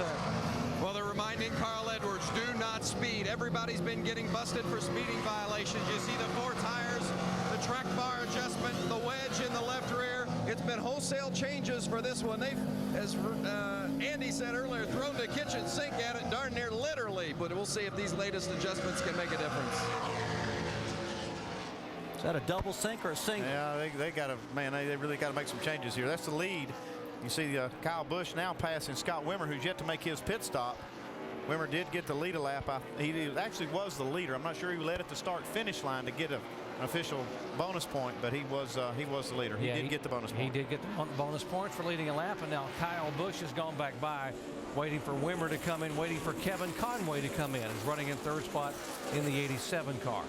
S3: Well, they're reminding Carl Edwards, do not speed. Everybody's been getting busted for speeding violations. You see the 4 tires, the track bar adjustment, the wedge in the left rear. It's been wholesale changes for this one. They've, as Andy said earlier, thrown the kitchen sink at it darn near literally, but we'll see if these latest adjustments can make a difference.
S5: Is that a double sink or a single?
S11: Yeah, they got to, man, they really got to make some changes here. That's the lead. You see Kyle Busch now passing Scott Wimmer, who's yet to make his pit stop. Wimmer did get the lead a lap. He actually was the leader. I'm not sure he led at the start-finish line to get an official bonus point, but he was the leader. He did get the bonus point.
S20: He did get the bonus points for leading a lap, and now Kyle Busch has gone back by, waiting for Wimmer to come in, waiting for Kevin Conway to come in. He's running in 3rd spot in the 87 car.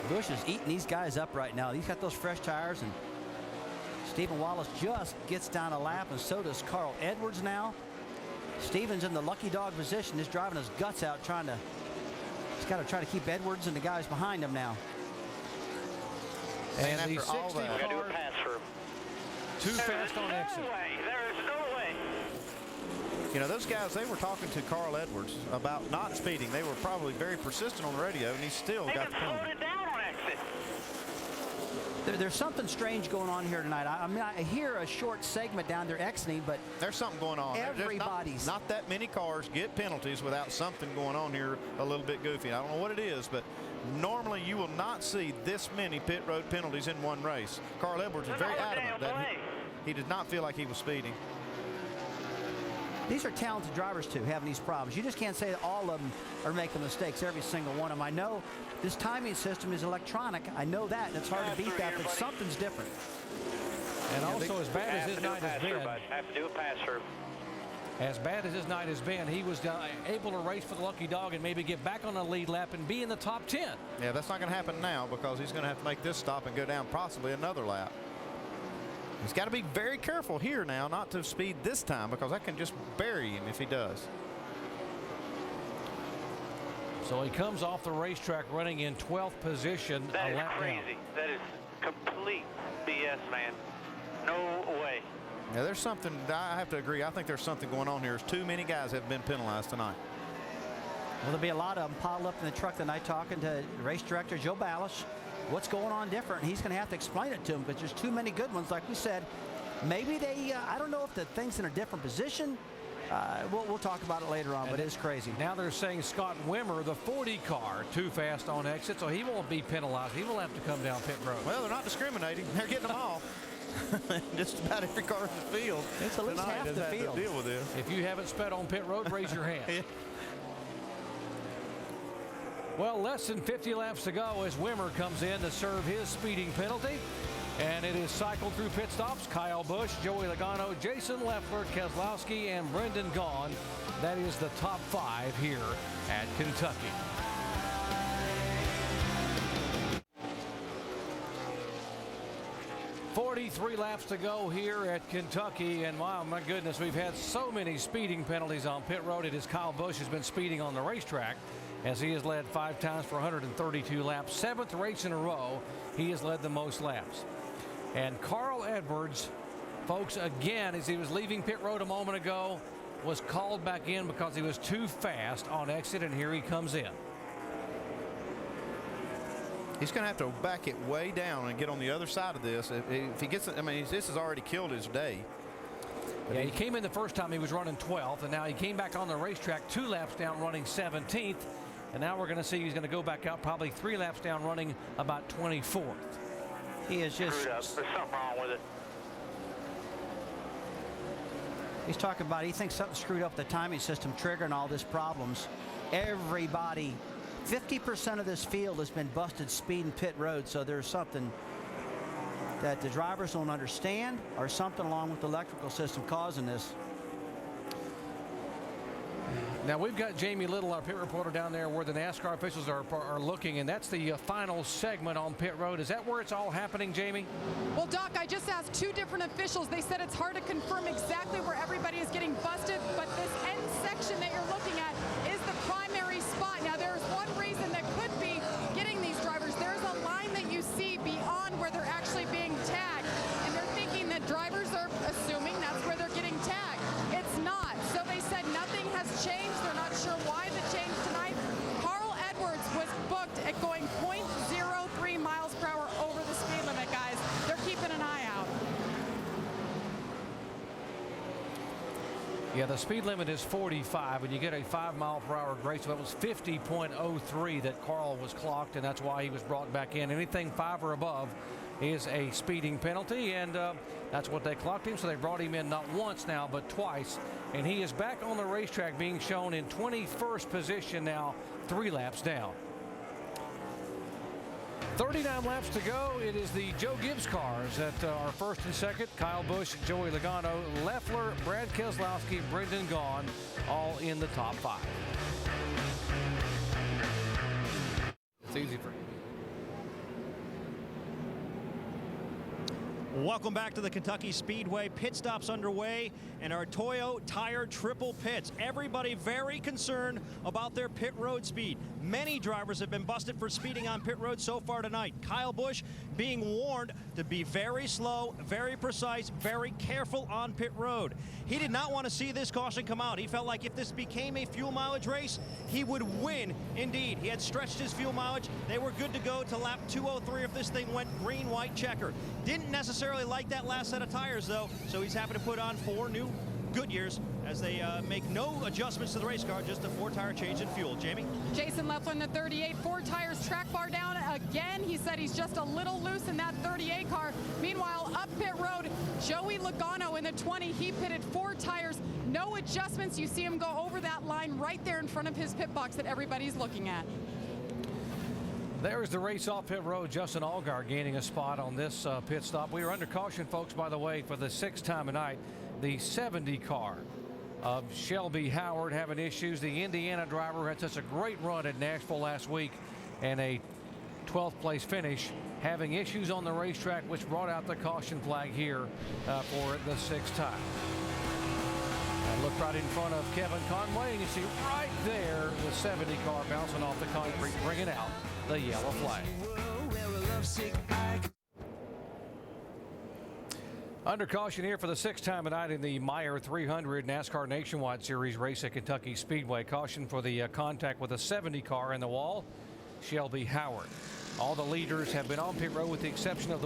S5: Busch is eating these guys up right now. He's got those fresh tires, and Stephen Wallace just gets down a lap, and so does Carl Edwards now. Stephen's in the lucky dog position. He's driving his guts out, he's got to try to keep Edwards and the guys behind him now.
S20: And the 60 car,
S14: do a pass through.
S20: too fast on exit.
S14: There is no way.
S11: You know, those guys, they were talking to Carl Edwards about not speeding. They were probably very persistent on the radio, and he still got the penalty.
S5: There's something strange going on here tonight. I mean, I hear a short segment down there exiting, but
S11: there's something going on.
S5: Everybody's
S11: not that many cars get penalties without something going on here a little bit goofy. I don't know what it is, but normally you will not see this many pit road penalties in one race. Carl Edwards was very adamant that he did not feel like he was speeding.
S5: These are talented drivers, too, having these problems. You just can't say that all of them are making mistakes, every single one of them. I know this timing system is electronic. I know that, and it's hard to beat that, but something's different.
S20: And also, as bad as his night has been,
S14: have to do a pass-through.
S20: as bad as his night has been, he was able to race for the lucky dog and maybe get back on the lead lap and be in the top 10.
S11: Yeah, that's not going to happen now because he's going to have to make this stop and go down possibly another lap. He's got to be very careful here now not to speed this time because that can just bury him if he does.
S20: So he comes off the racetrack running in 12th position.
S14: That
S20: a
S14: is
S20: lap
S14: crazy.
S20: down.
S14: That is complete BS, man. No way.
S11: Yeah, there's something, I have to agree. I think there's something going on here. There's too many guys have been penalized tonight.
S5: Well, there'll be a lot of them piled up in the truck tonight talking to race director Joe Ballas. What's going on different? He's going to have to explain it to them because there's too many good ones. Like we said, maybe they, I don't know if the thing's in a different position. We'll talk about it later on, but it's crazy.
S20: Now they're saying Scott Wimmer, the 40 car, too fast on exit, so he won't be penalized. He will have to come down pit road.
S11: Well, they're not discriminating. They're getting them all. Just about every car in the field.
S5: It's at least half the field.
S11: Deal with this.
S20: If you haven't sped on pit road, raise your hand.
S11: Yeah.
S20: Well, less than 50 laps to go as Wimmer comes in to serve his speeding penalty. And it is cycled through pit stops. Kyle Busch, Joey Logano, Jason Leffler, Keselowski, and Brendan Gaughan. That is the top 5 here at Kentucky. .43 laps to go here at Kentucky, and wow, my goodness, we've had so many speeding penalties on pit road. It is Kyle Busch who's been speeding on the racetrack, as he has led 5 times for 132 laps. 7th race in a row, he has led the most laps. And Carl Edwards, folks, again, as he was leaving pit road a moment ago, was called back in because he was too fast on exit, and here he comes in.
S11: He's going to have to back it way down and get on the other side of this. If he gets it, I mean, this has already killed his day.
S20: Yeah, he came in the first time, he was running 12th, and now he came back on the racetrack 2 laps down running 17th. And now we're going to see he's going to go back out probably 3 laps down running about 24th.
S5: He is just
S14: Screwed up. There's something wrong with it.
S5: He's talking about he thinks something screwed up the timing system triggering all these problems. Everybody, 50% of this field has been busted speeding pit road, so there's something that the drivers don't understand or something along with the electrical system causing this.
S20: Now we've got Jamie Little, our pit reporter, down there where the NASCAR officials are looking, and that's the final segment on pit road. Is that where it's all happening, Jamie?
S13: Well, Doc, I just asked 2 different officials. They said it's hard to confirm exactly where everybody is getting busted, but this end section that you're looking at is the primary spot. Now, there's one reason that could be getting these drivers. There's a line that you see beyond where they're actually being tagged, and they're thinking that drivers are assuming that's where they're getting tagged. It's not. So they said nothing has changed. They're not sure why the change tonight. Carl Edwards was booked at going 0.03 miles per hour over the speed limit, guys. They're keeping an eye out.
S20: Yeah, the speed limit is 45, and you get a 5-mile-per-hour grace. So that was 50.03 that Carl was clocked, and that's why he was brought back in. Anything 5 or above is a speeding penalty, and that's what they clocked him. So they brought him in not once now, but twice. And he is back on the racetrack being shown in 21st position now, 3 laps down. 39 laps to go. It is the Joe Gibbs cars that are first and second. Kyle Busch, Joey Logano, Leffler, Brad Keselowski, Brendan Gaughan, all in the top 5. It's easy for him.
S9: Welcome back to the Kentucky Speedway. Pit stops underway and our Toyo Tire triple pits. Everybody very concerned about their pit road speed. Many drivers have been busted for speeding on pit road so far tonight. Kyle Busch being warned to be very slow, very precise, very careful on pit road. He did not want to see this caution come out. He felt like if this became a fuel mileage race, he would win indeed. He had stretched his fuel mileage. They were good to go to lap 203 if this thing went green, white, checker. Didn't necessarily like that last set of tires though, so he's happy to put on 4 new Goodyears as they make no adjustments to the race car, just a 4-tire change in fuel. Jamie?
S13: Jason Leffler in the 38, 4 tires, track bar down again. He said he's just a little loose in that 38 car. Meanwhile, up pit road, Joey Logano in the 20, he pitted 4 tires, no adjustments. You see him go over that line right there in front of his pit box that everybody's looking at.
S20: There's the race off pit road. Justin Allgaier gaining a spot on this pit stop. We are under caution, folks, by the way, for the 6th time tonight. The 70 car of Shelby Howard having issues. The Indiana driver had such a great run at Nashville last week and a 12th place finish, having issues on the racetrack, which brought out the caution flag here for the 6th time. And look right in front of Kevin Conway, and you see right there the 70 car bouncing off the concrete, bringing out the yellow flag. Under caution here for the 6th time tonight in the Meijer 300 NASCAR Nationwide Series race at Kentucky Speedway. Caution for the contact with a 70 car in the wall, Shelby Howard. All the leaders have been on pit road with the exception of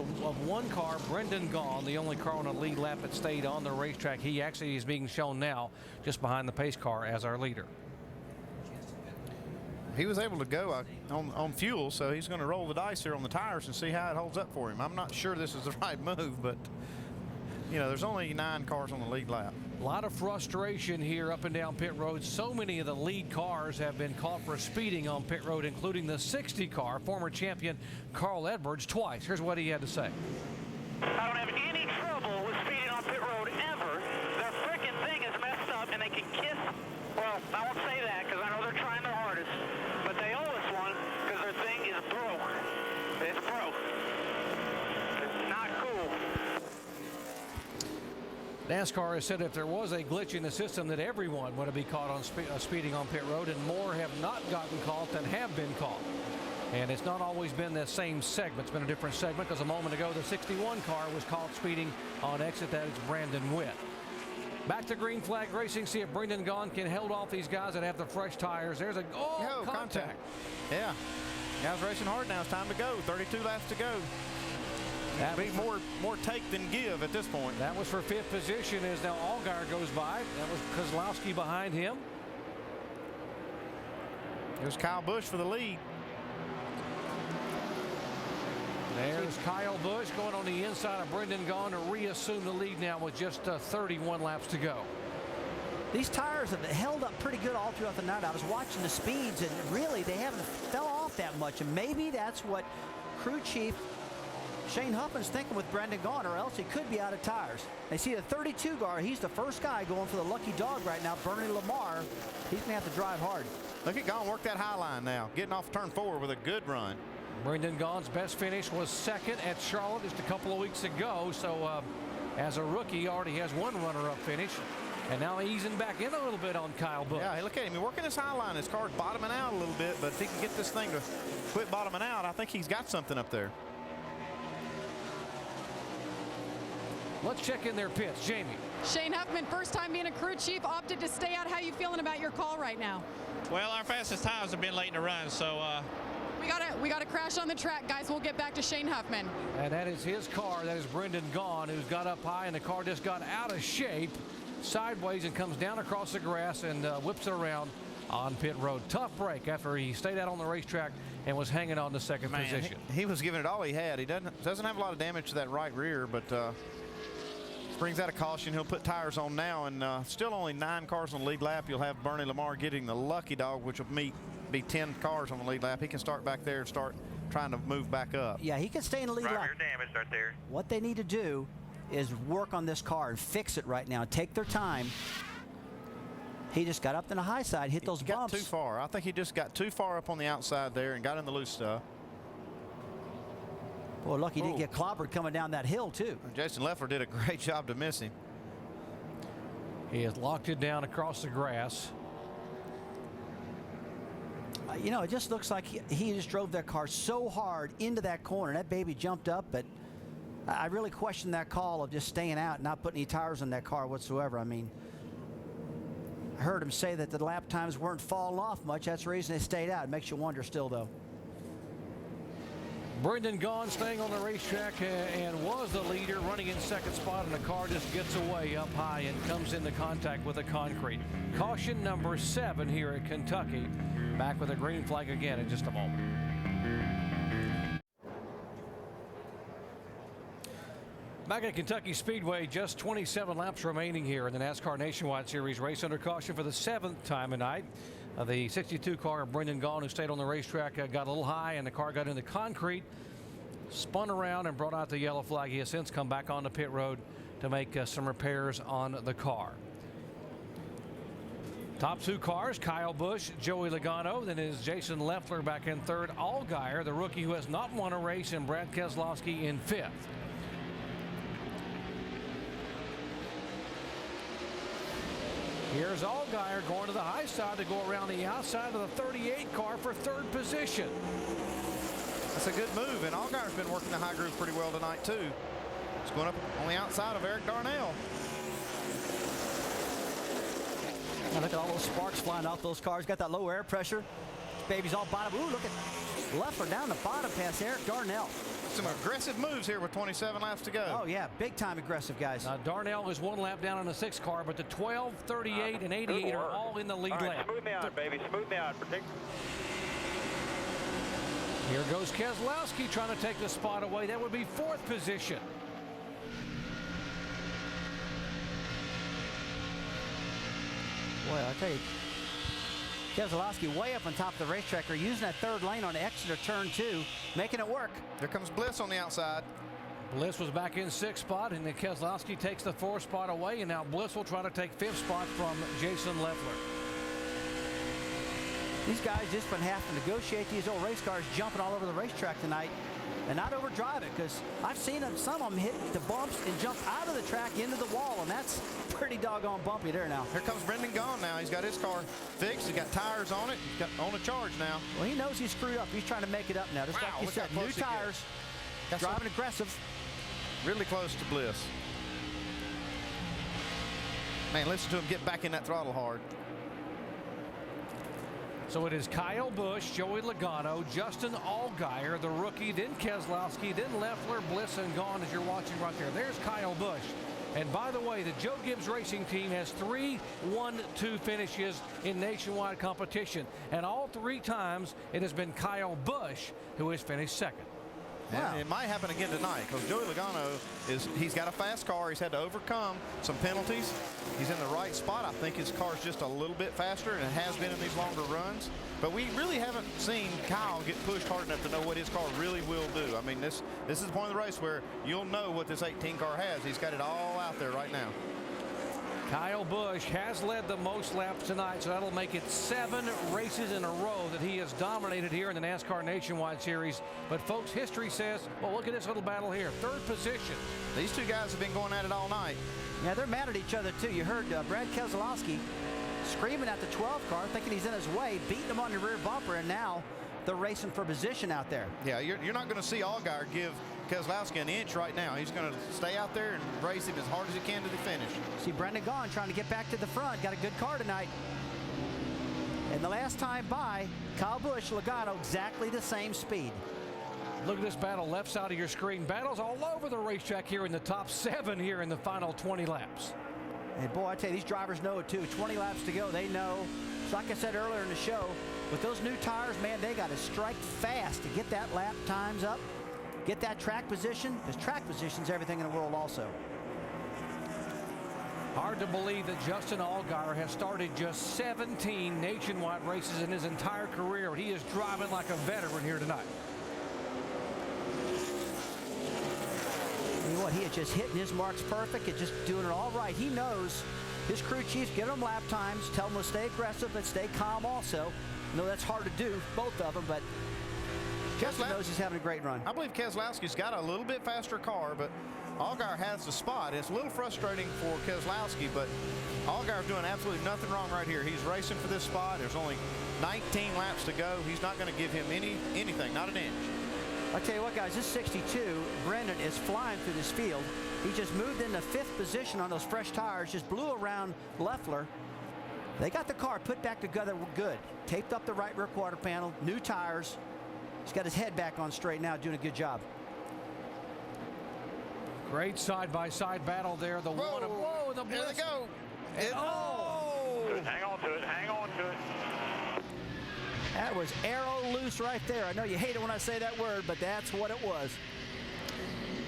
S20: one car, Brendan Gaughan, the only car on a lead lap that stayed on the racetrack. He actually is being shown now just behind the pace car as our leader.
S11: He was able to go on fuel, so he's going to roll the dice here on the tires and see how it holds up for him. I'm not sure this is the right move, but you know, there's only 9 cars on the lead lap.
S20: A lot of frustration here up and down pit road. So many of the lead cars have been caught for speeding on pit road, including the 60 car, former champion Carl Edwards, twice. Here's what he had to say.
S14: I don't have any trouble with speeding on pit road ever. Their frickin' thing is messed up and they can kiss. Well, I won't say that because I know they're trying their hardest, but they owe us one because their thing is broke. It's broke. It's not cool.
S20: NASCAR has said if there was a glitch in the system that everyone would be caught on speeding on pit road, and more have not gotten caught than have been caught. And it's not always been the same segment. It's been a different segment because a moment ago the 61 car was caught speeding on exit. That is Brandon Witt. Back to green flag racing. See if Brendan Gaughan can hold off these guys that have the fresh tires. There's a contact.
S11: Yeah. Guys racing hard now. It's time to go. 32 laps to go. That be more take than give at this point.
S20: That was for 5th position as now Allgaier goes by. That was Kozlowski behind him.
S11: Here's Kyle Busch for the lead.
S20: There's Kyle Busch going on the inside of Brendan Gaughan to reassume the lead now with just 31 laps to go.
S5: These tires have held up pretty good all throughout the night. I was watching the speeds, and really they haven't fell off that much. And maybe that's what crew chief Shane Huffman's thinking with Brendan Gaughan, or else he could be out of tires. They see the 32 car. He's the first guy going for the lucky dog right now. Bernie Lamar, he's going to have to drive hard.
S11: Look at Gaughan work that high line now, getting off turn 4 with a good run.
S20: Brendan Gaughan's best finish was 2nd at Charlotte just a couple of weeks ago. So as a rookie, he already has 1 runner-up finish. And now easing back in a little bit on Kyle Busch.
S11: Yeah, look at him. He's working his high line. His car's bottoming out a little bit, but if he can get this thing to quit bottoming out, I think he's got something up there.
S20: Let's check in their pits. Jamie.
S13: Shane Huffman, first time being a crew chief, opted to stay out. How you feeling about your call right now?
S10: Well, our fastest times have been late in the run, so
S13: we gotta crash on the track, guys. We'll get back to Shane Huffman.
S20: And that is his car. That is Brendan Gaughan, who's got up high, and the car just got out of shape sideways and comes down across the grass and whips it around on pit road. Tough break after he stayed out on the racetrack and was hanging on to 2nd position.
S11: He was giving it all he had. He doesn't have a lot of damage to that right rear, but brings out a caution. He'll put tires on now, and still only 9 cars on the lead lap. You'll have Bernie Lamar getting the lucky dog, which will be 10 cars on the lead lap. He can start back there and start trying to move back up.
S5: Yeah, he can stay in the lead lap.
S14: Driver damaged right there.
S5: What they need to do is work on this car and fix it right now. Take their time. He just got up to the high side, hit those bumps.
S11: Got too far. I think he just got too far up on the outside there and got in the loose stuff.
S5: Well, lucky he didn't get clobbered coming down that hill, too.
S11: Jason Leffler did a great job to miss him.
S20: He has locked it down across the grass.
S5: You know, it just looks like he just drove that car so hard into that corner. That baby jumped up, but I really question that call of just staying out and not putting any tires on that car whatsoever. I mean, I heard him say that the lap times weren't falling off much. That's the reason they stayed out. It makes you wonder still, though.
S20: Brendan Gaughan staying on the racetrack and was the leader, running in second spot, and the car just gets away up high and comes into contact with the concrete. Caution number 7 here at Kentucky. Back with a green flag again in just a moment. Back at Kentucky Speedway, just 27 laps remaining here in the NASCAR Nationwide Series race, under caution for the 7th time tonight. The 62 car of Brendan Gaughan, who stayed on the racetrack, got a little high and the car got into concrete, spun around and brought out the yellow flag. He has since come back on the pit road to make some repairs on the car. Top 2 cars, Kyle Busch, Joey Logano. Then is Jason Leffler back in 3rd. Allgaier, the rookie who has not won a race, and Brad Keselowski in 5th. Here's Allgaier going to the high side to go around the outside of the 38 car for 3rd position.
S11: That's a good move, and Allgaier's been working the high groove pretty well tonight, too. He's going up on the outside of Eric Darnell.
S5: Now look at all those sparks flying off those cars. Got that low air pressure. Baby's all bottom. Ooh, look at Leffler down the bottom past Eric Darnell.
S11: Some aggressive moves here with 27 laps to go.
S5: Oh, yeah, big time aggressive, guys.
S20: Darnell is 1 lap down on the 6th car, but the 12, 38, and 88 are all in the lead lap.
S17: Smooth me out, baby. Smooth me out. Protect.
S20: Here goes Keselowski trying to take the spot away. That would be 4th position.
S5: Boy, I'll tell you, Keselowski way up on top of the racetrack. Are using that 3rd lane on Exeter turn 2, making it work.
S11: Here comes Bliss on the outside.
S20: Bliss was back in 6th spot, and then Keselowski takes the 4th spot away, and now Bliss will try to take 5th spot from Jason Leffler.
S5: These guys just been having to negotiate these old race cars jumping all over the racetrack tonight and not overdrive it, because I've seen them, some of them hit the bumps and jump out of the track into the wall, and that's pretty doggone bumpy there now.
S11: Here comes Brendan Gaughan now. He's got his car fixed. He's got tires on it. He's got on a charge now.
S5: Well, he knows he's screwed up. He's trying to make it up now. Just like you said, new tires, driving aggressive.
S11: Really close to Bliss. Man, listen to him get back in that throttle hard.
S20: So it is Kyle Busch, Joey Logano, Justin Allgaier, the rookie, then Keselowski, then Leffler, Bliss, and Gaughan as you're watching right there. There's Kyle Busch. And by the way, the Joe Gibbs Racing Team has 3 1-2 finishes in nationwide competition. And all 3 times it has been Kyle Busch who has finished 2nd.
S11: And it might happen again tonight, because Joey Logano he's got a fast car. He's had to overcome some penalties. He's in the right spot. I think his car's just a little bit faster, and it has been in these longer runs. But we really haven't seen Kyle get pushed hard enough to know what his car really will do. I mean, this is the point of the race where you'll know what this 18 car has. He's got it all out there right now.
S20: Kyle Busch has led the most laps tonight, so that'll make it 7 races in a row that he has dominated here in the NASCAR Nationwide Series. But folks, history says, well, look at this little battle here. 3rd position.
S11: These 2 guys have been going at it all night.
S5: Yeah, they're mad at each other, too. You heard Brad Keselowski screaming at the 12 car, thinking he's in his way, beating him on the rear bumper, and now they're racing for position out there.
S11: Yeah, you're not going to see Allgaier give Keselowski an inch right now. He's going to stay out there and race him as hard as he can to the finish.
S5: See Brendan Gaughan trying to get back to the front. Got a good car tonight. And the last time by, Kyle Busch, Logano, exactly the same speed.
S20: Look at this battle left side of your screen. Battles all over the racetrack here in the top 7 here in the final 20 laps.
S5: And boy, I tell you, these drivers know it too. 20 laps to go, they know. So like I said earlier in the show, with those new tires, man, they got to strike fast to get that lap times up, get that track position, because track position's everything in the world also.
S20: Hard to believe that Justin Allgaier has started just 17 nationwide races in his entire career. He is driving like a veteran here tonight.
S5: You know what, he is just hitting his marks perfect and just doing it all right. He knows his crew chiefs give them lap times, tell them to stay aggressive but stay calm also. I know that's hard to do, both of them, but Justin knows he's having a great run.
S11: I believe Keselowski's got a little bit faster car, but Allgaier has the spot. It's a little frustrating for Keselowski, but Allgaier's doing absolutely nothing wrong right here. He's racing for this spot. There's only 19 laps to go. He's not going to give him anything, not an inch.
S5: I tell you what, guys, this 62, Brendan is flying through this field. He just moved into 5th position on those fresh tires, just blew around Leffler. They got the car put back together good. Taped up the right rear quarter panel, new tires. He's got his head back on straight now, doing a good job.
S20: Great side-by-side battle there. The whoa, the
S11: there they go.
S14: Hang on to it. Hang on to it.
S5: That was arrow loose right there. I know you hate it when I say that word, but that's what it was.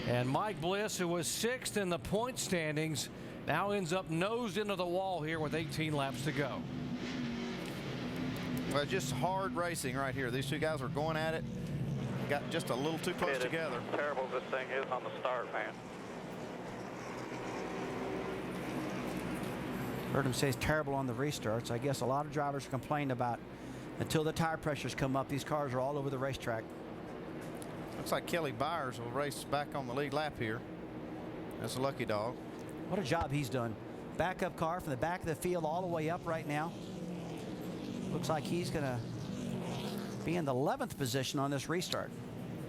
S20: And Mike Bliss, who was 6th in the point standings, now ends up nosed into the wall here with 18 laps to go.
S11: Well, just hard racing right here. These two guys were going at it. Got just a little too close together.
S14: Terrible this thing is on the start, man.
S5: Heard him say it's terrible on the restarts. I guess a lot of drivers complain about until the tire pressures come up, these cars are all over the racetrack.
S11: Looks like Kelly Byers will race back on the lead lap here. That's a lucky dog.
S5: What a job he's done. Backup car from the back of the field all the way up right now. Looks like he's going to be in the 11th position on this restart.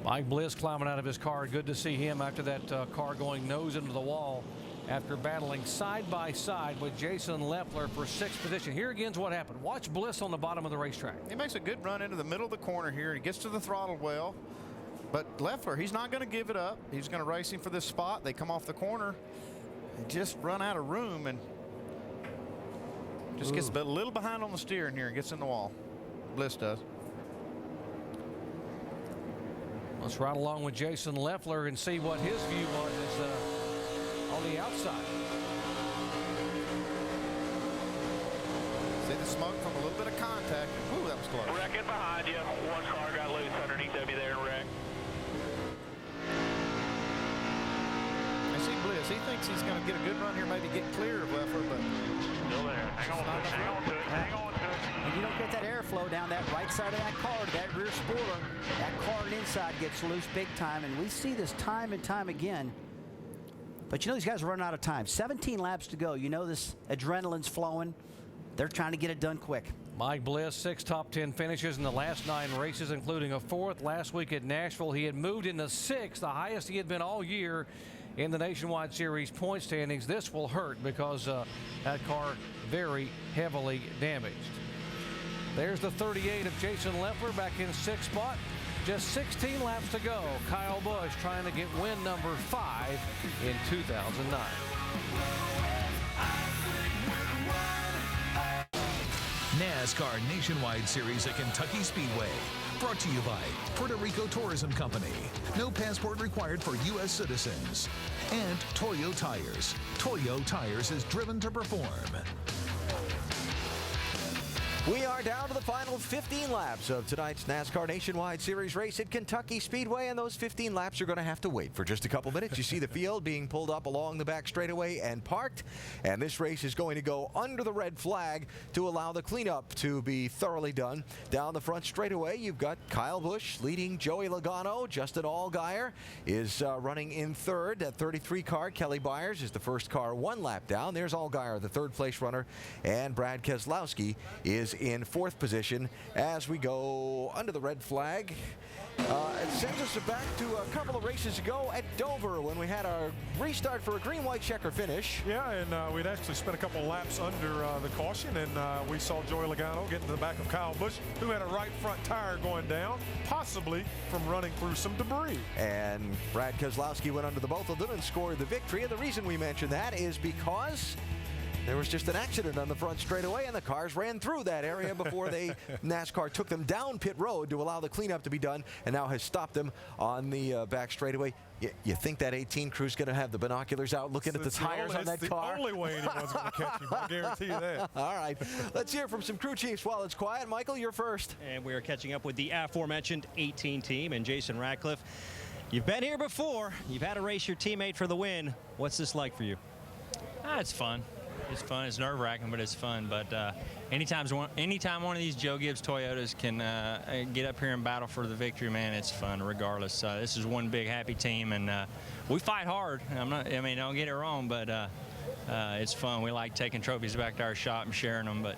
S20: Mike Bliss climbing out of his car. Good to see him after that car going nose into the wall after battling side by side with Jason Leffler for 6th position. Here again's what happened. Watch Bliss on the bottom of the racetrack.
S11: He makes a good run into the middle of the corner here. He gets to the throttle well. But Leffler, he's not going to give it up. He's going to race him for this spot. They come off the corner and just run out of room and just gets a little behind on the steering here and gets in the wall. Bliss does.
S20: Let's ride along with Jason Leffler and see what his view was on the outside.
S11: See the smoke from a little bit of contact. Ooh, that was close.
S14: Wrecking behind you. One car got loose underneath of you there and wrecked.
S11: I see Bliss. He thinks he's going to get a good run here, maybe get clear of Leffler, but
S14: still there. Hang on to it. Hang on to it. Hang on to it.
S5: And you don't get that airflow down that right side of that car to that rear spoiler. That car inside gets loose big time, and we see this time and time again. But you know these guys are running out of time. 17 laps to go. You know this adrenaline's flowing. They're trying to get it done quick.
S20: Mike Bliss, 6 top 10 finishes in the last 9 races, including a 4th last week at Nashville. He had moved into 6th, the highest he had been all year in the Nationwide Series point standings. This will hurt because that car very heavily damaged. There's the 38 of Jason Leffler back in 6th spot. Just 16 laps to go. Kyle Busch trying to get win number 5 in 2009.
S7: NASCAR Nationwide Series at Kentucky Speedway. Brought to you by Puerto Rico Tourism Company. No passport required for U.S. citizens. And Toyo Tires. Toyo Tires is driven to perform.
S1: We are down to the final 15 laps of tonight's NASCAR Nationwide Series race at Kentucky Speedway, and those 15 laps are going to have to wait for just a couple minutes. You see the field being pulled up along the back straightaway and parked, and this race is going to go under the red flag to allow the cleanup to be thoroughly done. Down the front straightaway, you've got Kyle Busch leading Joey Logano. Justin Allgaier is running in 3rd. That 33 car, Kelly Byers, is the first car 1 lap down. There's Allgaier, the 3rd place runner, and Brad Keselowski is in 4th position as we go under the red flag. It sends us back to a couple of races ago at Dover when we had our restart for a green-white checker finish.
S6: Yeah, and we'd actually spent a couple of laps under the caution, and we saw Joey Logano get into the back of Kyle Busch, who had a right front tire going down, possibly from running through some debris.
S1: And Brad Keselowski went under the both of them and scored the victory. And the reason we mention that is because there was just an accident on the front straightaway, and the cars ran through that area before NASCAR took them down pit road to allow the cleanup to be done, and now has stopped them on the back straightaway. You think that 18 crew's going to have the binoculars out looking at the tires on that car?
S6: It's the only way anyone's going to catch him, I guarantee you that.
S1: All right, let's hear from some crew chiefs while it's quiet. Michael, you're first.
S9: And we are catching up with the aforementioned 18 team and Jason Ratcliffe. You've been here before. You've had to race your teammate for the win. What's this like for you?
S4: It's fun.
S18: It's fun. It's nerve-wracking, but it's fun. But anytime one of these Joe Gibbs Toyotas can get up here and battle for the victory, man, it's fun regardless. This is one big happy team, and we fight hard. Don't get it wrong, but it's fun. We like taking trophies back to our shop and sharing them. But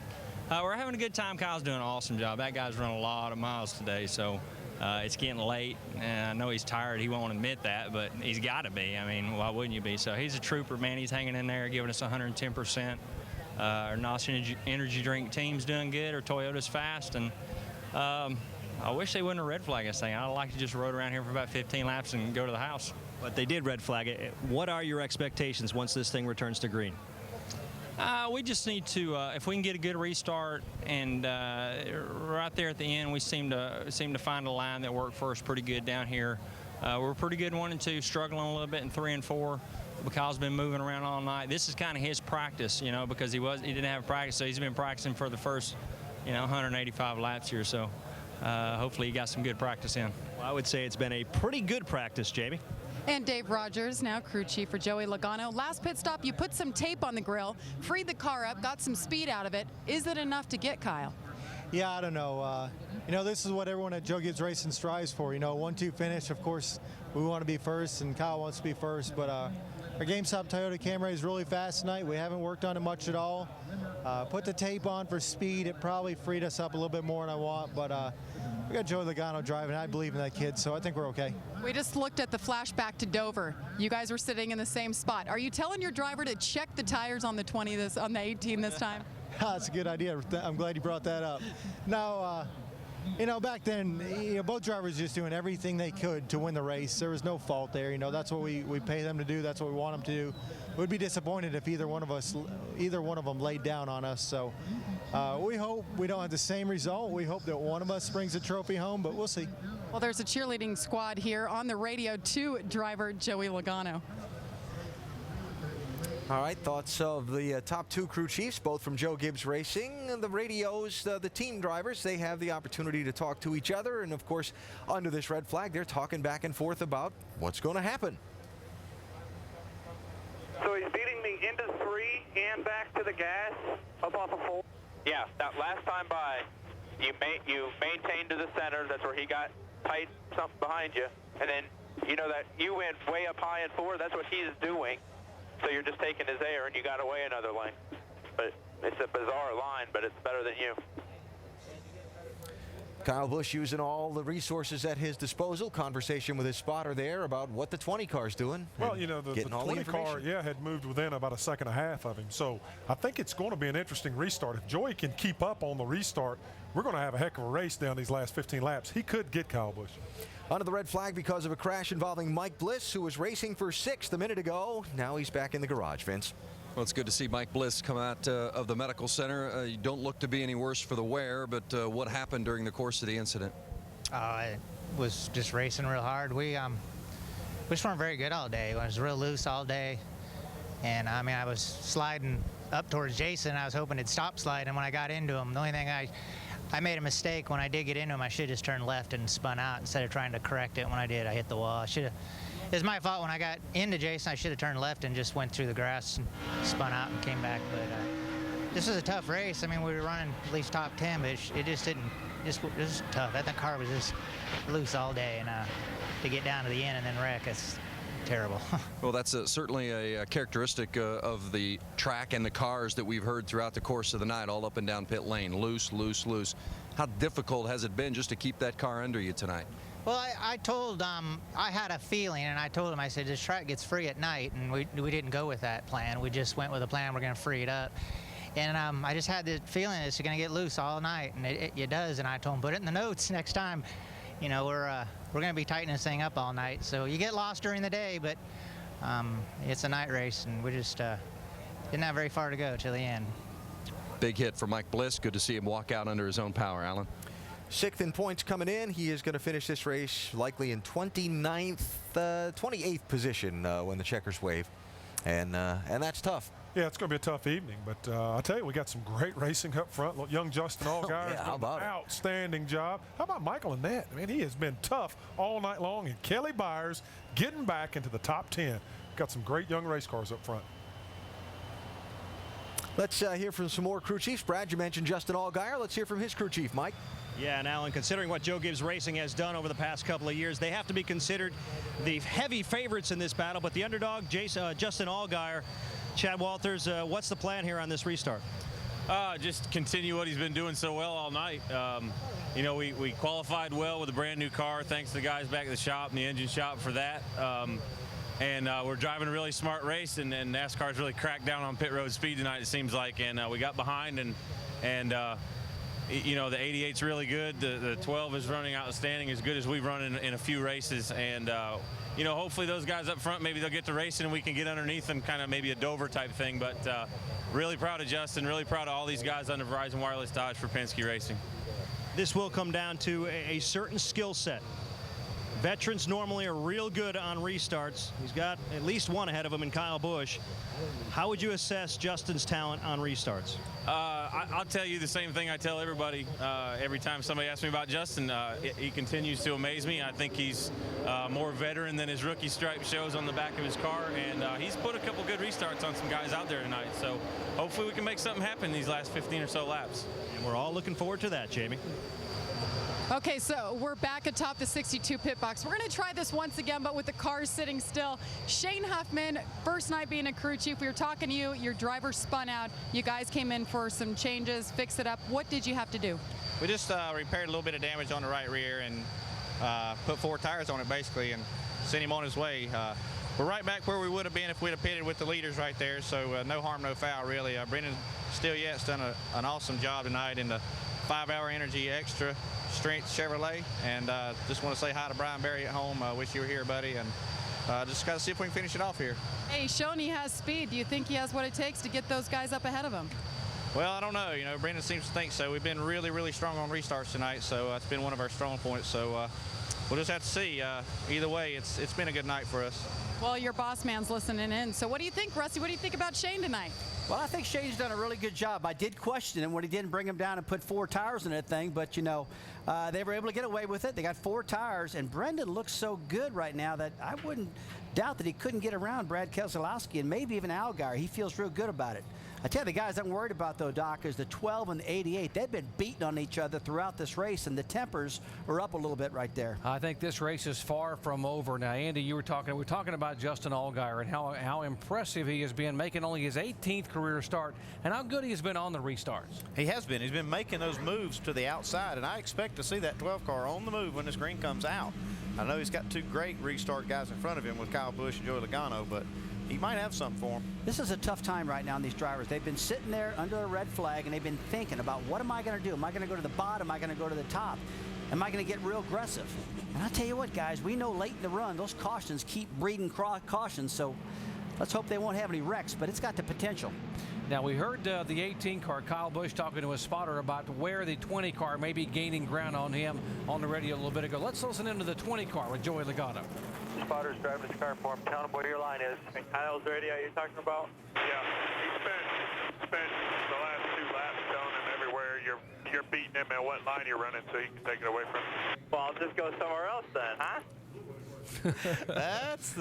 S18: we're having a good time. Kyle's doing an awesome job. That guy's run a lot of miles today, so it's getting late, and I know he's tired. He won't admit that, but he's got to be. Why wouldn't you be? So he's a trooper, man. He's hanging in there, giving us 110%. Our NOS energy drink team's doing good. Our Toyota's fast, and I wish they wouldn't have red flagged this thing. I'd like to just rode around here for about 15 laps and go to the house.
S9: But they did red flag it. What are your expectations once this thing returns to green?
S18: We just need to, if we can get a good restart, and right there at the end, we seem to find a line that worked for us pretty good down here. We're pretty good in 1 and 2, struggling a little bit in 3 and 4. Kyle's been moving around all night. This is kind of his practice, because he didn't have practice, so he's been practicing for the first, 185 laps here. So hopefully he got some good practice in.
S9: Well, I would say it's been a pretty good practice, Jamie.
S13: And Dave Rogers, now crew chief for Joey Logano. Last pit stop, you put some tape on the grill, freed the car up, got some speed out of it. Is it enough to get Kyle?
S19: Yeah, I don't know. This is what everyone at Joe Gibbs Racing strives for. 1-2 finish. Of course, we want to be first, and Kyle wants to be first. But our GameStop Toyota Camry is really fast tonight. We haven't worked on it much at all. Put the tape on for speed. It probably freed us up a little bit more than I want, but we got Joey Logano driving. I believe in that kid, so I think we're okay.
S13: We just looked at the flashback to Dover. You guys were sitting in the same spot. Are you telling your driver to check the tires on the the 18 this time?
S19: That's a good idea. I'm glad you brought that up. No, back then, both drivers just doing everything they could to win the race. There was no fault there. That's what we pay them to do. That's what we want them to do. We'd be disappointed if either one of them laid down on us. So we hope we don't have the same result. We hope that one of us brings a trophy home, but we'll see.
S13: Well, there's a cheerleading squad here on the radio to driver Joey Logano.
S1: All right, thoughts of the top 2 crew chiefs, both from Joe Gibbs Racing. And the radios, the team drivers, they have the opportunity to talk to each other. And, of course, under this red flag, they're talking back and forth about what's going to happen.
S14: So he's beating me into 3 and back to the gas up off of 4. Yeah, that last time by, you maintained to the center. That's where he got tight something behind you. And then, that you went way up high in 4. That's what he's doing. So you're just taking his air, and you got away another lane. But it's a bizarre line, but it's better than you.
S1: Kyle Busch using all the resources at his disposal. Conversation with his spotter there about what the 20 car's doing.
S6: Well, the 20 car, had moved within about a second and a half of him. So I think it's going to be an interesting restart. If Joey can keep up on the restart, we're going to have a heck of a race down these last 15 laps. He could get Kyle Busch.
S1: Under the red flag because of a crash involving Mike Bliss, who was racing for 6th a minute ago. Now he's back in the garage, Vince.
S3: Well, it's good to see Mike Bliss come out of the medical center. You don't look to be any worse for the wear, but what happened during the course of the incident?
S21: It was just racing real hard. We just weren't very good all day. It was real loose all day. And, I was sliding up towards Jason. I was hoping it'd stop sliding when I got into him. The only thing I made a mistake when I did get into him. I should have just turned left and spun out instead of trying to correct it. When I did, I hit the wall. It was my fault. When I got into Jason, I should have turned left and just went through the grass and spun out and came back. But this was a tough race. We were running at least top 10, but it just didn't. It was tough. That car was just loose all day, and to get down to the end and then wreck, it's terrible.
S3: Well, that's certainly a characteristic of the track and the cars that we've heard throughout the course of the night, all up and down pit lane. Loose, loose, loose. How difficult has it been just to keep that car under you tonight?
S21: Well, I told I had a feeling, and I told him, I said, this track gets free at night, and we didn't go with that plan. We just went with a plan, we're going to free it up. And I just had the feeling it's going to get loose all night, and it does. And I told him, put it in the notes next time. We're going to be tightening this thing up all night. So you get lost during the day, but it's a night race, and we just didn't have very far to go till the end.
S3: Big hit for Mike Bliss. Good to see him walk out under his own power, Alan.
S1: 6th in points coming in. He is going to finish this race likely in 28th position when the checkers wave. And that's tough.
S6: Yeah, it's going to be a tough evening, but I tell you, we got some great racing up front. Look, young Justin Allgaier has done an outstanding job. How about Michael Annette? He has been tough all night long. And Kelly Byers getting back into the top 10. Got some great young race cars up front.
S1: Let's hear from some more crew chiefs. Brad, you mentioned Justin Allgaier. Let's hear from his crew chief, Mike.
S9: Yeah, and Alan, considering what Joe Gibbs Racing has done over the past couple of years, they have to be considered the heavy favorites in this battle. But the underdog, Justin Allgaier, Chad Walters, what's the plan here on this restart?
S12: Just continue what he's been doing so well all night. You know, we qualified well with a brand new car. Thanks to the guys back at the shop and the engine shop for that. And we're driving a really smart race, and NASCAR's really cracked down on pit road speed tonight, it seems like. And we got behind, and you know, the 88's really good. The 12 is running outstanding, as good as we've run in a few races. And you know, hopefully those guys up front, maybe they'll get to racing and we can get underneath them, kind of maybe a Dover type thing. But really proud of Justin, really proud of all these guys on the Verizon Wireless Dodge for Penske Racing.
S9: This will come down to a certain skill set. Veterans normally are real good on restarts. He's got at least one ahead of him in Kyle Busch. How would you assess Justin's talent on restarts?
S12: I'll tell you the same thing I tell everybody every time somebody asks me about Justin. He continues to amaze me. I think he's more veteran than his rookie stripe shows on the back of his car, and he's put a couple good restarts on some guys out there tonight. So hopefully we can make something happen these last 15 or so laps.
S9: And we're all looking forward to that, Jamie.
S13: Okay, so we're back atop the 62 pit box. We're going to try this once again, but with the cars sitting still. Shane Huffman, first night being a crew chief, we were talking to you. Your driver spun out. You guys came in for some changes, fix it up. What did you have to do?
S10: We just repaired a little bit of damage on the right rear and put 4 tires on it basically and sent him on his way. We're right back where we would have been if we'd have pitted with the leaders right there, so no harm, no foul really. Brendan Stillyett's done an awesome job tonight in the 5-hour Energy Extra Strength Chevrolet, and just want to say hi to Brian Berry at home. Wish you were here, buddy, and just got to see if we can finish it off here.
S13: Hey, shown he has speed. Do you think he has what it takes to get those guys up ahead of him?
S10: Well, I don't know. You know, Brendan seems to think so. We've been really, really strong on restarts tonight, so it's been one of our strong points. So we'll just have to see. Either way, it's been a good night for us.
S13: Well, your boss man's listening in. So what do you think, Rusty? What do you think about Shane tonight?
S5: Well, I think Shane's done a really good job. I did question him when he didn't bring him down and put 4 tires in that thing, but, you know, they were able to get away with it. They got 4 tires, and Brendan looks so good right now that I wouldn't doubt that he couldn't get around Brad Keselowski and maybe even Allgaier. He feels real good about it. I tell you, the guys I'm worried about, though, Doc, is the 12 and the 88. They've been beating on each other throughout this race, and the tempers are up a little bit right there.
S20: I think this race is far from over. Now, Andy, we were talking about Justin Allgaier and how impressive he has been, making only his 18th career start, and how good he has been on the restarts.
S11: He has been. He's been making those moves to the outside, and I expect to see that 12 car on the move when this green comes out. I know he's got 2 great restart guys in front of him with Kyle Busch and Joey Logano, but he might have something for him.
S5: This is a tough time right now on these drivers. They've been sitting there under a red flag, and they've been thinking about, what am I going to do? Am I going to go to the bottom? Am I going to go to the top? Am I going to get real aggressive? And I'll tell you what, guys, we know late in the run, those cautions keep breeding cautions, so let's hope they won't have any wrecks, but it's got the potential.
S20: Now, we heard the 18 car, Kyle Busch, talking to his spotter about where the 20 car may be gaining ground on him on the radio a little bit ago. Let's listen into the 20 car with Joey Logano.
S22: Spotter's driving his car for him. Tell him where your line is. Kyle's radio you're talking about?
S23: Yeah, he spent the last 2 laps telling him everywhere you're beating him and what line you're running so you can take it away from him.
S22: Well, I'll just go somewhere else then, huh?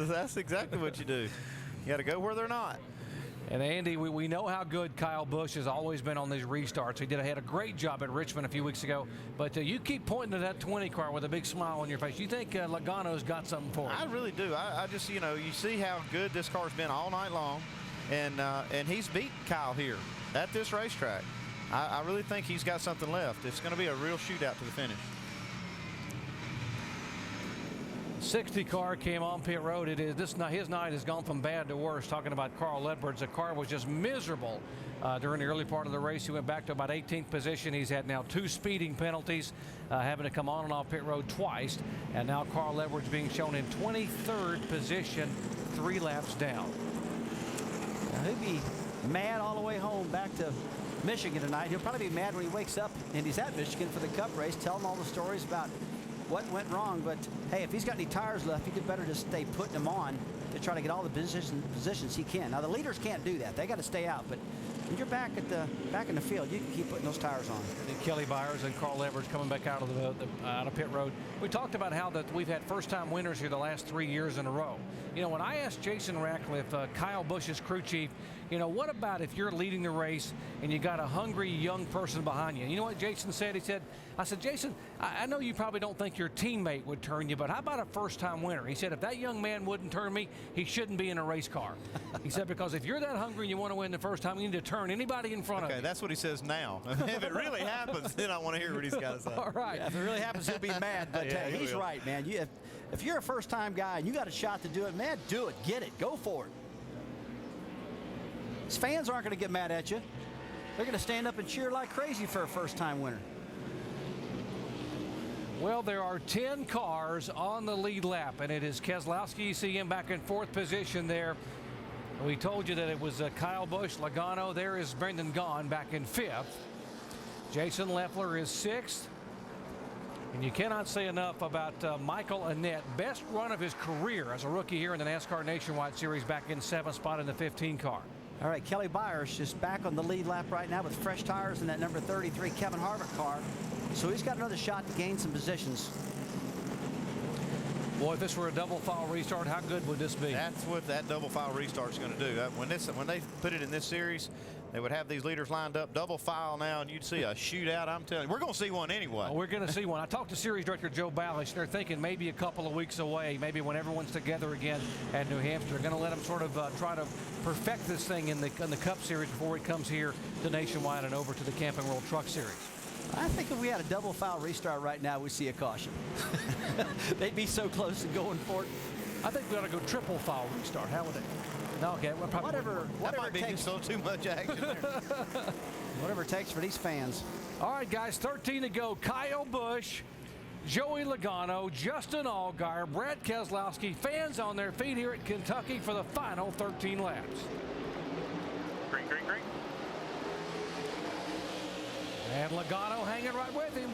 S11: That's exactly what you do. You got to go where they're not.
S20: And Andy, we know how good Kyle Busch has always been on these restarts. He had a great job at Richmond a few weeks ago. But you keep pointing to that 20 car with a big smile on your face. You think Logano's got something for him?
S11: I really do. I just, you know, you see how good this car's been all night long, and he's beaten Kyle here at this racetrack. I really think he's got something left. It's going to be a real shootout to the finish.
S20: 60 car came on pit road. His night has gone from bad to worse. Talking about Carl Edwards, the car was just miserable during the early part of the race. He went back to about 18th position. He's had now 2 speeding penalties, having to come on and off pit road twice. And now Carl Edwards being shown in 23rd position, 3 laps down.
S5: Now, he'll be mad all the way home back to Michigan tonight. He'll probably be mad when he wakes up and he's at Michigan for the Cup race, telling all the stories about what went wrong. But hey, if he's got any tires left, he could better just stay putting them on to try to get all the positions he can. Now the leaders can't do that; they got to stay out. But when you're back in the field, you can keep putting those tires on.
S20: And Kelly Byers and Carl Edwards coming back out of pit road. We talked about how that we've had first-time winners here the last 3 years in a row. You know, when I asked Jason Ratcliffe, Kyle Busch's crew chief, You know, what about if you're leading the race and you got a hungry young person behind you? You know what Jason said? He said, I said, Jason, I know you probably don't think your teammate would turn you, but how about a first-time winner? He said, if that young man wouldn't turn me, he shouldn't be in a race car. He said, because if you're that hungry and you want to win the first time, you need to turn anybody in front of you.
S11: Okay, that's what he says now. If it really happens, then I want to hear what he's got to say.
S20: All right.
S5: Yeah, if it really happens, he'll be mad. But
S11: Yeah, he
S5: he's
S11: will.
S5: right, man. If you're a first-time guy and you got a shot to do it, man, do it. Get it. Go for it. His fans aren't going to get mad at you. They're going to stand up and cheer like crazy for a first-time winner.
S20: Well, there are 10 cars on the lead lap, and it is Keselowski. You see him back in 4th position there. We told you that it was Kyle Busch, Logano. There is Brendan Gaughan back in 5th. Jason Leffler is 6th. And you cannot say enough about Michael Annett. Best run of his career as a rookie here in the NASCAR Nationwide Series, back in 7th spot in the 15 car.
S5: All right, Kelly Byers just back on the lead lap right now with fresh tires in that number 33 Kevin Harvick car. So he's got another shot to gain some positions.
S20: Boy, if this were a double file restart, how good would this be?
S11: That's what that double file restart's going to do. When they put it in this series, they would have these leaders lined up double file now, and you'd see a shootout. I'm telling you, we're going to see one anyway.
S20: Oh, we're going to see one. I talked to series director Joe Balish. They're thinking maybe a couple of weeks away, maybe when everyone's together again at New Hampshire. They're going to let them sort of try to perfect this thing in the Cup Series before it comes here to Nationwide and over to the Camping World Truck Series.
S5: I think if we had a double foul restart right now, we see a caution. They'd be so close to going for it.
S20: I think we ought to go triple foul restart. How would it? No, okay. Well, probably
S5: whatever
S11: might be
S5: takes.
S11: still too much action there.
S5: Whatever it takes for these fans.
S20: All right, guys, 13 to go. Kyle Busch, Joey Logano, Justin Allgaier, Brad Keselowski. Fans on their feet here at Kentucky for the final 13 laps.
S23: Green, green, green.
S20: And Logano hanging right with him.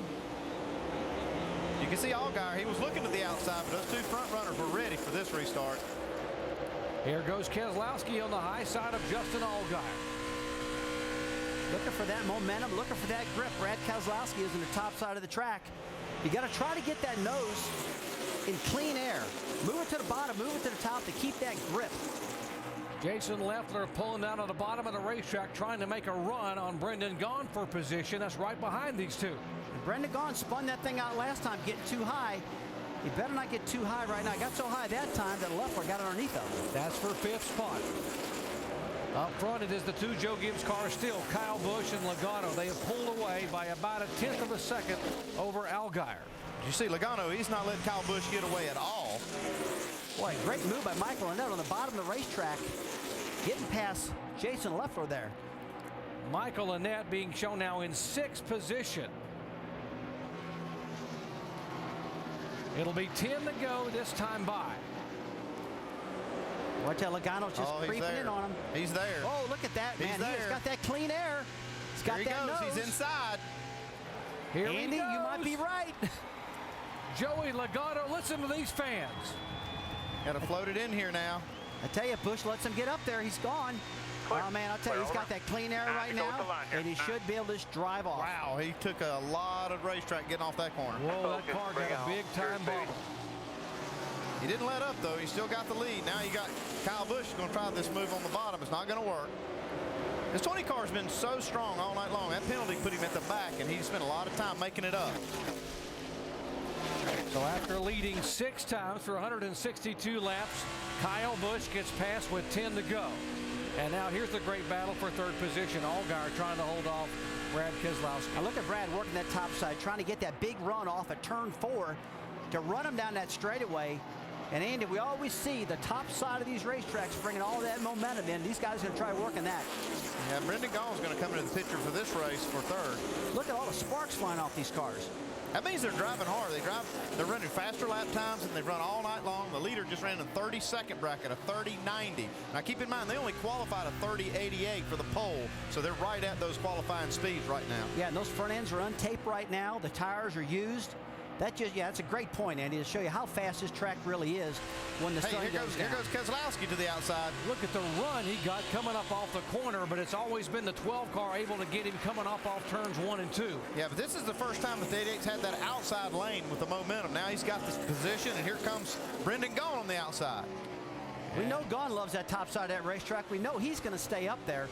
S11: You can see Allgaier, he was looking to the outside, but those two front runners were ready for this restart.
S20: Here goes Keselowski on the high side of Justin Allgaier.
S5: Looking for that momentum, looking for that grip. Brad Keselowski is in the top side of the track. You got to try to get that nose in clean air. Move it to the bottom, move it to the top to keep that grip.
S20: Jason Leffler pulling down on the bottom of the racetrack, trying to make a run on Brendan Gaughan for position. That's right behind these two.
S5: And Brendan Gaughan spun that thing out last time, getting too high. You better not get too high right now. It got so high that time that Leffler got underneath him.
S20: That's for 5th spot. Up front, it is the two Joe Gibbs cars still, Kyle Busch and Logano. They have pulled away by about 1/10 of a second over Allgaier.
S11: You see Logano, he's not letting Kyle Busch get away at all.
S5: Boy, great move by Michael Annett on the bottom of the racetrack, getting past Jason Leffler there.
S20: Michael Annett being shown now in 6th position. It'll be 10 to go this time by.
S5: Watch out, Logano's just creeping in on him.
S11: He's there.
S5: Oh, look at that, man.
S11: He's there.
S5: He's got that clean air. He's got
S11: Here he
S5: that
S11: goes.
S5: nose.
S11: He's inside.
S20: Here
S5: Andy,
S20: he goes.
S5: you might be right.
S20: Joey Logano, listen to these fans.
S11: Got to float it in here now.
S5: I tell you, Busch lets him get up there. He's gone. Oh, man, I'll tell you, he's got that clean air right now, and he should be able to just drive off.
S11: Wow, he took a lot of racetrack getting off that corner.
S20: Whoa, that car got a big-time bubble.
S11: He didn't let up, though. He still got the lead. Now you got Kyle Busch going to try this move on the bottom. It's not going to work. This 20 car has been so strong all night long. That penalty put him at the back, and he spent a lot of time making it up.
S20: So after leading 6 times for 162 laps, Kyle Busch gets past with 10 to go. And now here's the great battle for 3rd position. Allgaier trying to hold off Brad Keselowski.
S5: Now look at Brad working that top side, trying to get that big run off at turn 4 to run him down that straightaway. And Andy, we always see the top side of these racetracks bringing all that momentum in. These guys are going to try working that.
S11: Yeah, Brendan Gaughan's going to come into the picture for this race for 3rd.
S5: Look at all the sparks flying off these cars.
S11: That means they're driving hard. They're running faster lap times than they've run all night long. The leader just ran in the 32nd bracket, a 30.90. Now keep in mind, they only qualified a 30.88 for the pole, so they're right at those qualifying speeds right now.
S5: Yeah, and those front ends are untaped right now. The tires are used. That's a great point, Andy, to show you how fast this track really is when the sun goes down.
S11: Here goes Keselowski to the outside.
S20: Look at the run he got coming up off the corner, but it's always been the 12 car able to get him coming up off turns 1 and 2.
S11: Yeah, but this is the first time that the 88's had that outside lane with the momentum. Now he's got this position, and here comes Brendan Gaughan on the outside.
S5: We know Gone loves that top side of that racetrack. We know he's going to stay up there.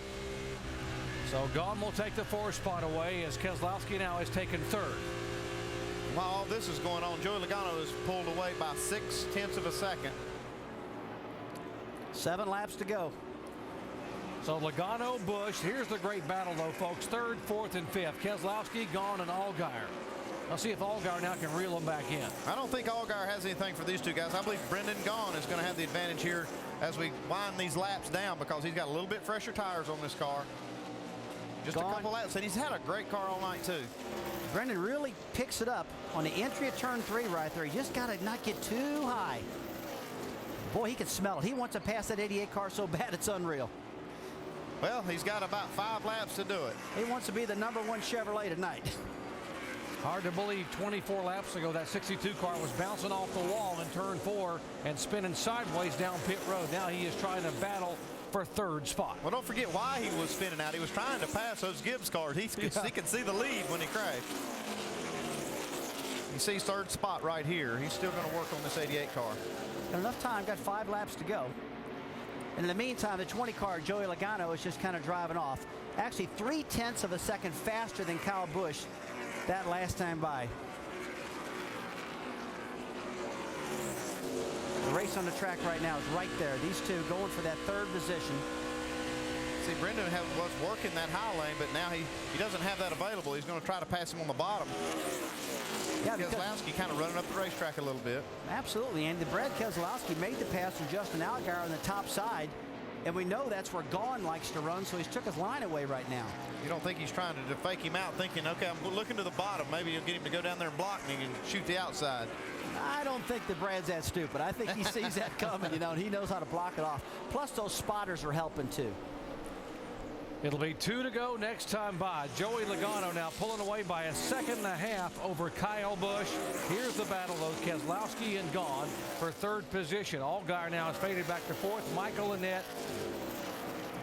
S20: So Gone will take the 4th spot away as Keselowski now has taken 3rd.
S11: While all this is going on, Joey Logano is pulled away by 0.6 of a second.
S5: 7 laps to go.
S20: So Logano, Busch. Here's the great battle, though, folks. 3rd, 4th, and 5th. Keselowski, Gone, and Allgaier. Let's see if Allgaier now can reel them back in.
S11: I don't think Allgaier has anything for these two guys. I believe Brendan Gaughan is going to have the advantage here as we wind these laps down because he's got a little bit fresher tires on this car. Just a couple laps, and he's had a great car all night, too.
S5: Brendan really picks it up on the entry of turn 3 right there. You just got to not get too high. Boy, he can smell it. He wants to pass that 88 car so bad it's unreal.
S11: Well, he's got about 5 laps to do it.
S5: He wants to be the #1 Chevrolet tonight.
S20: Hard to believe 24 laps ago that 62 car was bouncing off the wall in turn 4 and spinning sideways down pit road. Now he is trying to battle for 3rd spot.
S11: Well, don't forget why he was spinning out. He was trying to pass those Gibbs cars. He could see the lead when he crashed. He sees 3rd spot right here. He's still going to work on this 88 car.
S5: Got enough time. Got 5 laps to go. And in the meantime, the 20 car, Joey Logano, is just kind of driving off. Actually, 0.3 of a second faster than Kyle Busch that last time by. The race on the track right now is right there. These two going for that 3rd position.
S11: See, Brendan was working that high lane, but now he doesn't have that available. He's going to try to pass him on the bottom.
S5: Yeah,
S11: Keselowski kind of running up the racetrack a little bit.
S5: Absolutely, and Brad Keselowski made the pass from Justin Allgaier on the top side, and we know that's where Gone likes to run, so he's took his line away right now.
S11: You don't think he's trying to fake him out, thinking, okay, I'm looking to the bottom. Maybe you'll get him to go down there and block me and shoot the outside.
S5: I don't think that Brad's that stupid. I think he sees that coming, and he knows how to block it off. Plus, those spotters are helping, too.
S20: It'll be 2 to go next time by. Joey Logano now pulling away by 1.5 seconds over Kyle Busch. Here's the battle, though. Keselowski and Gone for 3rd position. Allgaier now is faded back to 4th. Michael Annett.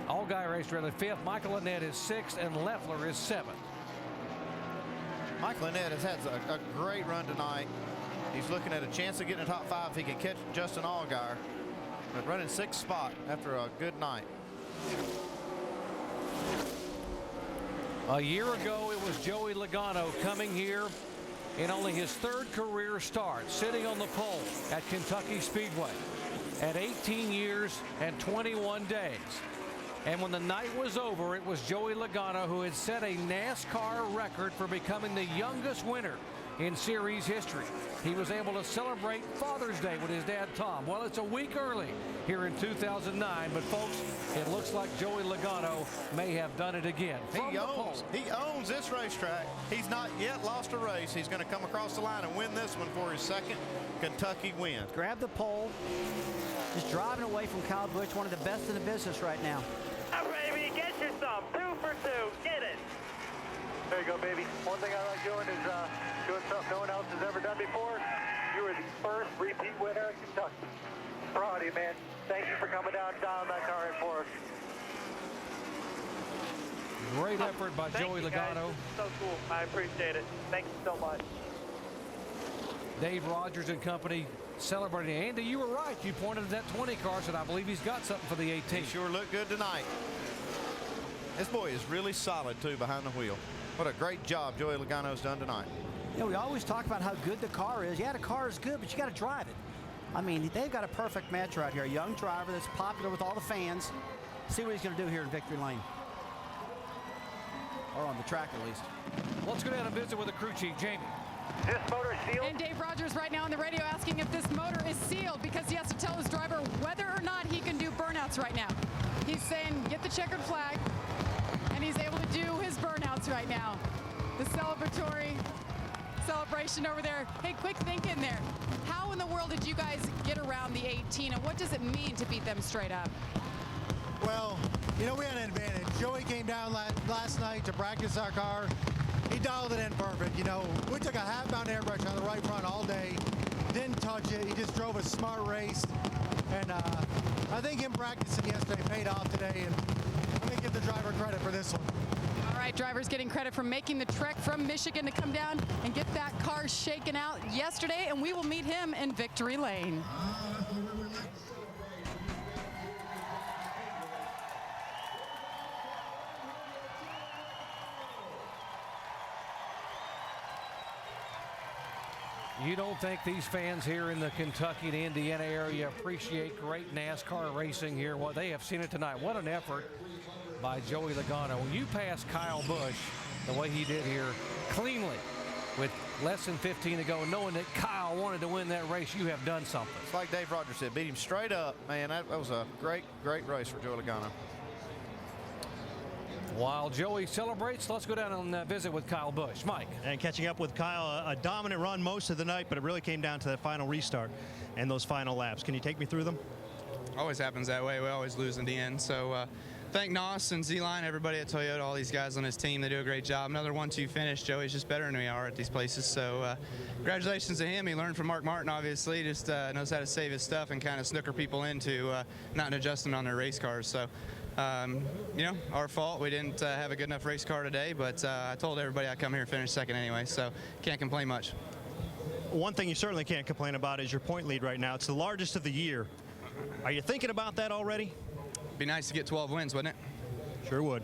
S20: Allgaier raced rather 5th. Michael Annett is 6th, and Leffler is 7th.
S11: Michael Annett has had a great run tonight. He's looking at a chance of getting a top 5 if he can catch Justin Allgaier. But running 6th spot after a good night.
S20: A year ago, it was Joey Logano coming here in only his 3rd career start, sitting on the pole at Kentucky Speedway at 18 years and 21 days. And when the night was over, it was Joey Logano who had set a NASCAR record for becoming the youngest winner in series history. He was able to celebrate Father's Day with his dad, Tom. Well, it's a week early here in 2009, but folks, it looks like Joey Logano may have done it again.
S11: He owns this racetrack. He's not yet lost a race. He's going to come across the line and win this one for his 2nd Kentucky win.
S5: Grab the pole. Just driving away from Kyle Busch, one of the best in the business right now.
S22: All right, baby, get you some. 2 for 2. Get it. There you go, baby. One thing I like doing is doing something no one else has ever done before. You were the 1st repeat winner in Kentucky. Proud of you, man. Thank you for coming down and dialing that car in for us.
S20: Great effort by Joey Logano.
S22: So cool. I appreciate it. Thank you so much.
S20: Dave Rogers and company celebrating. Andy, you were right. You pointed at that 20 car, said I believe he's got something for the 18.
S11: He sure looked good tonight. This boy is really solid, too, behind the wheel. What a great job Joey Logano's done tonight.
S5: We always talk about how good the car is. Yeah, the car is good, but you got to drive it. I mean, they've got a perfect match right here. A young driver that's popular with all the fans. See what he's going to do here in Victory Lane. Or on the track, at least.
S20: Let's go down and visit with the crew chief, Jamie.
S22: This motor is sealed.
S13: And Dave Rogers right now on the radio asking if this motor is sealed because he has to tell his driver whether or not he can do burnouts right now. He's saying, get the checkered flag, and he's able to do his burnouts right now. The celebratory celebration over there. Hey, quick think in there. How in the world did you guys get around the 18, and what does it mean to beat them straight up?
S19: Well, we had an advantage. Joey came down last night to practice our car. He dialed it in perfect. We took a half-pound airbrush on the right front all day. Didn't touch it. He just drove a smart race. And I think him practicing yesterday paid off today. And I'm going to give the driver credit for this one.
S13: All right, drivers getting credit for making the trek from Michigan to come down and get that car shaken out yesterday. And we will meet him in Victory Lane.
S20: You don't think these fans here in the Kentucky and Indiana area appreciate great NASCAR racing here? Well, they have seen it tonight. What an effort by Joey Logano. When you pass Kyle Busch the way he did here cleanly with less than 15 to go, knowing that Kyle wanted to win that race, you have done something.
S11: It's like Dave Rogers said, beat him straight up. Man, that was a great race for Joey Logano.
S20: While Joey celebrates, let's go down and visit with Kyle Busch. Mike.
S9: And catching up with Kyle, a dominant run most of the night, but it really came down to that final restart and those final laps. Can you take me through them?
S8: Always happens that way. We always lose in the end. So thank NOS and Z-Line, everybody at Toyota, all these guys on his team. They do a great job. Another 1-2 finish. Joey's just better than we are at these places. So congratulations to him. He learned from Mark Martin, obviously. Just knows how to save his stuff and kind of snooker people into not adjusting on their race cars. So you know, our fault. We didn't have a good enough race car today, but I told everybody I'd come here and finish second anyway, so can't complain much.
S9: One thing you certainly can't complain about is your point lead right now. It's the largest of the year. Are you thinking about that already?
S8: Be nice to get 12 wins, wouldn't it?
S9: Sure would.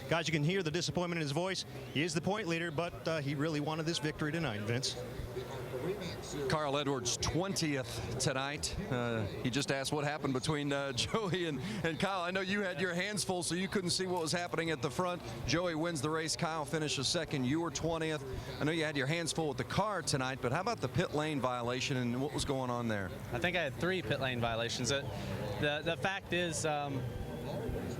S9: Guys, you can hear the disappointment in his voice. He is the point leader, but he really wanted this victory tonight, Vince.
S3: Carl Edwards 20th tonight. He just asked what happened between Joey and Kyle. I know you had your hands full, so you couldn't see what was happening at the front. Joey wins the race. Kyle finishes second. You were 20th. I know you had your hands full with the car tonight, but how about the pit lane violation and what was going on there?
S15: I think I had 3 pit lane violations. The fact is,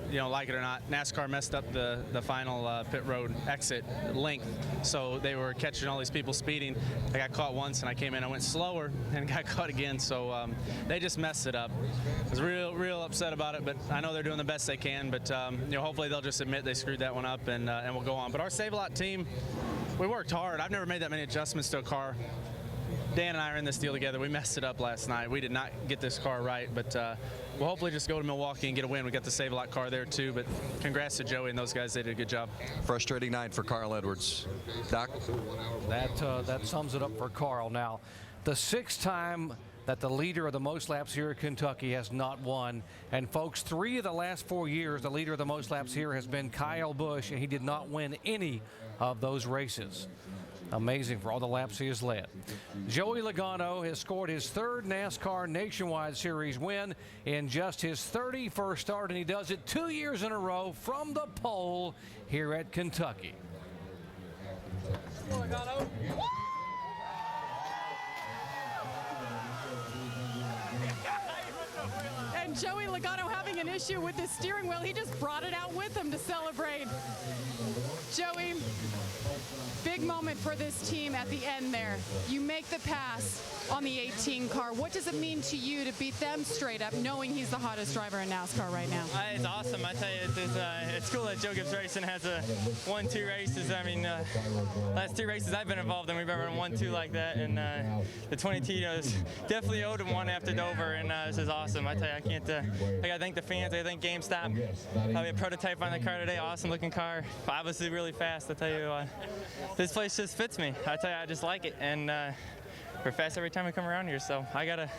S15: you know, like it or not, NASCAR messed up the final pit road exit length, so they were catching all these people speeding. I got caught once, and I came in, I went slower, and got caught again, so they just messed it up. I was real upset about it, but I know they're doing the best they can, but you know, hopefully they'll just admit they screwed that one up, and we'll go on. But our Save-A-Lot team, we worked hard. I've never made that many adjustments to a car. Dan and I are in this deal together. We messed it up last night. We did not get this car right, but we'll hopefully just go to Milwaukee and get a win. We got the Save-A-Lot car there too, but congrats to Joey and those guys. They did a good job.
S3: Frustrating night for Carl Edwards. Doc?
S20: That sums it up for Carl. Now, the 6th time that the leader of the most laps here at Kentucky has not won. And folks, 3 of the last 4 years, the leader of the most laps here has been Kyle Busch, and he did not win any of those races. Amazing for all the laps he has led. Joey Logano has scored his 3rd NASCAR Nationwide Series win in just his 31st start, and he does it 2 years in a row from the pole here at Kentucky. Logano.
S13: And Joey Logano having an issue with the steering wheel. He just brought it out with him to celebrate. Joey, big moment for this team at the end there. You make the pass on the 18 car. What does it mean to you to beat them straight up, knowing he's the hottest driver in NASCAR right now?
S4: It's awesome. I tell you, it's cool that Joe Gibbs Racing has a 1-2 races. I mean, last 2 races I've been involved in, we've ever run 1-2 like that. And the 22 is definitely owed him one after Dover. And this is awesome. I tell you, I gotta thank the fans. I gotta thank GameStop. We had a prototype on the car today. Awesome looking car. Obviously really fast. I tell you, this place just fits me. I tell you, I just like it. And we're fast every time we come around here, so I gotta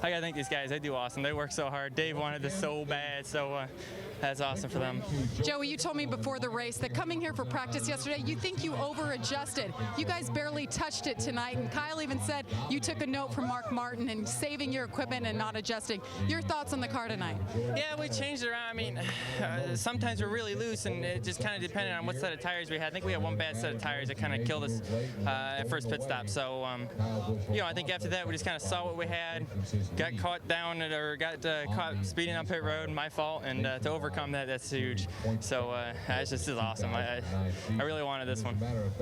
S4: thank these guys. They do awesome. They work so hard. Dave wanted this so bad, so that's awesome for them.
S13: Joey, you told me before the race that coming here for practice yesterday, you think you over-adjusted. You guys barely touched it tonight, and Kyle even said you took a note from Mark Martin and saving your equipment and not adjusting. Your thoughts on the car tonight?
S4: Yeah, we changed it around. I mean, sometimes we're really loose, and it just kind of depended on what set of tires we had. I think we had one bad set of tires that kind of killed us at first pit stop. So, you know, I think after that we just kind of saw what we had, got caught down or got caught speeding on pit road, my fault, and to overcome that, that's huge. So it's just awesome. I really wanted this one.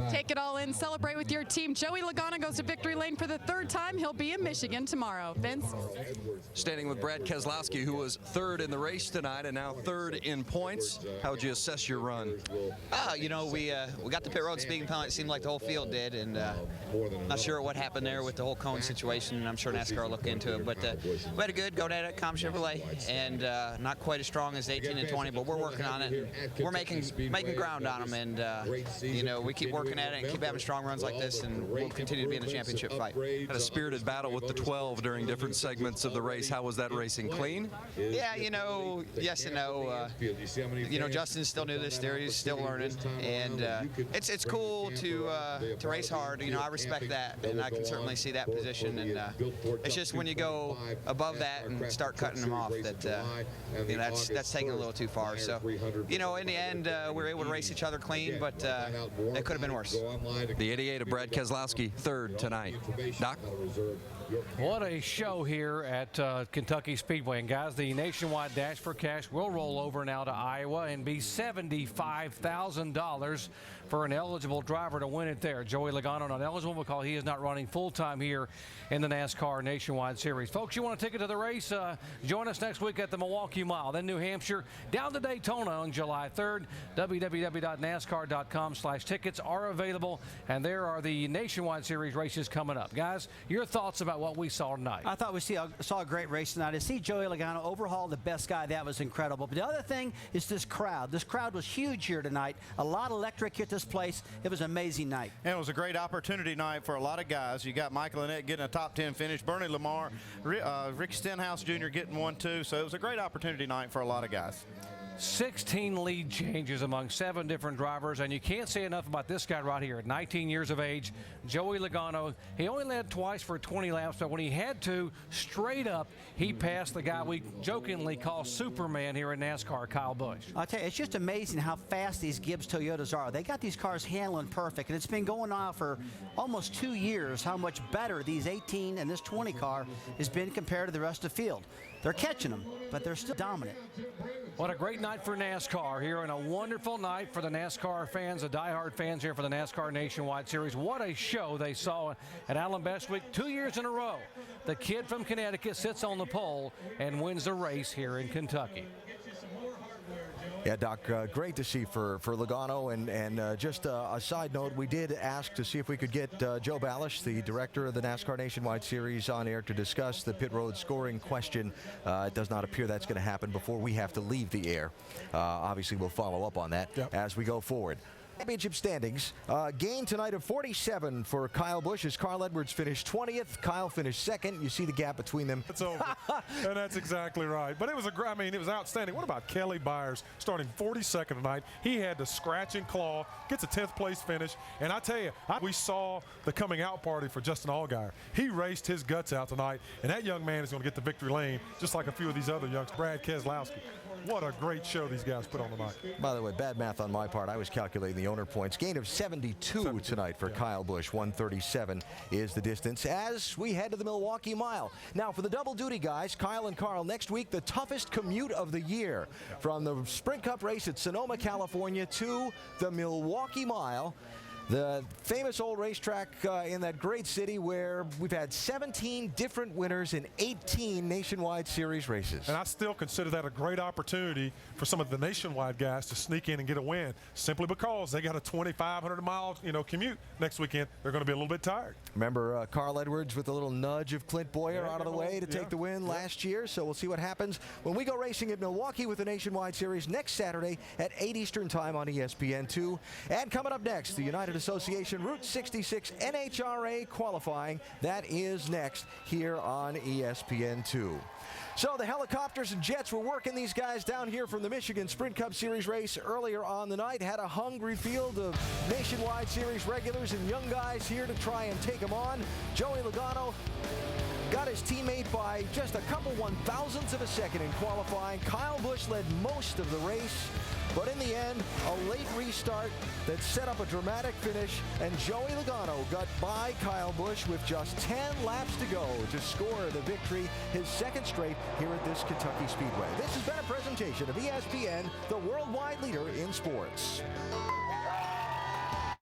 S13: Take it all in, celebrate with your team. Joey Logano goes to victory lane for the 3rd time. He'll be in Michigan tomorrow. Vince?
S3: Standing with Brad Keselowski, who was 3rd in the race tonight and now 3rd in points. How would you assess your run?
S16: You know, we got the pit road speeding penalty. It seemed like the whole field did, and not sure what happened there with the whole cone situation, and I'm sure NASCAR will look into it. But we had a good go-at it, Com Chevrolet, and not quite as strong as 18 and 20, but we're working on it. And we're making ground on them, and you know, we keep working at it and keep having strong runs like this, and we'll continue to be in the championship fight.
S3: Had a spirited battle with the 12 during different segments of the race. How was that racing? Clean?
S16: Yeah, you know, yes and no. You know, Justin's still new to this series, he's still learning, and it's cool to race hard. You know, I respect that, and I can certainly see see that position, and it's just when you go above that and start cutting them off that you know, that's taking a little too far. So, you know, in the end, we were able to race each other clean, but it could have been worse.
S3: The 88 of Brad Keselowski, third tonight. Doc?
S20: What a show here at Kentucky Speedway. And guys, the nationwide Dash for Cash will roll over now to Iowa and be $75,000 for an eligible driver to win it there. Joey Logano not eligible because he is not running full-time here in the NASCAR Nationwide Series. Folks, you want a ticket to the race? Join us next week at the Milwaukee Mile, then New Hampshire, down to Daytona on July 3rd. www.nascar.com/tickets are available, and there are the Nationwide Series races coming up. Guys, your thoughts about what we saw tonight?
S5: I thought we saw a great race tonight. To see Joey Logano overhaul the best guy, that was incredible. But the other thing is this crowd. This crowd was huge here tonight. A lot of electric hit this place. It was an amazing night.
S11: And it was a great opportunity night for a lot of guys. You got Michael Annett getting a top 10 finish, Bernie Lamar, Ricky Stenhouse Jr. getting one too. So it was a great opportunity night for a lot of guys.
S20: 16 lead changes among 7 different drivers, and you can't say enough about this guy right here at 19 years of age, Joey Logano. He only led twice for 20 laps, but when he had to, straight up, he passed the guy we jokingly call Superman here in NASCAR, Kyle Busch.
S5: I'll tell you, it's just amazing how fast these Gibbs Toyotas are. They got these cars handling perfect, and it's been going on for almost 2 years how much better these 18 and this 20 car has been compared to the rest of the field. They're catching them, but they're still dominant.
S20: What a great night for NASCAR here, and a wonderful night for the NASCAR fans, the diehard fans here for the NASCAR Nationwide Series. What a show they saw at Allen Bestwick 2 years in a row. The kid from Connecticut sits on the pole and wins the race here in Kentucky.
S1: Yeah, Doc, great to see for Logano. And just a side note, we did ask to see if we could get Joe Balish, the director of the NASCAR Nationwide Series, on air to discuss the pit road scoring question. It does not appear that's going to happen before we have to leave the air. Obviously, we'll follow up on that as we go forward. Championship standings, gain tonight of 47 for Kyle Busch as Carl Edwards finished 20th. Kyle finished second. You see the gap between them.
S6: It's over. And that's exactly right. But it was it was outstanding. What about Kelly Byers starting 42nd tonight? He had to scratch and claw, gets a 10th place finish. And I tell you, we saw the coming out party for Justin Allgaier. He raced his guts out tonight, and that young man is going to get the victory lane, just like a few of these other youngsters. Brad Keselowski. What a great show these guys put on tonight.
S1: By the way, bad math on my part. I was calculating the owner points. Gain of 72 tonight for Kyle Busch. 137 is the distance as we head to the Milwaukee Mile. Now, for the double duty guys, Kyle and Carl, next week, the toughest commute of the year from the Sprint Cup race at Sonoma, California to the Milwaukee Mile. The famous old racetrack in that great city where we've had 17 different winners in 18 Nationwide Series races.
S6: And I still consider that a great opportunity for some of the Nationwide guys to sneak in and get a win, simply because they got a 2,500-mile commute next weekend. They're going to be a little bit tired.
S1: Remember Carl Edwards with a little nudge of Clint Boyer out of the way to take the win last year. So we'll see what happens when we go racing at Milwaukee with the Nationwide Series next Saturday at 8 Eastern Time on ESPN2. And coming up next, the United Association Route 66 NHRA qualifying. That is next here on ESPN2. So the helicopters and jets were working these guys down here from the Michigan Sprint Cup Series race earlier on the night. Had a hungry field of Nationwide Series regulars and young guys here to try and take them on. Joey Logano got his teammate by just a couple 1,000ths of a second in qualifying. Kyle Busch led most of the race, but in the end, a late restart that set up a dramatic finish, and Joey Logano got by Kyle Busch with just 10 laps to go to score the victory, his second straight here at this Kentucky Speedway. This has been a presentation of ESPN, the worldwide leader in sports.